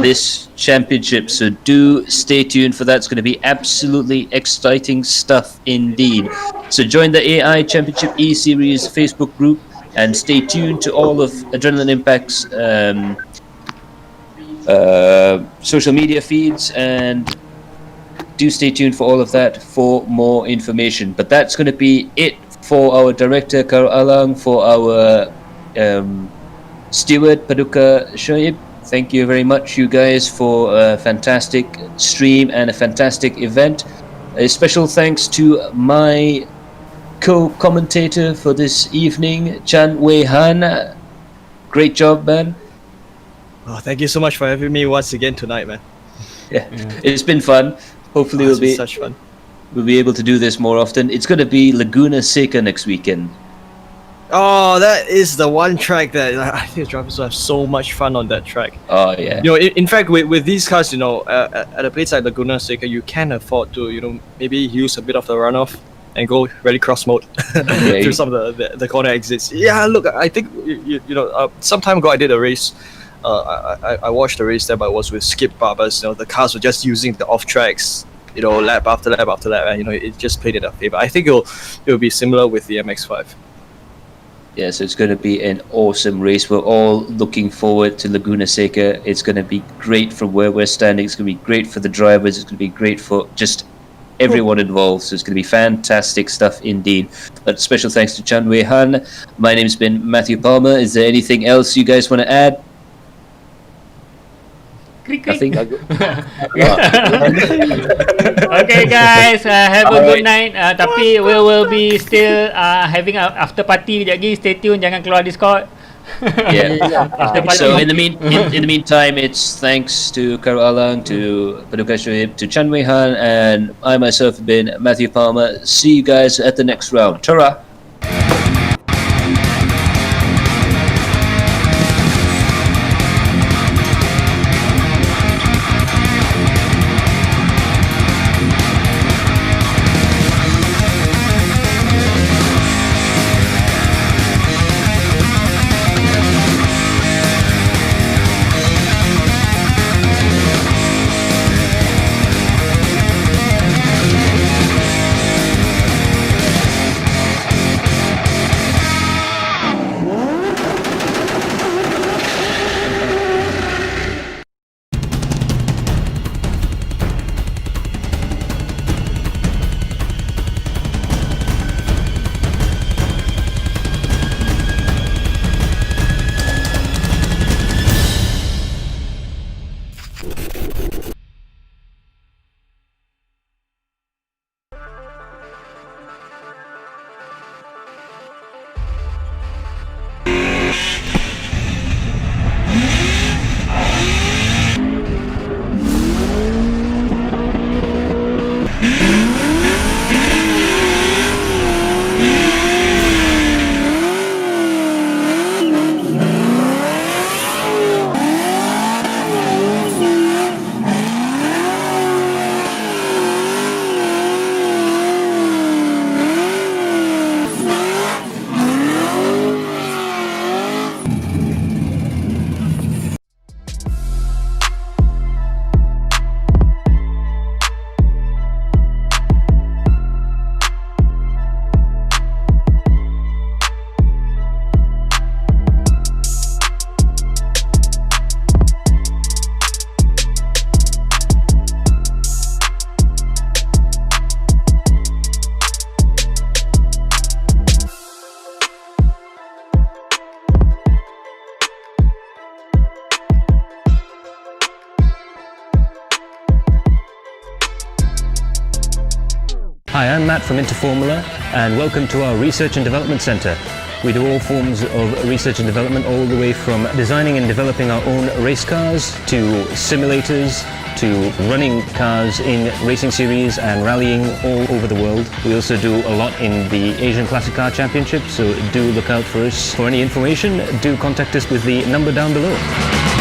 this championship, so do stay tuned for that. It's going to be absolutely exciting stuff indeed. So join the AI Championship E-Series Facebook group and stay tuned to all of Adrenaline Impact's social media feeds, and do stay tuned for all of that for more information. But that's going to be it for our director Karo Alang, for our steward Paduka Shoaib. Thank you very much, you guys, for a fantastic stream and a fantastic event. A special thanks to my co-commentator for this evening, Chan Wei Han. Great job, man. Oh, thank you so much for having me once again tonight, man. Yeah, it's been fun. Hopefully It's been such fun. We'll be able to do this more often. It's going to be Laguna Seca next weekend. Oh, that is the one track that I think drivers will have so much fun on that track. Oh yeah. You know, in fact, with these cars, you know, at a place like Laguna Seca, you can afford to, you know, maybe use a bit of the runoff and go rally cross mode through some of the corner exits. Yeah, look, I think you know, some time ago I did a race. I watched the race there, but it was with Skip Barbers. You know, the cars were just using the off tracks, you know, lap after lap after lap, and you know, it just played in our favor. I think it'll be similar with the MX5. Yeah, so it's going to be an awesome race. We're all looking forward to Laguna Seca. It's going to be great from where we're standing. It's going to be great for the drivers. It's going to be great for just everyone involved. So it's going to be fantastic stuff indeed. But special thanks to Chan Wei Han. My name's been Matthew Palmer. Is there anything else you guys want to add? Okay guys, have a good night. Tapi we will be still having a after party kejap lagi. Stay tune, jangan keluar Discord. Yeah. So in the meantime, it's thanks to Karo Alang, to Paduka Shoaib, to Chan Wei Han, and I myself have been Matthew Palmer. See you guys at the next round. Ta-ra! Hi, I'm Matt from Interformula, and welcome to our Research and Development Centre. We do all forms of research and development, all the way from designing and developing our own race cars to simulators to running cars in racing series and rallying all over the world. We also do a lot in the Asian Classic Car Championship, so do look out for us. For any information, do contact us with the number down below.